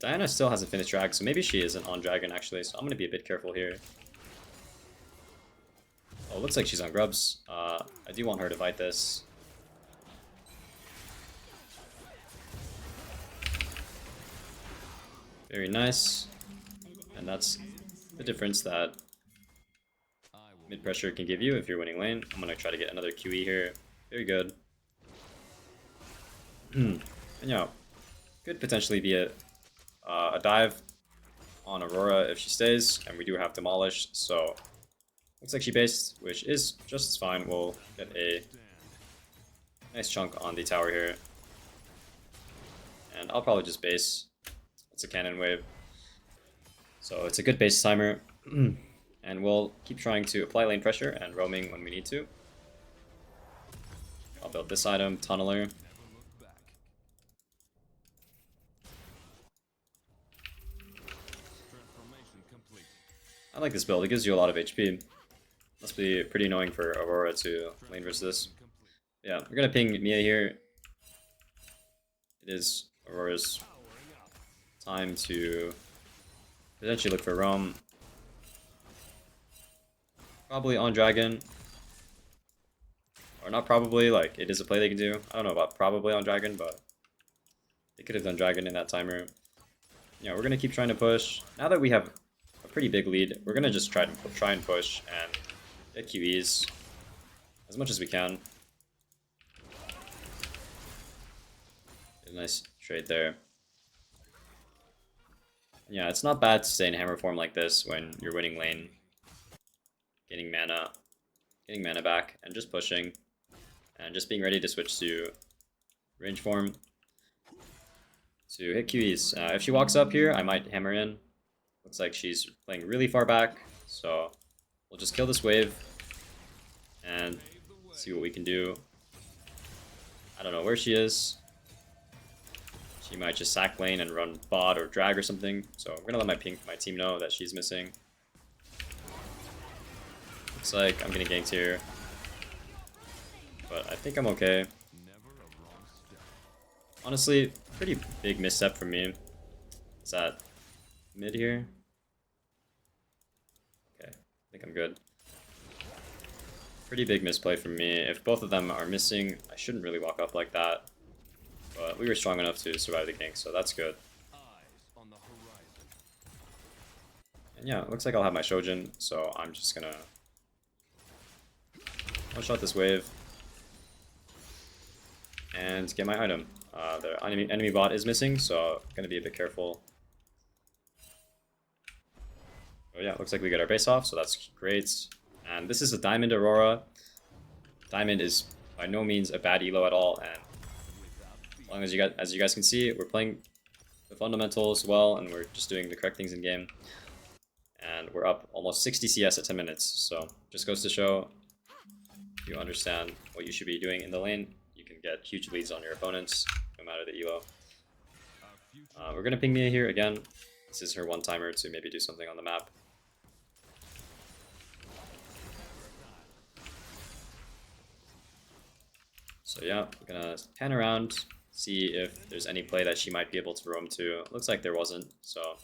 Diana still hasn't finished drag, so maybe she isn't on dragon actually. So I'm gonna be a bit careful here. Oh, looks like she's on grubs. I do want her to fight this. Very nice. And that's the difference that mid pressure can give you if you're winning lane. I'm gonna try to get another QE here. Very good. And yeah, could potentially be a dive on Aurora if she stays, and we do have Demolish, so looks like she based, which is just as fine. We'll get a nice chunk on the tower here. And I'll probably just base. It's a cannon wave. So it's a good base timer. And we'll keep trying to apply lane pressure and roaming when we need to. I'll build this item, Tunneler. I like this build, it gives you a lot of HP. Must be pretty annoying for Aurora to lane versus this. Yeah, we're gonna ping Mia here. It is Aurora's time to potentially look for roam. Probably on dragon. Or not probably, like, it is a play they can do. I don't know about probably on dragon, but they could have done dragon in that timer. Yeah, we're gonna keep trying to push. Now that we have a pretty big lead, we're gonna just try and push and get QEs as much as we can. Get a nice trade there. Yeah, it's not bad to stay in hammer form like this when you're winning lane. Getting mana back, and just pushing. And just being ready to switch to range form to hit QEs. If she walks up here, I might hammer in. Looks like she's playing really far back. So we'll just kill this wave and see what we can do. I don't know where she is. She might just sack lane and run bot or drag or something. So I'm gonna let my team know that she's missing. Looks like I'm getting ganked here, but I think I'm okay. Honestly, pretty big misstep from me. Is that mid here? Okay, I think I'm good. Pretty big misplay from me. If both of them are missing, I shouldn't really walk up like that. But we were strong enough to survive the gank, so that's good. And yeah, it looks like I'll have my Shojin, so I'm just gonna one-shot this wave and get my item. The enemy bot is missing, so I'm gonna be a bit careful. Oh yeah, looks like we get our base off, so that's great. And this is a Diamond Aurora. Diamond is by no means a bad elo at all, and as long as you guys can see, we're playing the fundamentals well, and we're just doing the correct things in game. And we're up almost 60 CS at 10 minutes, so just goes to show, if you understand what you should be doing in the lane, you can get huge leads on your opponents, no matter the elo. We're gonna ping Mia here again. This is her one-timer to maybe do something on the map. So yeah, we're gonna pan around, see if there's any play that she might be able to roam to. Looks like there wasn't, so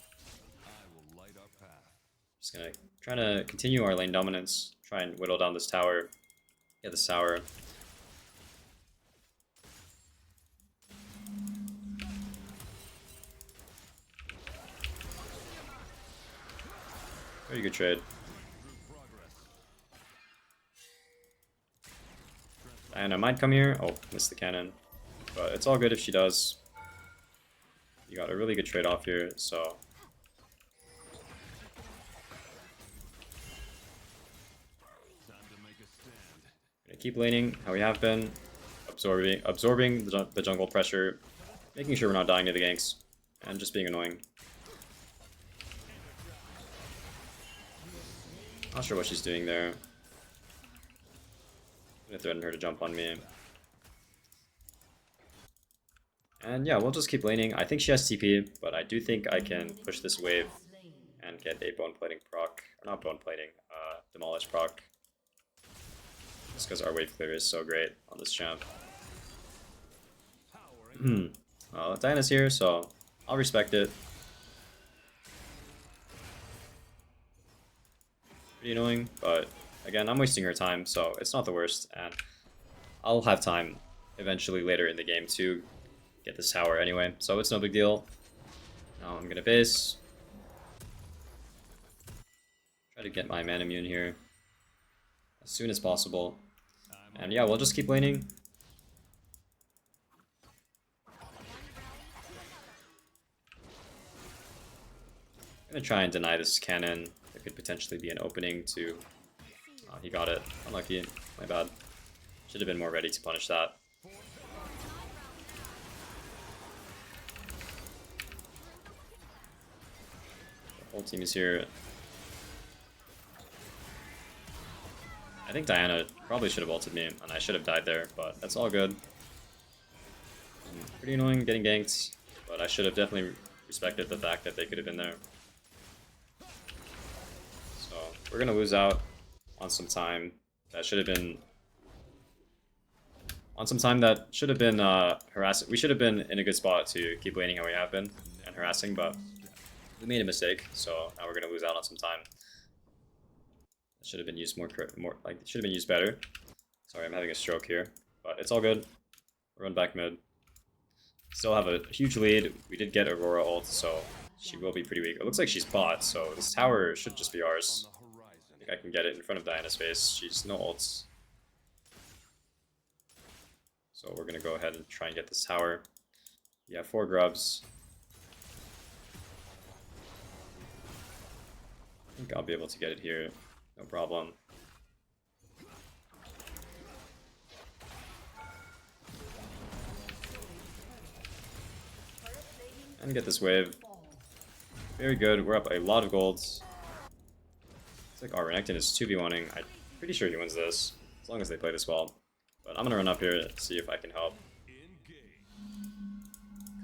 just gonna try to continue our lane dominance, try and whittle down this tower, get this tower. Very good trade. And I might come here. Oh, missed the cannon. But it's all good if she does. You got a really good trade off here, so. Gonna keep laning how we have been. Absorbing the jungle pressure. Making sure we're not dying to the ganks. And just being annoying. Not sure what she's doing there. I'm gonna threaten her to jump on me. And yeah, we'll just keep laning. I think she has TP, but I do think I can push this wave and get a bone plating proc. Or not bone plating, demolish proc. Just because our wave clear is so great on this champ. Well, Diana's here, so I'll respect it. Pretty annoying, but again, I'm wasting her time, so it's not the worst, and I'll have time eventually later in the game to get this tower anyway, so it's no big deal. Now I'm gonna base. Try to get my man immune here as soon as possible. And yeah, we'll just keep laning. I'm gonna try and deny this cannon. There could potentially be an opening to... Oh, he got it. Unlucky. My bad. Should have been more ready to punish that. The whole team is here. I think Diana probably should have ulted me, and I should have died there, but that's all good. Pretty annoying getting ganked, but I should have definitely respected the fact that they could have been there. So we're gonna lose out on some time that should have been harassing. We should have been in a good spot to keep laning how we have been and harassing, but we made a mistake, so now we're gonna lose out on some time. It should have been used it should have been used better. Sorry, I'm having a stroke here, but it's all good. Run back mid. Still have a huge lead. We did get Aurora ult, so she will be pretty weak. It looks like she's bot, so this tower should just be ours. I think I can get it in front of Diana's face. She's no ults. So we're gonna go ahead and try and get this tower. We have 4 grubs. I think I'll be able to get it here. No problem. And get this wave. Very good. We're up a lot of golds. Looks like our Renekton is 2v1ing. I'm pretty sure he wins this, as long as they play this well. But I'm gonna run up here to see if I can help,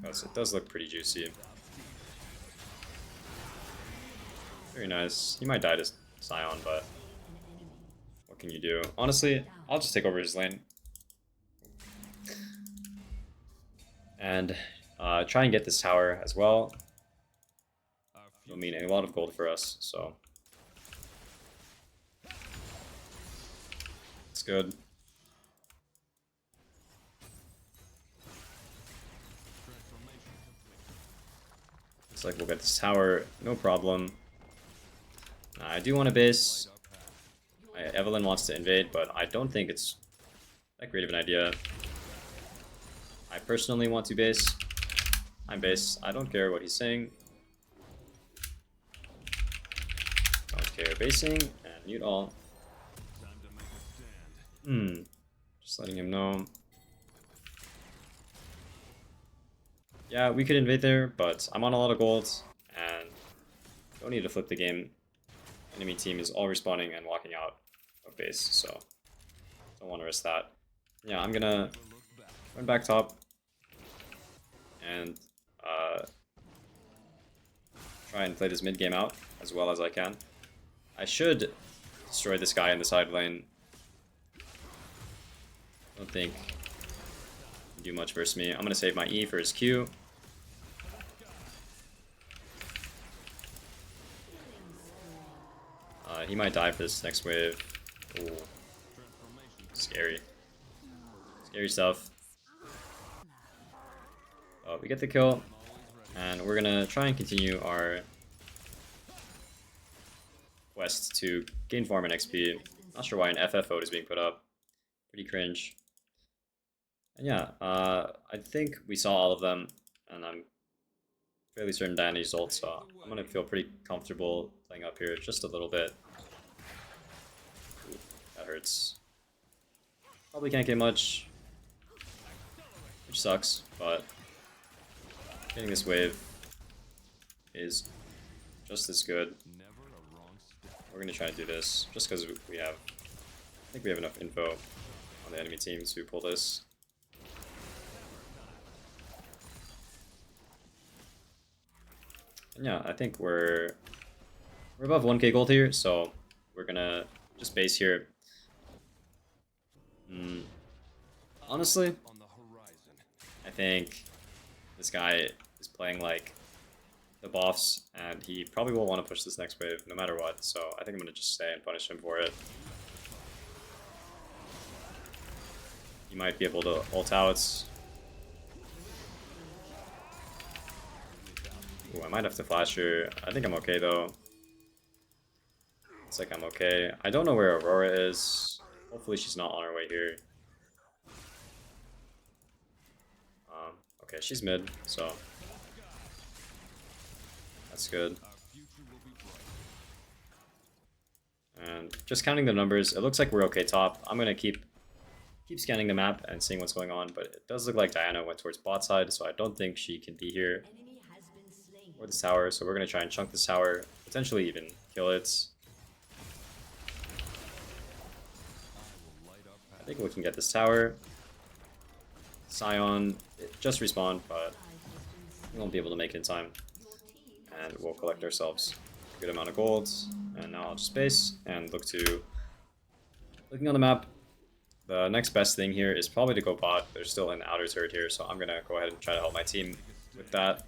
because it does look pretty juicy. Very nice. He might die to Scion, but what can you do? Honestly, I'll just take over his lane. And try and get this tower as well. It'll mean a lot of gold for us, so it's good. Looks like we'll get this tower, no problem. I do want to base. Evelyn wants to invade, but I don't think it's that great of an idea. I personally want to base. I'm base. I don't care what he's saying. Don't care. Basing and mute all. Just letting him know. Yeah, we could invade there, but I'm on a lot of gold and don't need to flip the game. Enemy team is all respawning and walking out of base, so don't want to risk that. Yeah, I'm gonna run back top and try and play this mid game out as well as I can. I should destroy this guy in the side lane. Don't think he can do much versus me. I'm gonna save my E for his Q. He might die for this next wave. Ooh. Scary. Scary stuff. We get the kill, and we're gonna try and continue our quest to gain farm and XP. Not sure why an FF vote is being put up. Pretty cringe. And yeah, I think we saw all of them, and I'm fairly certain Diana's ult, so I'm gonna feel pretty comfortable playing up here just a little bit. Ooh, that hurts. Probably can't get much, which sucks, but getting this wave is just as good. We're gonna try to do this just because we have, I think we have enough info on the enemy team to pull this. And yeah, I think we're above 1k gold here, so we're gonna just base here. Honestly, I think this guy is playing like the buffs, and he probably will want to push this next wave no matter what, so I think I'm gonna just stay and punish him for it. He might be able to ult out. Ooh, I might have to flash here. I think I'm okay though. It's like I'm okay. I don't know where Aurora is. Hopefully she's not on her way here. Okay, she's mid, so that's good. And just counting the numbers, it looks like we're okay top. I'm gonna keep scanning the map and seeing what's going on, but it does look like Diana went towards bot side, so I don't think she can be here or this tower. So we're gonna try and chunk this tower, potentially even kill it. I think we can get this tower. Scion, it just respawned, but we won't be able to make it in time. And we'll collect ourselves a good amount of gold. And now I'll just base and looking on the map. The next best thing here is probably to go bot. They're still in the outer turret here, so I'm gonna go ahead and try to help my team with that.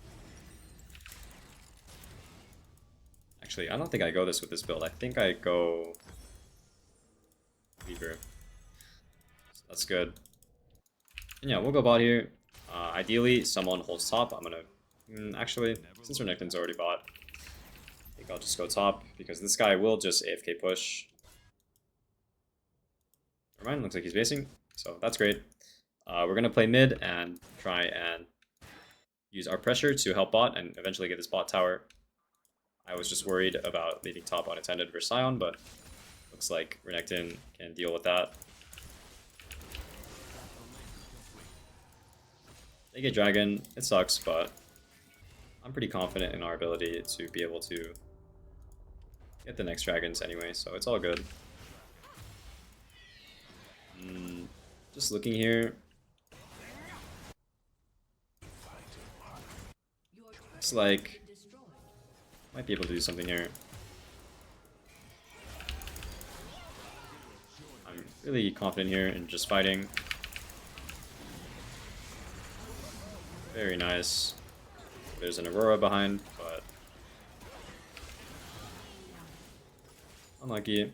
Actually, I don't think I go this with this build. I think I go Weaver. So that's good. And yeah, we'll go bot here. Ideally, someone holds top. I'm gonna... actually, since Renekton's already bot, I think I'll just go top, because this guy will just AFK push. Never mind, looks like he's basing, so that's great. We're gonna play mid and try and use our pressure to help bot and eventually get this bot tower. I was just worried about leaving top unattended for Scion, but looks like Renekton can deal with that. They get dragon, it sucks, but I'm pretty confident in our ability to be able to get the next dragons anyway, so it's all good. Just looking here. Looks like might be able to do something here. I'm really confident here in just fighting. Very nice. There's an Aurora behind, but unlucky.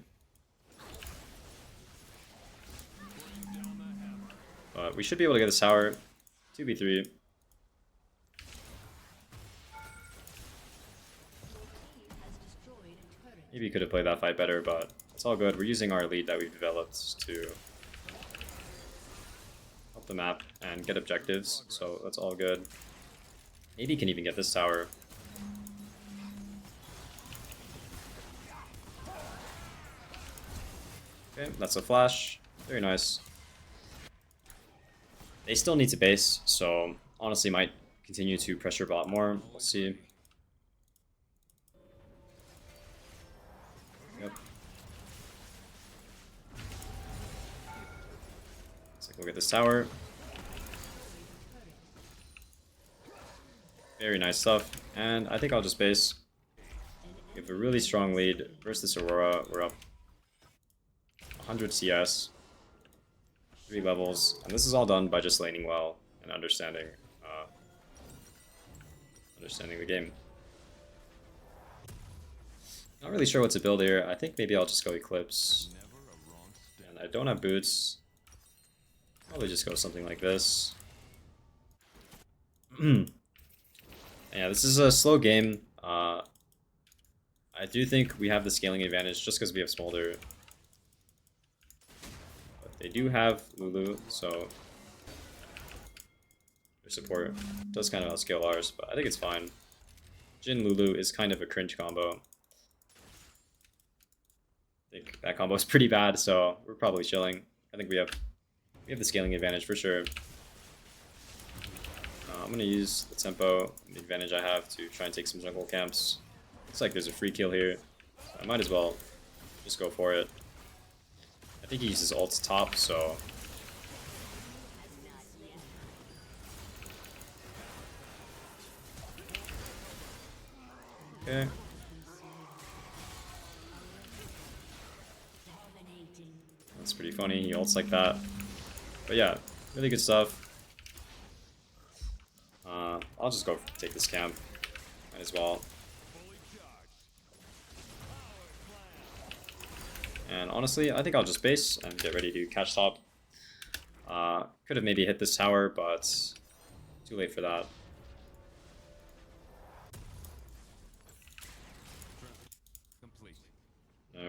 But we should be able to get this tower. 2v3. Maybe could have played that fight better, but it's all good. We're using our lead that we've developed to help the map and get objectives, so that's all good. Maybe can even get this tower. Okay, that's a flash. Very nice. They still need to base, so honestly might continue to pressure bot more. We'll see. Yep. Let's take a look at this tower. Very nice stuff, and I think I'll just base. We have a really strong lead versus Aurora. We're up 100 CS, 3 levels, and this is all done by just laning well and understanding the game. Not really sure what to build here. I think maybe I'll just go Eclipse, and I don't have boots. Probably just go something like this. Yeah, this is a slow game. I do think we have the scaling advantage just because we have Smolder. But they do have Lulu, so their support does kind of outscale ours, but I think it's fine. Jhin Lulu is kind of a cringe combo. I think that combo is pretty bad, so we're probably chilling. I think we have the scaling advantage for sure. I'm going to use the tempo, the advantage I have, to try and take some jungle camps. Looks like there's a free kill here, so I might as well just go for it. I think he uses ult's top, so... Okay. That's pretty funny, he ults like that. But yeah, really good stuff. I'll just go take this camp. Might as well. And honestly, I think I'll just base and get ready to catch top. Could have maybe hit this tower, but too late for that.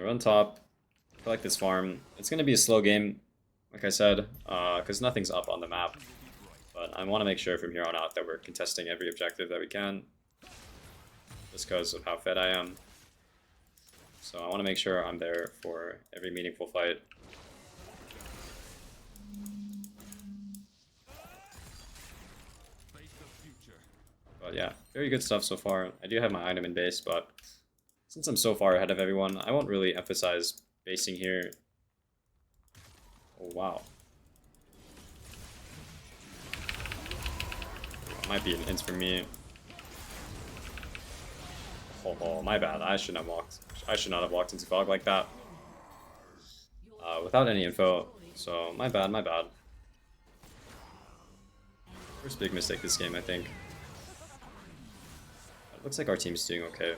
Run top, collect this farm. It's going to be a slow game, like I said, because nothing's up on the map. But I want to make sure from here on out that we're contesting every objective that we can, just because of how fed I am. So I want to make sure I'm there for every meaningful fight. But yeah, very good stuff so far. I do have my item in base, but since I'm so far ahead of everyone, I won't really emphasize basing here. Oh wow. Might be an int for me. Oh, my bad. I should not have walked into fog like that. Without any info. So my bad, my bad. First big mistake this game, I think. It looks like our team's doing okay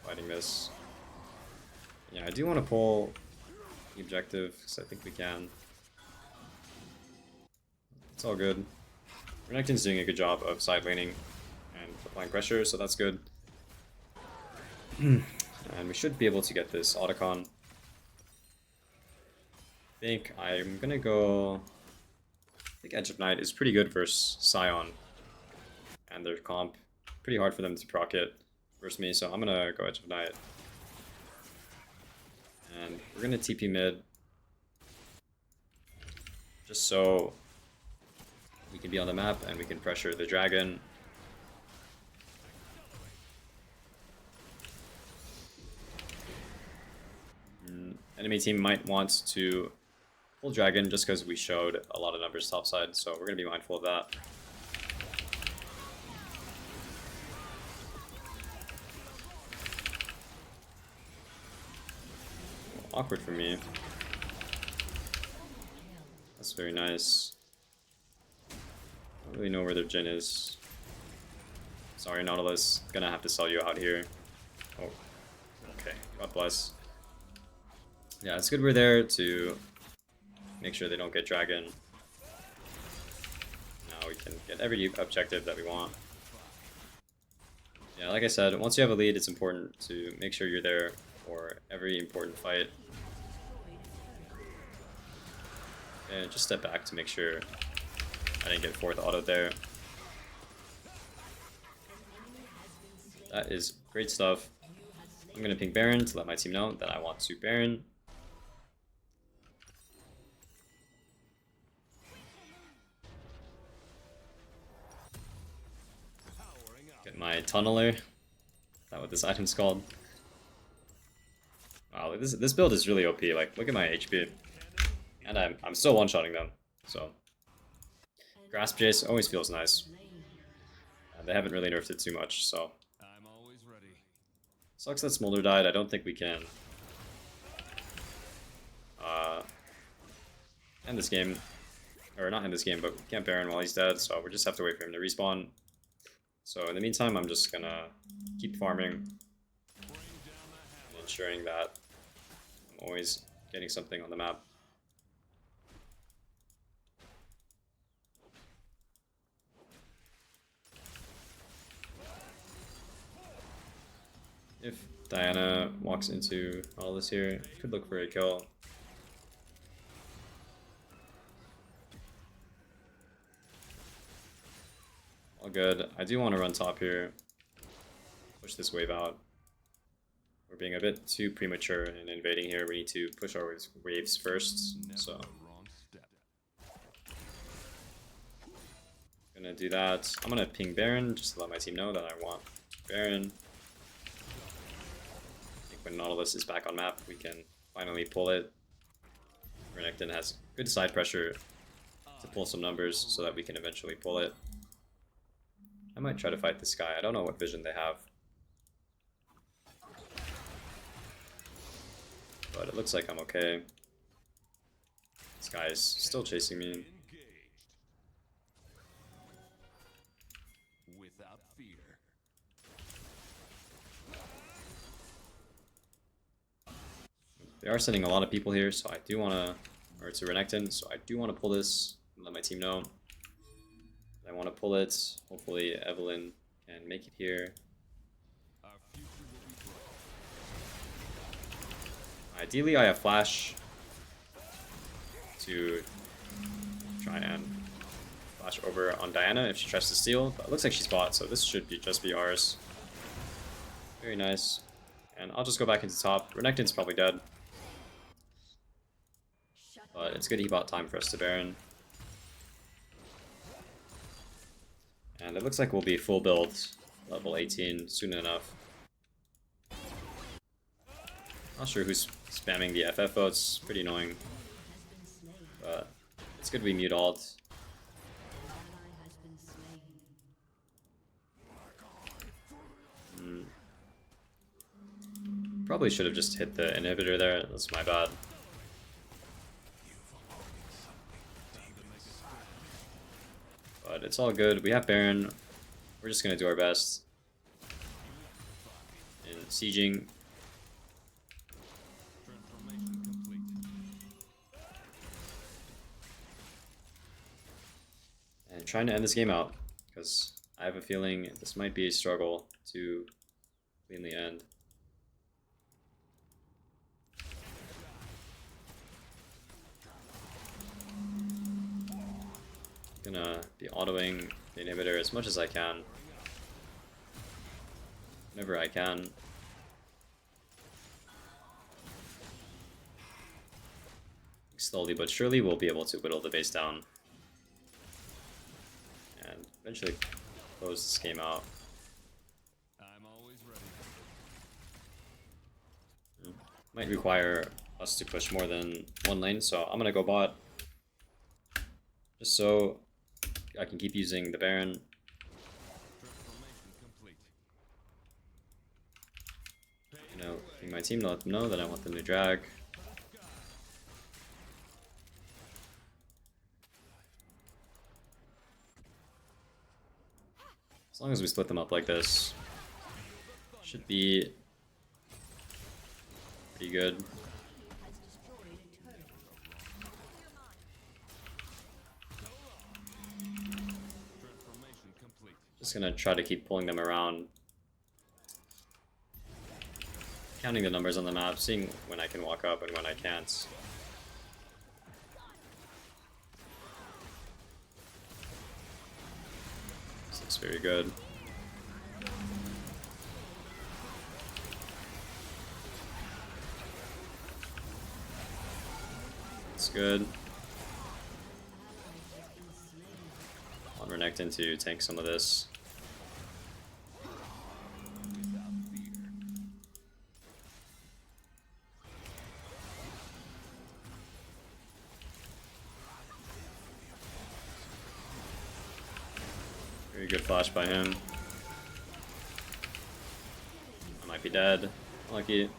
fighting this. Yeah, I do want to pull the objective because I think we can. It's all good. Renekton's doing a good job of side laning and applying pressure, so that's good. And we should be able to get this Otacon. I think I'm gonna go... I think Edge of Night is pretty good versus Scion and their comp. Pretty hard for them to proc it versus me, so I'm gonna go Edge of Night. And we're gonna TP mid. Just so we can be on the map and we can pressure the dragon. enemy team might want to pull dragon just because we showed a lot of numbers topside, so we're going to be mindful of that. Awkward for me. That's very nice. I don't really know where their Jhin is. Sorry, Nautilus. Gonna have to sell you out here. Oh, okay. God bless. Yeah, it's good we're there to make sure they don't get dragon. Now we can get every objective that we want. Yeah, like I said, once you have a lead, it's important to make sure you're there for every important fight. And just step back to make sure I didn't get fourth auto there. That is great stuff. I'm going to ping Baron to let my team know that I want to Baron. Get my Tunneler. Is that what this item's called? Wow, this build is really OP. Like, look at my HP. And I'm still one-shotting them. So, Grasp Jayce always feels nice. And they haven't really nerfed it too much, so. I'm always ready. Sucks that Smolder died. I don't think we can end this game. Or not end this game, but we can't Baron while he's dead, so we just have to wait for him to respawn. So in the meantime, I'm just gonna keep farming and ensuring that I'm always getting something on the map. If Diana walks into all this here, could look for a kill. All good. I do want to run top here. Push this wave out. We're being a bit too premature in invading here. We need to push our waves first. So, gonna do that. I'm gonna ping Baron just to let my team know that I want Baron. When Nautilus is back on map, we can finally pull it. Renekton has good side pressure to pull some numbers so that we can eventually pull it. I might try to fight this guy. I don't know what vision they have. But it looks like I'm okay. This guy is still chasing me. Without fear. They are sending a lot of people here, so I do want to, or it's a Renekton, so I do want to pull this and let my team know. I want to pull it. Hopefully Evelyn can make it here. Ideally I have flash to try and flash over on Diana if she tries to steal, but it looks like she's bought, so this should just be ours. Very nice. And I'll just go back into top. Renekton's probably dead. But it's good he bought time for us to Baron. And it looks like we'll be full build, level 18, soon enough. Not sure who's spamming the FF votes, pretty annoying. But it's good we mute alt. Probably should have just hit the inhibitor there, that's my bad. But it's all good, we have Baron. We're just gonna do our best in sieging. And trying to end this game out, because I have a feeling this might be a struggle to cleanly end. Gonna be autoing the inhibitor as much as I can. Whenever I can. Slowly but surely we'll be able to whittle the base down. And eventually close this game out. I'm always ready. Might require us to push more than one lane, so I'm gonna go bot. Just so I can keep using the Baron. You know, ping my team to let them know that I want them to drag. As long as we split them up like this, should be pretty good. Just gonna try to keep pulling them around. Counting the numbers on the map, seeing when I can walk up and when I can't. This looks very good. It's good. On Renekton to tank some of this. Very good flash by him. I might be dead. Lucky.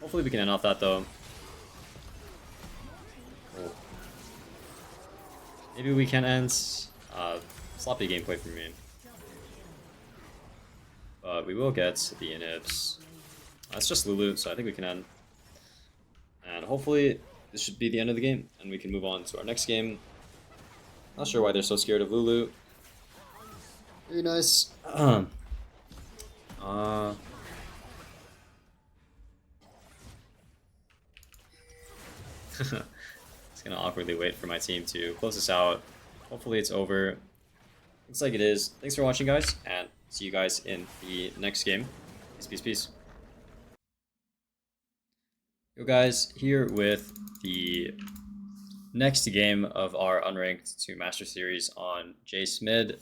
Hopefully we can end off that though. Cool. Maybe we can end. Sloppy gameplay for me. But we will get the inhibs. It's just Lulu, so I think we can end. And hopefully this should be the end of the game, and we can move on to our next game. Not sure why they're so scared of Lulu. Very nice. Just gonna awkwardly wait for my team to close this out. Hopefully it's over. Looks like it is. Thanks for watching, guys, and see you guys in the next game. Peace, peace, peace. Yo, guys, here with the next game of our unranked to master series on Jayce mid.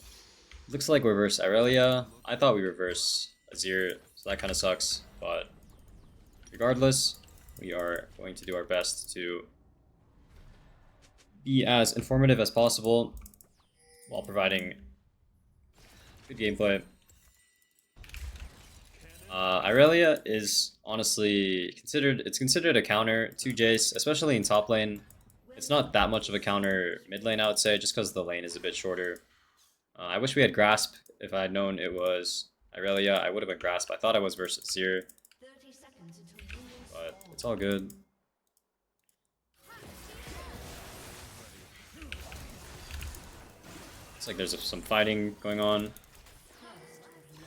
Looks like we reverse Irelia. I thought we reverse Azir, so that kind of sucks, but regardless, we are going to do our best to be as informative as possible while providing good gameplay. Irelia is honestly considered a counter to Jayce, especially in top lane. It's not that much of a counter mid lane, I would say, just because the lane is a bit shorter. I wish we had Grasp. If I had known it was Irelia, I would have been Grasp. I thought I was versus Azir, but it's all good. Looks like there's some fighting going on.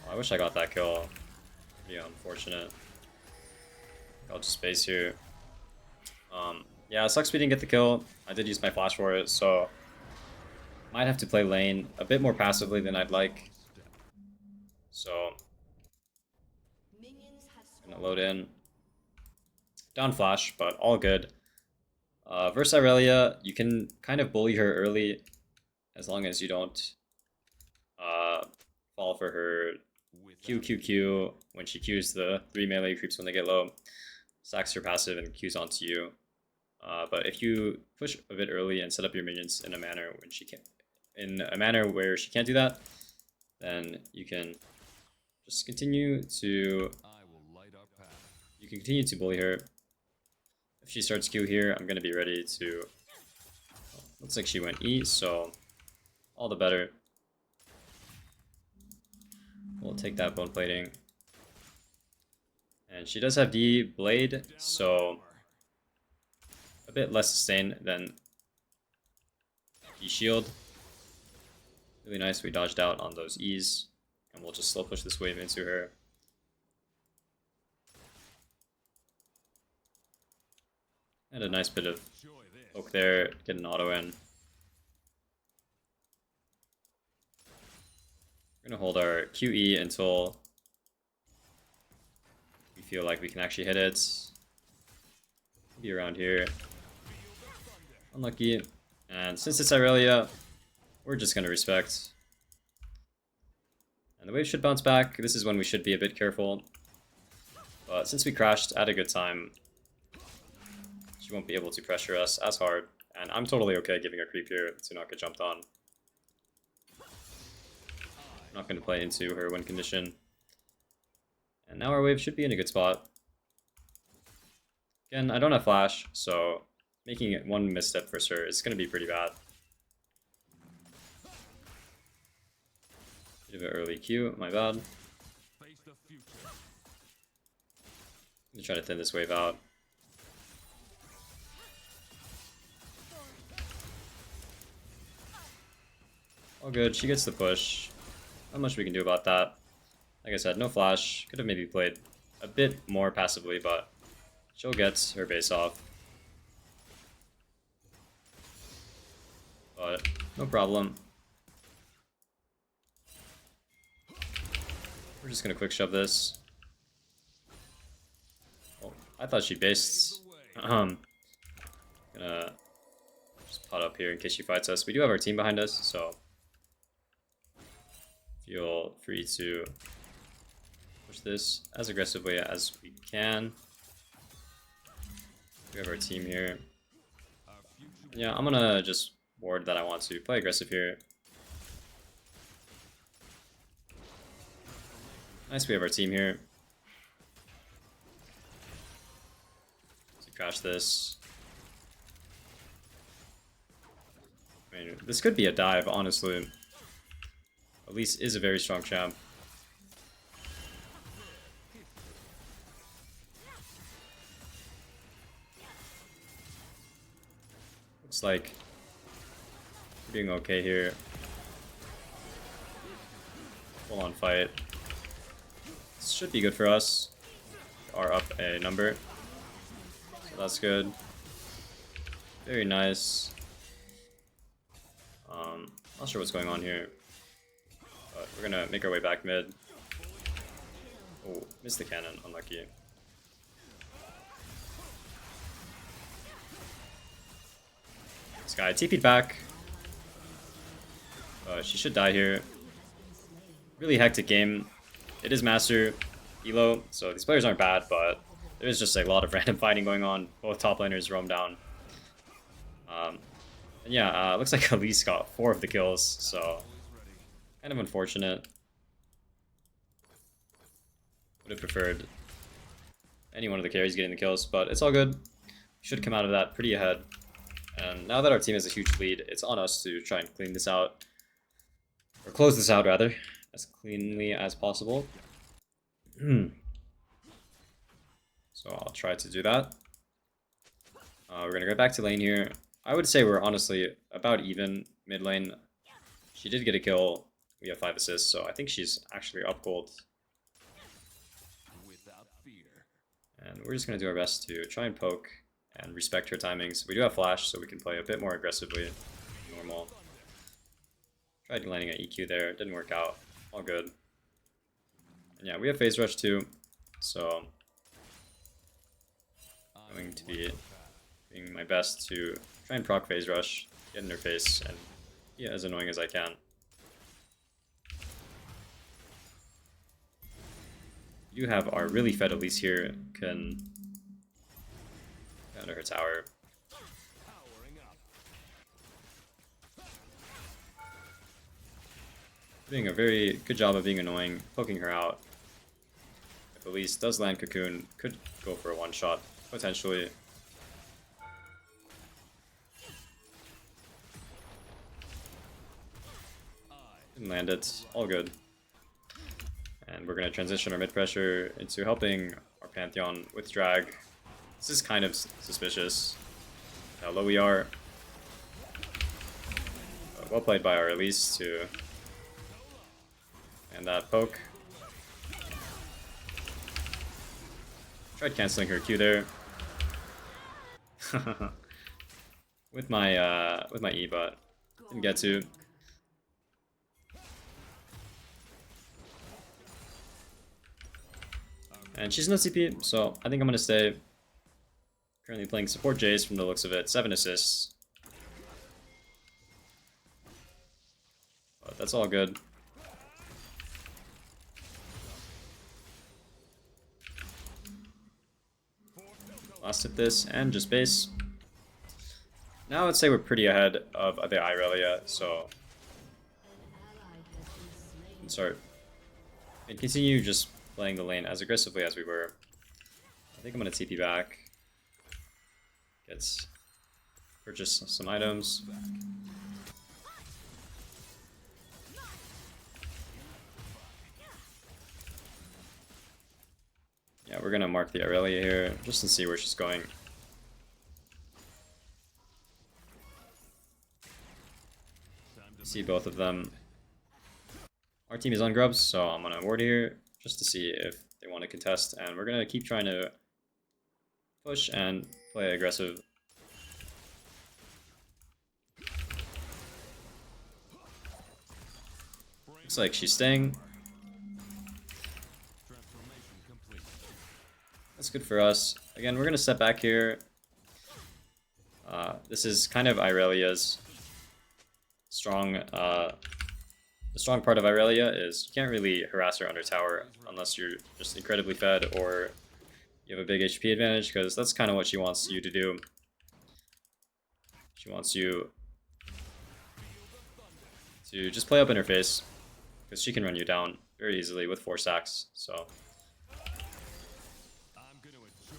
Oh, I wish I got that kill. Pretty unfortunate. I'll just space here. Yeah, it sucks we didn't get the kill. I did use my flash for it, so might have to play lane a bit more passively than I'd like. So gonna load in. Down flash, but all good. Versus Irelia, you can kind of bully her early as long as you don't fall for her Q when she Qs the 3 melee creeps when they get low. Stacks her passive and Qs onto you. But if you push a bit early and set up your minions in a manner where she can't do that, then you can just continue to bully her. If she starts Q here, I'm gonna be ready to. Looks like she went E, so all the better. We'll take that bone plating. And she does have D blade, so a bit less sustain than D shield. Really nice, we dodged out on those E's, and we'll just slow push this wave into her. And a nice bit of poke there, get an auto in. We're gonna hold our QE until we feel like we can actually hit it. Be around here. Unlucky. And since it's Irelia, we're just gonna respect. And the wave should bounce back. This is when we should be a bit careful. But since we crashed at a good time, she won't be able to pressure us as hard. And I'm totally okay giving her creep here to not get jumped on. I'm not going to play into her win condition. And now our wave should be in a good spot. Again, I don't have flash, so making it one misstep for sure is going to be pretty bad. Bit of an early Q, my bad. Face the future. I'm going to try to thin this wave out. All good, she gets the push. Not much we can do about that. Like I said, no flash. Could have maybe played a bit more passively, but she'll get her base off. But no problem. We're just gonna quick shove this. Oh, I thought she based. Gonna just pot up here in case she fights us. We do have our team behind us, so feel free to push this as aggressively as we can. We have our team here. Yeah, I'm gonna just ward that I want to play aggressive here. Nice, we have our team here. To crash this. I mean, this could be a dive, honestly. Elise is a very strong champ. Looks like we're doing okay here. Full on fight. This should be good for us. We are up a number. So that's good. Very nice. Not sure what's going on here. But we're gonna make our way back mid. Oh, missed the cannon, unlucky. This guy TP'd back. She should die here. Really hectic game. It is master elo, so these players aren't bad, but there is just a lot of random fighting going on. Both top laners roam down. And yeah, looks like Elise got 4 of the kills, so kind of unfortunate. Would have preferred any one of the carries getting the kills, but it's all good. Should come out of that pretty ahead. And now that our team has a huge lead, it's on us to try and clean this out. Or close this out, rather, as cleanly as possible. So I'll try to do that. We're going to go back to lane here. I would say we're honestly about even mid lane. She did get a kill. We have 5 assists, so I think she's actually up gold. Without fear. And we're just going to do our best to try and poke and respect her timings. We do have flash, so we can play a bit more aggressively than normal. Tried landing an EQ there, didn't work out. All good. And yeah, we have phase rush too, so I'm going to be doing my best to try and proc phase rush, get in her face, and be as annoying as I can. We do have our really fed Elise here, can counter her tower. Powering up. Doing a very good job of being annoying, poking her out. If Elise does land Cocoon, could go for a one-shot, potentially. Didn't land it, all good. And we're going to transition our mid-pressure into helping our Pantheon with drag. This is kind of suspicious, how low we are. But well played by our Elise to and that poke. Tried canceling her Q there. with my E, but didn't get to. And she's no CP, so I think I'm gonna stay. Currently playing support Jayce from the looks of it, 7 assists. But that's all good. Last last hit this and just base. Now I'd say we're pretty ahead of the Irelia, so start and continue just playing the lane as aggressively as we were. I think I'm gonna TP back. Purchase some items. Yeah, we're gonna mark the Irelia here just to see where she's going. See both of them. Our team is on grubs, so I'm gonna ward here just to see if they want to contest, and we're gonna keep trying to push and play aggressive. Looks like she's staying. That's good for us. Again, we're gonna step back here. This is kind of Irelia's strong. The strong part of Irelia is you can't really harass her under tower unless you're just incredibly fed or you have a big HP advantage, because that's kind of what she wants you to do. She wants you to just play up in her face, because she can run you down very easily with 4 stacks. So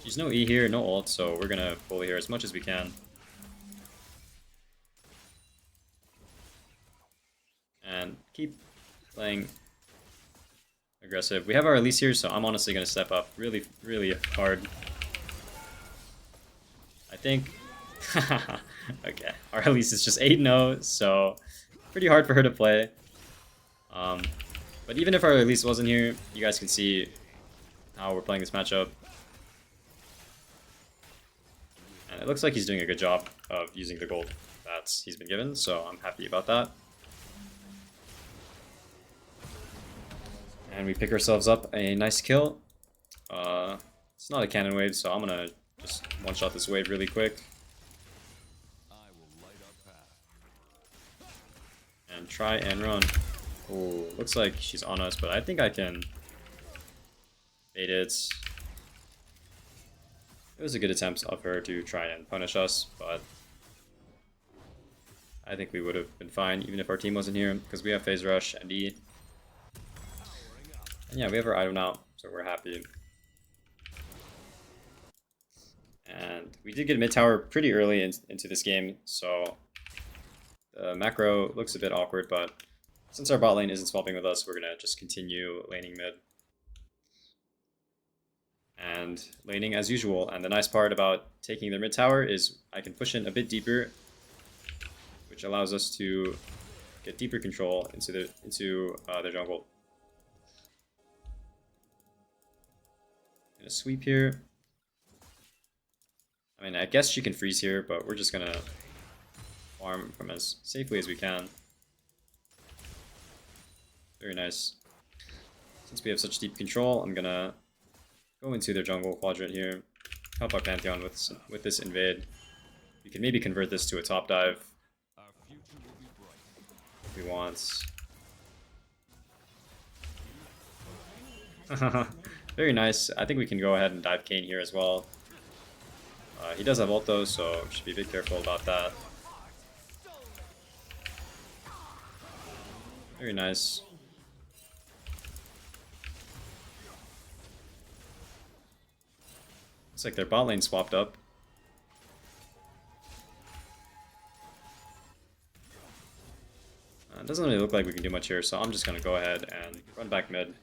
she's no E here, no ult, so we're gonna bully her as much as we can. And keep playing aggressive. We have our Elise here, so I'm honestly going to step up really, really hard. I think... okay, our Elise is just 8-0, so pretty hard for her to play. But even if our Elise wasn't here, you guys can see how we're playing this matchup. And it looks like he's doing a good job of using the gold that he's been given, so I'm happy about that. And we pick ourselves up a nice kill. It's not a cannon wave, so I'm gonna just one-shot this wave really quick. And try and run. Oh, looks like she's on us, but I think I can bait it. It was a good attempt of her to try and punish us, but I think we would have been fine even if our team wasn't here, because we have phase rush and E. And yeah, we have our item now, so we're happy. And we did get a mid tower pretty early into this game, so the macro looks a bit awkward, but since our bot lane isn't swapping with us, we're gonna just continue laning mid. And laning as usual, and the nice part about taking their mid tower is I can push in a bit deeper, which allows us to get deeper control into their jungle. Gonna sweep here. I mean, I guess she can freeze here, but we're just gonna farm from as safely as we can. Very nice. Since we have such deep control, I'm gonna go into their jungle quadrant here, help our Pantheon with this invade. We can maybe convert this to a top dive if we want. Very nice. I think we can go ahead and dive Kayn here as well. He does have ult though, so should be a bit careful about that. Very nice. Looks like their bot lane swapped up. It doesn't really look like we can do much here, so I'm just going to go ahead and run back mid.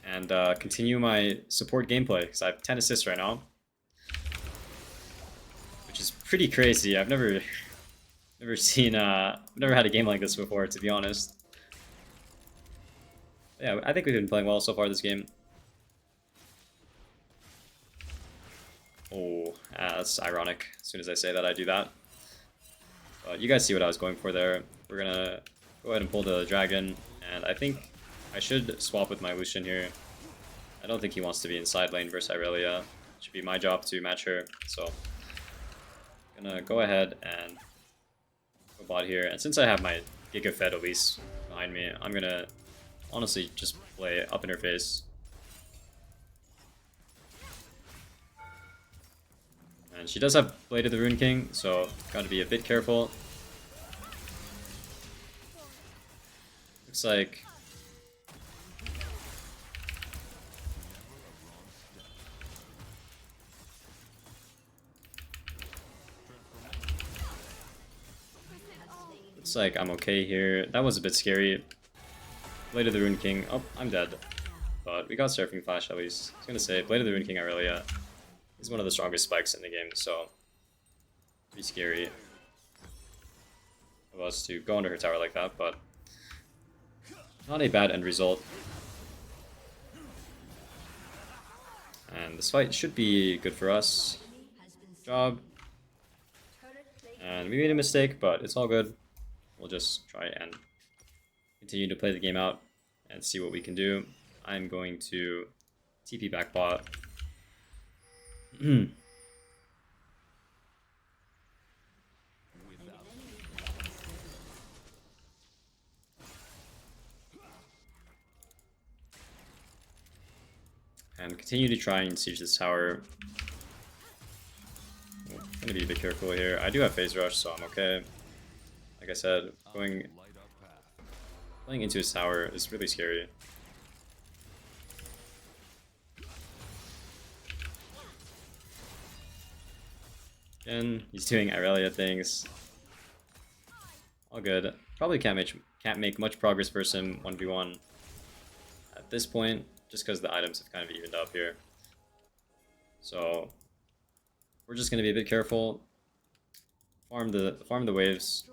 And continue my support gameplay, because I have 10 assists right now. Which is pretty crazy. I've never seen, never had a game like this before, to be honest. Yeah, I think we've been playing well so far this game. Oh, that's ironic. As soon as I say that, I do that. But you guys see what I was going for there. We're gonna go ahead and pull the dragon, and I think I should swap with my Lucian here. I don't think he wants to be in side lane versus Irelia. It should be my job to match her, so I'm gonna go ahead and go bot here. And since I have my Giga Fed Elise behind me, I'm gonna honestly just play up in her face. And she does have Blade of the Rune King, so gotta be a bit careful. Looks like I'm okay here. That was a bit scary. Blade of the Rune King. Oh, I'm dead. But we got Surfing Flash at least. I was gonna say, Blade of the Rune King Irelia is one of the strongest spikes in the game, so pretty scary of us to go under her tower like that, but not a bad end result. And this fight should be good for us. Job. And we made a mistake, but it's all good. We'll just try and continue to play the game out and see what we can do. I'm going to TP back bot. And continue to try and siege this tower. I'm gonna be a bit careful here. I do have phase rush, so I'm okay. Like I said, playing into his tower is really scary. Again, he's doing Irelia things. All good. Probably can't make much progress versus him 1v1 at this point, just because the items have kind of evened up here. So we're just gonna be a bit careful. Farm the waves.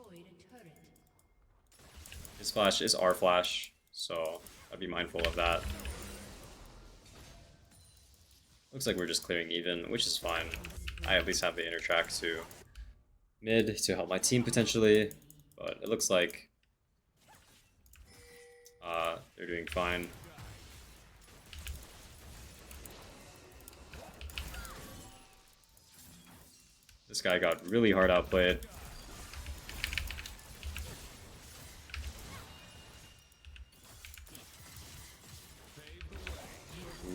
His flash is our flash, so I'd be mindful of that. Looks like we're just clearing even, which is fine. I at least have the inner track to mid to help my team potentially, but it looks like they're doing fine. This guy got really hard outplayed.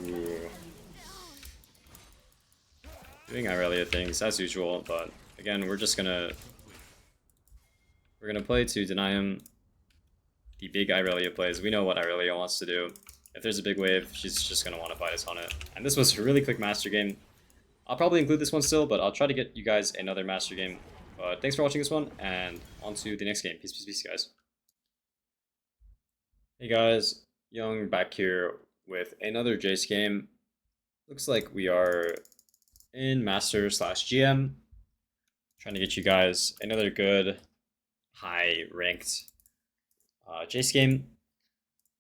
Ooh. Doing Irelia things as usual, but again, we're gonna play to deny him the big Irelia plays. We know what Irelia wants to do. If there's a big wave, she's just gonna want to fight us on it. And this was a really quick master game. I'll probably include this one still, but I'll try to get you guys another master game. But thanks for watching this one, and on to the next game. Peace, peace, peace, guys. Hey guys, Young back here with another Jayce game. Looks like we are in Master / GM. Trying to get you guys another good, high-ranked Jayce game.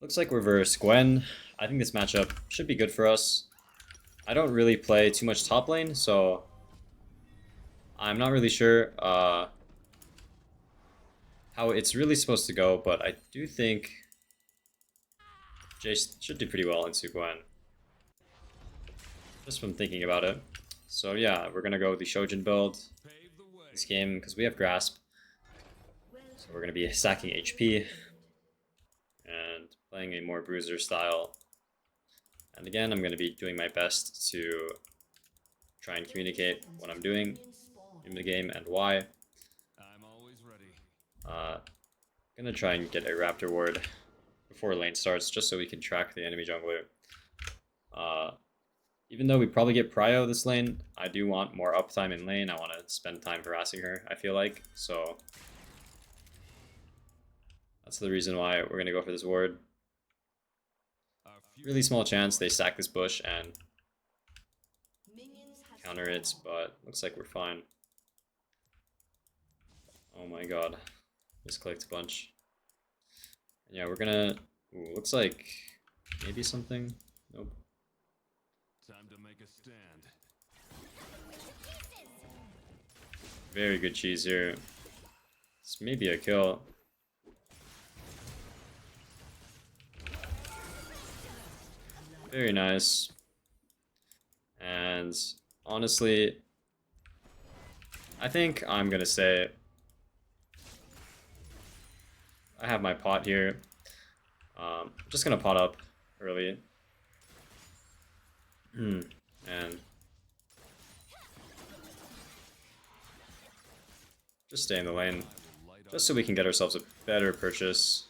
Looks like we're versus Gwen. I think this matchup should be good for us. I don't really play too much top lane, so I'm not really sure how it's really supposed to go, but I do think Jayce should do pretty well into Gwen. Just from thinking about it. So yeah, we're gonna go with the Shojin build this game because we have Grasp. So we're gonna be stacking HP and playing a more bruiser style. And again, I'm going to be doing my best to try and communicate what I'm doing in the game and why. I'm always ready. Going to try and get a Raptor ward before lane starts, just so we can track the enemy jungler. Even though we probably get Prio this lane, I do want more uptime in lane. I want to spend time harassing her, I feel like. So that's the reason why we're going to go for this ward. Really small chance they stack this bush and counter it, but looks like we're fine. Oh my god. Misclicked a bunch. And yeah, we're gonna... Ooh, looks like maybe something. Nope. Time to make a stand. Very good cheese here. This may be a kill. Very nice. And honestly, I think I'm gonna say I have my pot here. Just gonna pot up early. And just stay in the lane. Just so we can get ourselves a better purchase.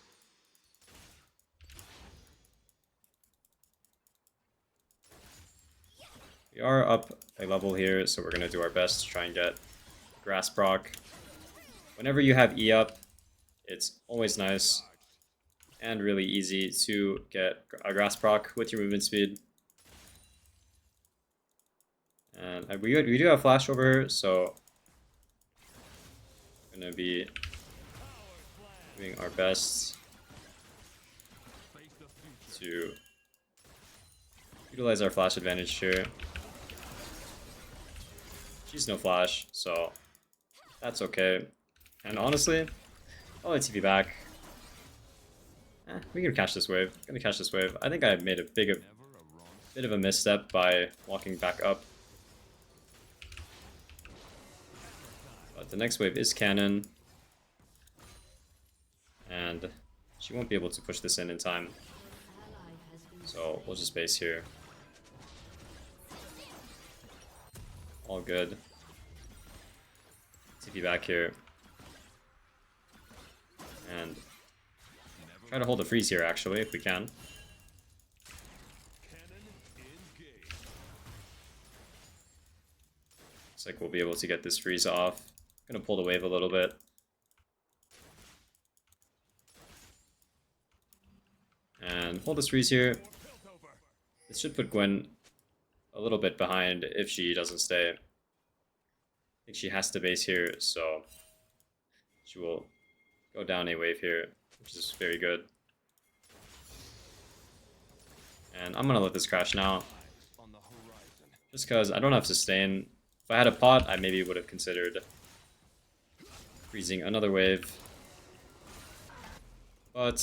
We are up a level here, so we're gonna do our best to try and get grass proc. Whenever you have E up, it's always nice and really easy to get a grass proc with your movement speed. And we do have flash over here, so we're gonna be doing our best to utilize our flash advantage here. She's no flash, so that's okay. And honestly, I'll let TP back. We can catch this wave. Gonna catch this wave. I think I made a bit of a misstep by walking back up. But the next wave is cannon. And she won't be able to push this in time. So we'll just base here. All good. TP back here. And try to hold a freeze here, actually, if we can. Looks like we'll be able to get this freeze off. Gonna pull the wave a little bit. And hold this freeze here. This should put Gwen a little bit behind if she doesn't stay. I think she has to base here, so she will go down a wave here, which is very good. And I'm gonna let this crash now, just because I don't have sustain. If I had a pot, I maybe would have considered freezing another wave, but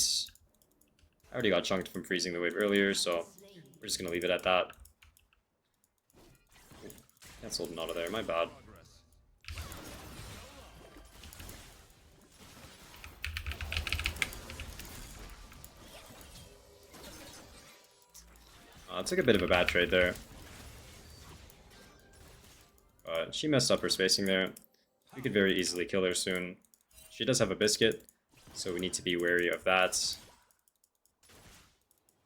I already got chunked from freezing the wave earlier, so we're just gonna leave it at that. Cancelled an auto there, my bad. Took a bit of a bad trade there. But she messed up her spacing there. We could very easily kill her soon. She does have a biscuit, so we need to be wary of that.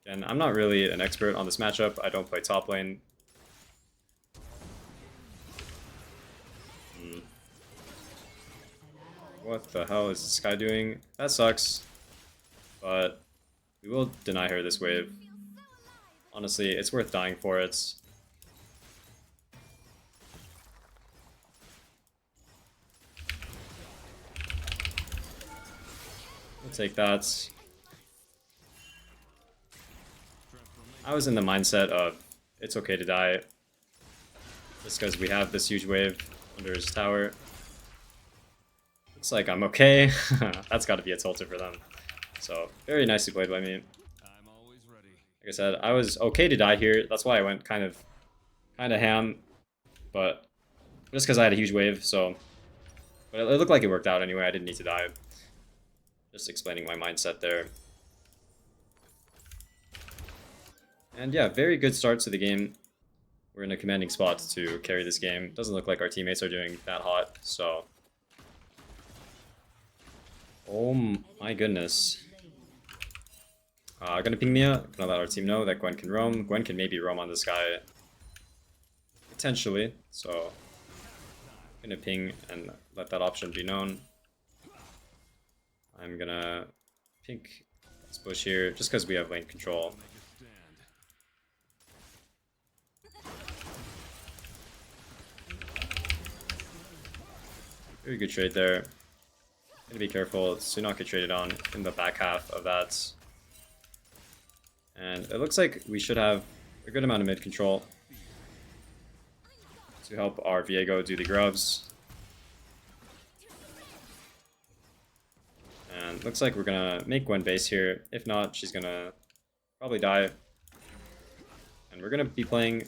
And I'm not really an expert on this matchup. I don't play top lane. What the hell is this guy doing? That sucks. But we will deny her this wave. Honestly, it's worth dying for it. We'll take that. I was in the mindset of it's okay to die, just because we have this huge wave under his tower. Looks like I'm okay. That's got to be a tilter for them. So very nicely played by me. Like I said, I was okay to die here. That's why I went kind of ham, but just because I had a huge wave. So, but it looked like it worked out anyway. I didn't need to die. Just explaining my mindset there. And yeah, very good start to the game. We're in a commanding spot to carry this game. Doesn't look like our teammates are doing that hot. So, oh my goodness. Gonna ping Mia, gonna let our team know that Gwen can roam. Gwen can maybe roam on this guy. Potentially, so gonna ping and let that option be known. I'm gonna pink this bush here, just because we have lane control. Very good trade there. Gonna be careful to not get traded on in the back half of that. And it looks like we should have a good amount of mid control to help our Viego do the grubs. And looks like we're gonna make Gwen base here. If not, she's gonna probably die. And we're gonna be playing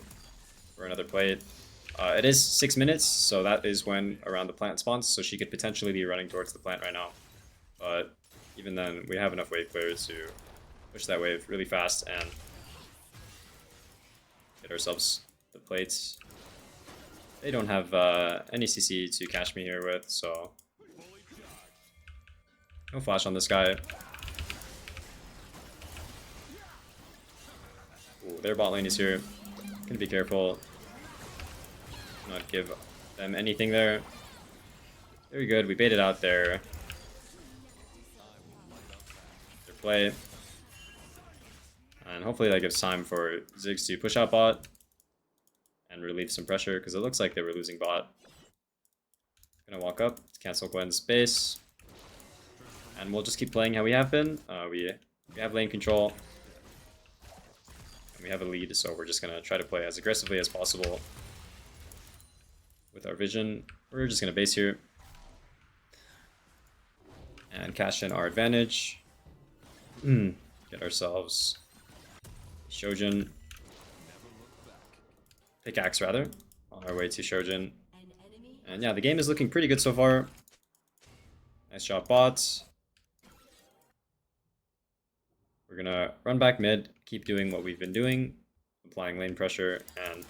for another plate. It is 6 minutes, so that is when around the plant spawns, so she could potentially be running towards the plant right now. But even then, we have enough wave clears to push that wave really fast and get ourselves the plates. They don't have any CC to catch me here with, so no flash on this guy. Ooh, their bot lane is here. Gonna be careful. Not give them anything there. Very good. We baited out their play. And hopefully that gives time for Ziggs to push out bot and relieve some pressure, because it looks like they were losing bot. Gonna walk up to cancel Gwen's base. And we'll just keep playing how we have been. We have lane control. And we have a lead, so we're just gonna try to play as aggressively as possible with our vision. We're just gonna base here and cash in our advantage. Get ourselves Shojin. Pickaxe, rather, on our way to Shojin. And yeah, the game is looking pretty good so far. Nice job, bots. We're gonna run back mid, keep doing what we've been doing, applying lane pressure, and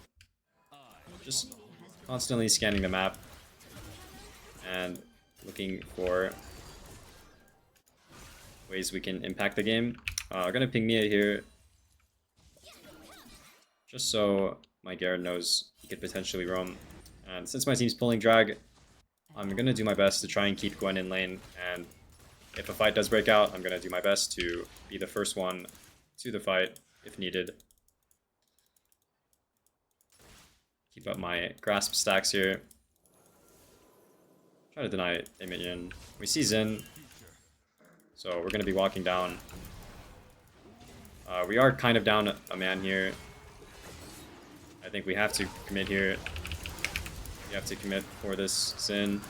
just constantly scanning the map and looking for ways we can impact the game. I'm gonna ping Mia here, just so my Garen knows he could potentially roam. And since my team's pulling drag, I'm gonna do my best to try and keep Gwen in lane, and if a fight does break out, I'm gonna do my best to be the first one to the fight if needed. Keep up my grasp stacks here. Try to deny a minion. We see Xin, so we're gonna be walking down. We are kind of down a man here. I think we have to commit here. We have to commit for this Xin.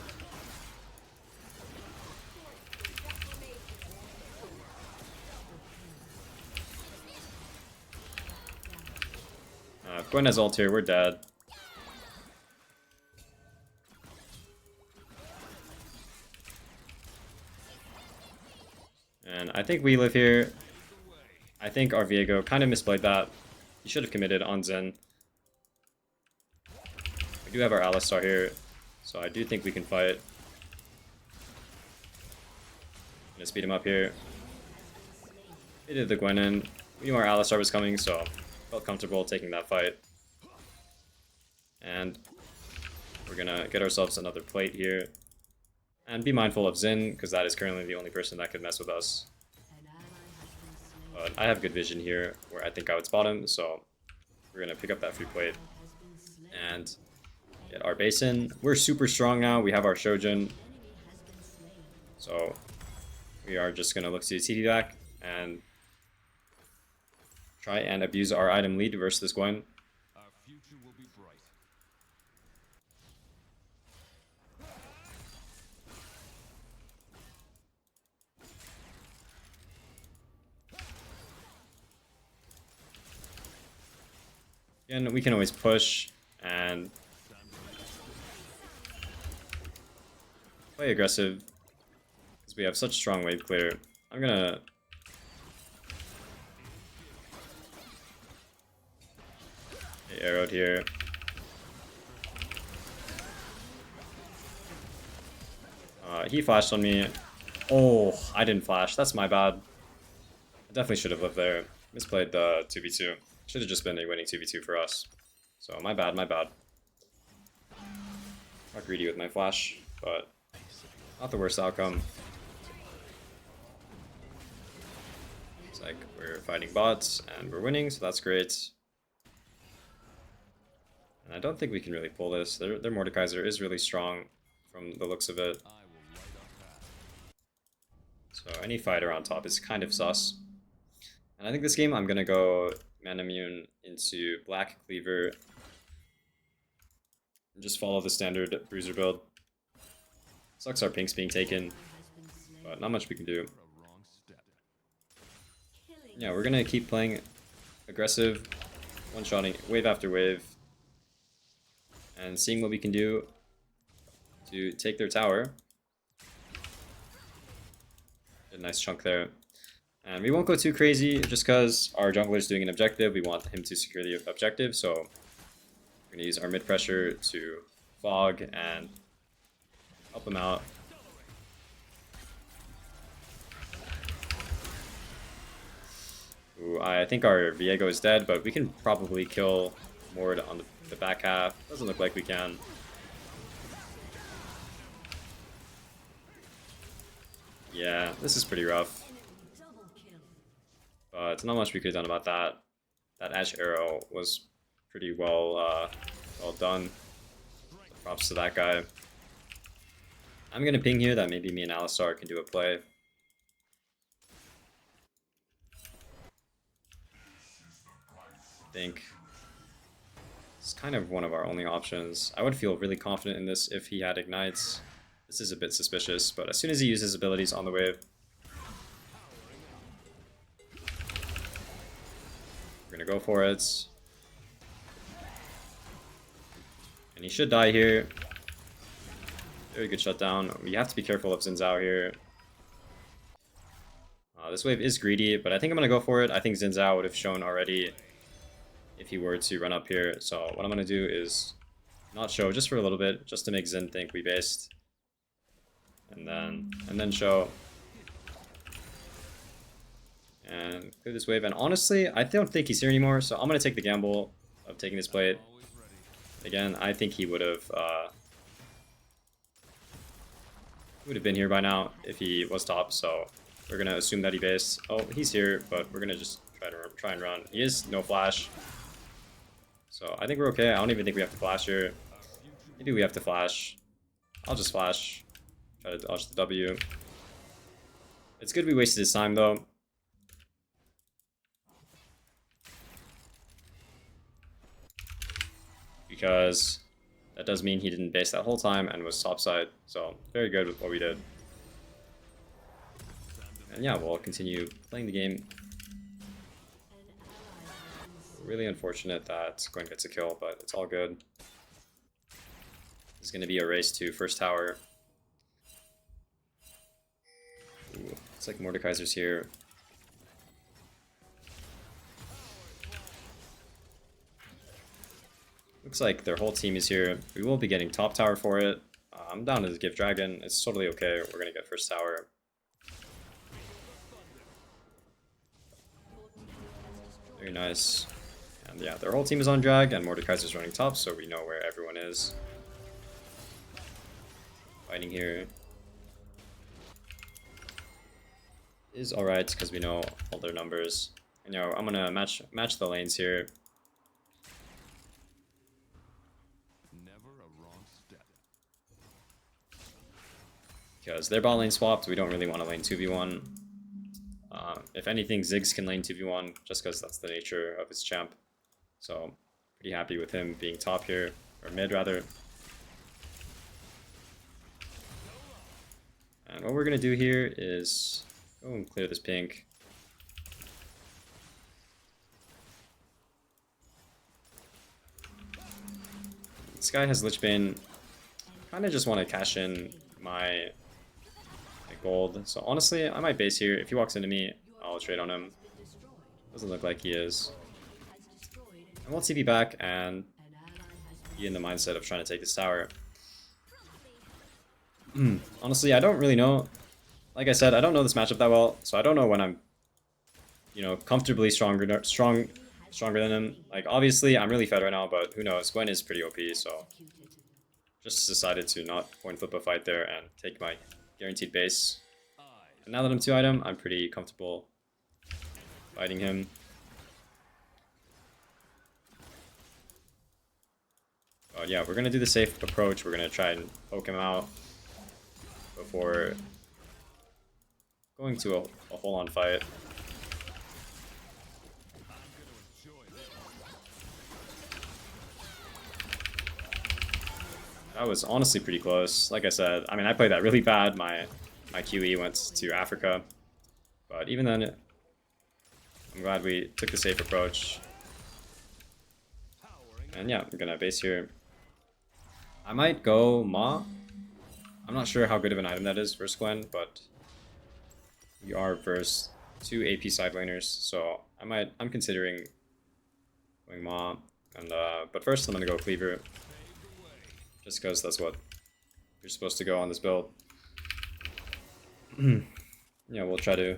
Gwen has ult here, we're dead. And I think we live here. I think our Viego kind of misplayed that. He should have committed on Zen. We do have our Alistar here, so I do think we can fight. Gonna speed him up here. He did the Gwen in. We knew our Alistar was coming, so felt comfortable taking that fight. And we're gonna get ourselves another plate here. And be mindful of Xin, because that is currently the only person that could mess with us. But I have good vision here, where I think I would spot him, so we're gonna pick up that free plate and get our base in. We're super strong now, we have our Shojin. So we are just gonna look to TD back and try and abuse our item lead versus this Gwen. Our future will be bright. Again, we can always push and play aggressive because we have such strong wave clear. I'm gonna get arrowed here. He flashed on me. Oh, I didn't flash. That's my bad. I definitely should have lived there. Misplayed the 2v2. Should have just been a winning 2v2 for us. So my bad, my bad. Got greedy with my flash, but not the worst outcome. It's like we're fighting bots and we're winning, so that's great. And I don't think we can really pull this. Their Mordekaiser is really strong from the looks of it. So any fighter on top is kind of sus. And I think this game I'm gonna go Manamune into Black Cleaver and just follow the standard bruiser build. Sucks our pinks being taken, but not much we can do. Yeah, we're gonna keep playing aggressive, one-shotting wave after wave, and seeing what we can do to take their tower. A nice chunk there. And we won't go too crazy just because our jungler is doing an objective. We want him to secure the objective, so we're going to use our mid pressure to fog and help him out. Ooh, I think our Viego is dead, but we can probably kill Mord on the back half. Doesn't look like we can. Yeah, this is pretty rough. But not much we could have done about that. That Ash arrow was pretty well done. So props to that guy. I'm gonna ping here that maybe me and Alistar can do a play. I think it's kind of one of our only options. I would feel really confident in this if he had ignites. This is a bit suspicious, but as soon as he uses abilities on the wave, we're gonna go for it. And he should die here. Very good shutdown. We have to be careful of Xin Zhao here. This wave is greedy, but I think I'm gonna go for it. I think Xin Zhao would have shown already if he were to run up here. So what I'm gonna do is not show just for a little bit, just to make Xin think we based. And then show. And clear this wave. And honestly, I don't think he's here anymore, so I'm gonna take the gamble of taking this plate. Again, I think he would have been here by now if he was top, so we're gonna assume that he based. Oh, he's here, but we're gonna just try and run. He is no flash. So I think we're okay. I don't even think we have to flash here. Maybe we have to flash. I'll just flash. Try to dodge the W. It's good we wasted his time though. Because that does mean he didn't base that whole time and was topside. So very good with what we did. And yeah, we'll continue playing the game. Really unfortunate that Gwen gets a kill, but it's all good. This is going to be a race to first tower. Ooh, it's like Mordekaiser's here. Looks like their whole team is here. We will be getting top tower for it. I'm down to give dragon. It's totally okay. We're going to get first tower. Very nice. And yeah, their whole team is on drag, and Mordekaiser's running top, so we know where everyone is. Fighting here is alright, because we know all their numbers. And yo, I'm gonna match the lanes here. Never a wrong step. Because their bot lane swapped, we don't really want to lane 2v1. If anything, Ziggs can lane 2v1, just because that's the nature of his champ. So, pretty happy with him being top here, or mid rather. And what we're going to do here is go and clear this pink. This guy has Lich Bane. Kind of just want to cash in my gold. So honestly, I might base here. If he walks into me, I'll trade on him. Doesn't look like he is. And we'll TP back and be in the mindset of trying to take this tower. Honestly, I don't really know. Like I said, I don't know this matchup that well, so I don't know when I'm, comfortably stronger than him. Like, obviously, I'm really fed right now, but who knows? Gwen is pretty OP, so just decided to not point flip a fight there and take my guaranteed base. And now that I'm 2 item, I'm pretty comfortable fighting him. But yeah, we're gonna do the safe approach. We're gonna try and poke him out before going to a full-on fight. That was honestly pretty close. Like I said, I mean, I played that really bad. My QE went to Africa. But even then, I'm glad we took the safe approach. And yeah, I'm gonna base here. I might go Ma. I'm not sure how good of an item that is versus Gwen, but we are versus 2 AP side laners, so I'm considering going Maw, and but first I'm gonna go Cleaver, just because that's what you're supposed to go on this build. Yeah, we'll try to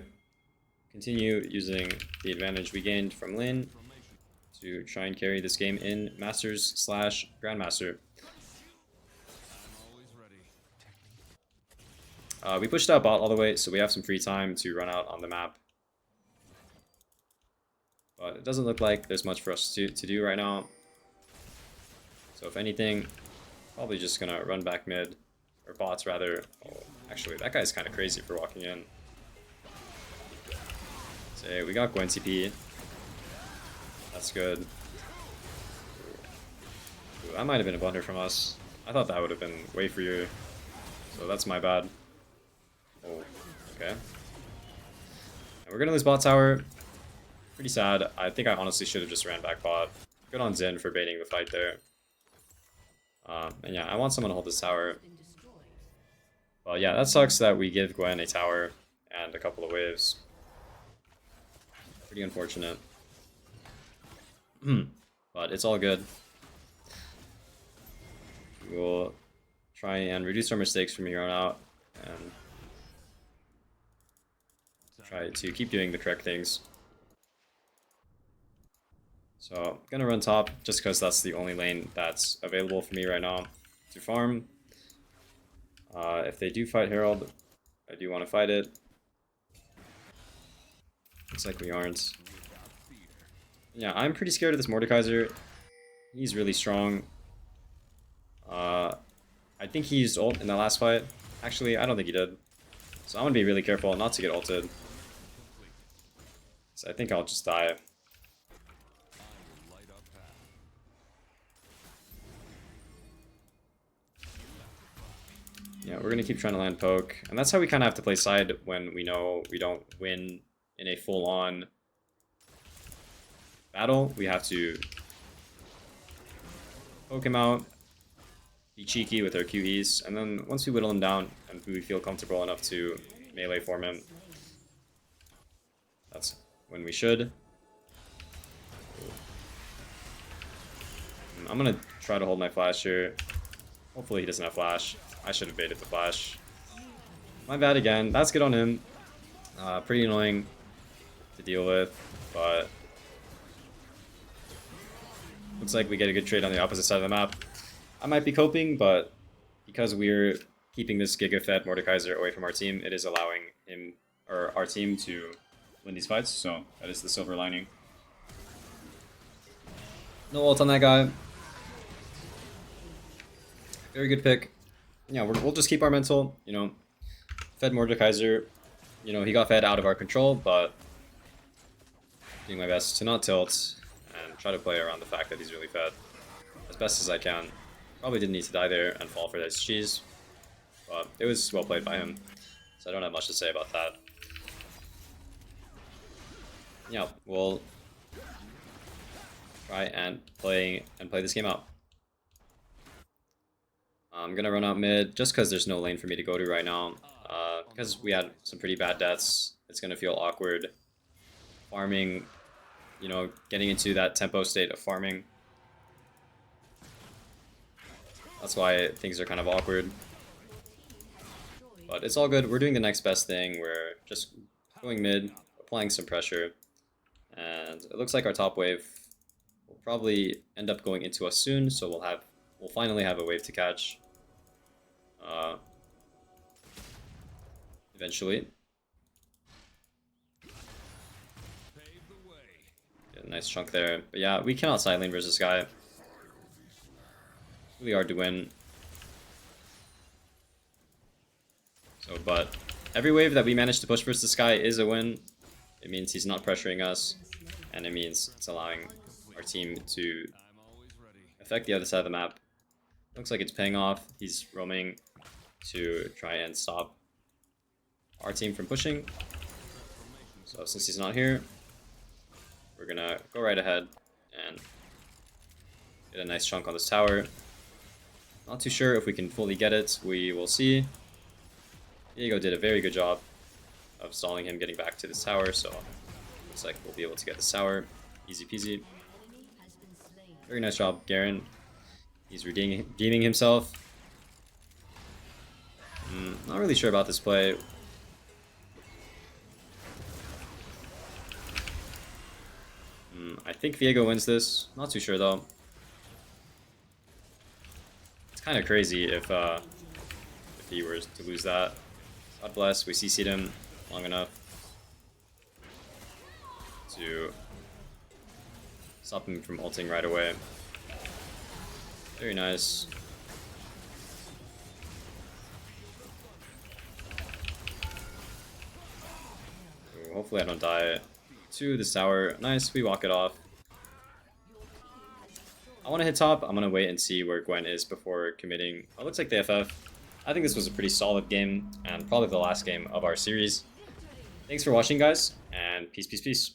continue using the advantage we gained from lane to try and carry this game in Masters / Grandmaster. We pushed out bot all the way, so we have some free time to run out on the map. But it doesn't look like there's much for us to do right now. So if anything, probably just gonna run back mid, or bots rather. Oh, actually, that guy's kind of crazy for walking in. Say, we got Gwen TP. That's good. Ooh, that might have been a blunder from us. I thought that would have been way freer. So that's my bad. Oh, okay. And we're gonna lose bot tower. Pretty sad. I think I honestly should have just ran back bot. Good on Xin for baiting the fight there. And yeah, I want someone to hold this tower. Well, yeah, that sucks that we give Gwen a tower and a couple of waves. Pretty unfortunate. But it's all good. We'll try and reduce our mistakes from here on out and try to keep doing the correct things. So I'm gonna run top just because that's the only lane that's available for me right now to farm. If they do fight Herald, I do want to fight it. Looks like we aren't. Yeah, I'm pretty scared of this Mordekaiser. He's really strong. I think he used ult in the last fight. Actually, I don't think he did. So I'm gonna be really careful not to get ulted. So I think I'll just die. Yeah, we're gonna keep trying to land poke, and that's how we kind of have to play side when we know we don't win in a full-on battle. We have to poke him out, be cheeky with our QEs, and then once we whittle him down and we feel comfortable enough to melee form him, that's when we should. I'm gonna try to hold my flash here. Hopefully he doesn't have flash. I should have baited the flash. My bad again. That's good on him. Pretty annoying to deal with, but looks like we get a good trade on the opposite side of the map. I might be coping, but because we're keeping this Giga-fed Mordekaiser away from our team, it is allowing him or our team to win these fights. So that is the silver lining. No ult on that guy. Very good pick. Yeah, we'll just keep our mental, you know. Fed Mordekaiser, you know, he got fed out of our control, but doing my best to not tilt and try to play around the fact that he's really fed as best as I can. Probably didn't need to die there and fall for this cheese, but it was well played by him, so I don't have much to say about that. Yeah, we'll try and play this game out. I'm gonna run out mid just because there's no lane for me to go to right now. Because we had some pretty bad deaths, it's gonna feel awkward farming, you know, getting into that tempo state of farming. That's why things are kind of awkward. But it's all good. We're doing the next best thing. We're just going mid, applying some pressure, and it looks like our top wave will probably end up going into us soon. So we'll finally have a wave to catch. Eventually. Get a nice chunk there. But yeah, we cannot side lane versus this guy. It's really hard to win. So, but every wave that we manage to push versus this guy is a win. It means he's not pressuring us, and it means it's allowing our team to affect the other side of the map. Looks like it's paying off. He's roaming to try and stop our team from pushing. So since he's not here, we're gonna go right ahead and get a nice chunk on this tower. Not too sure if we can fully get it. We will see. Diego did a very good job of stalling him getting back to this tower, so looks like we'll be able to get this tower. Easy peasy. Very nice job, Garen. He's redeeming himself. Not really sure about this play. I think Viego wins this. Not too sure though. It's kind of crazy if he were to lose that. God bless. We CC'd him long enough to stop him from ulting right away. Very nice. Ooh, hopefully I don't die to this tower. Nice, we walk it off. I want to hit top. I'm going to wait and see where Gwen is before committing. Oh, it looks like the FF. I think this was a pretty solid game and probably the last game of our series. Thanks for watching, guys, and peace, peace, peace.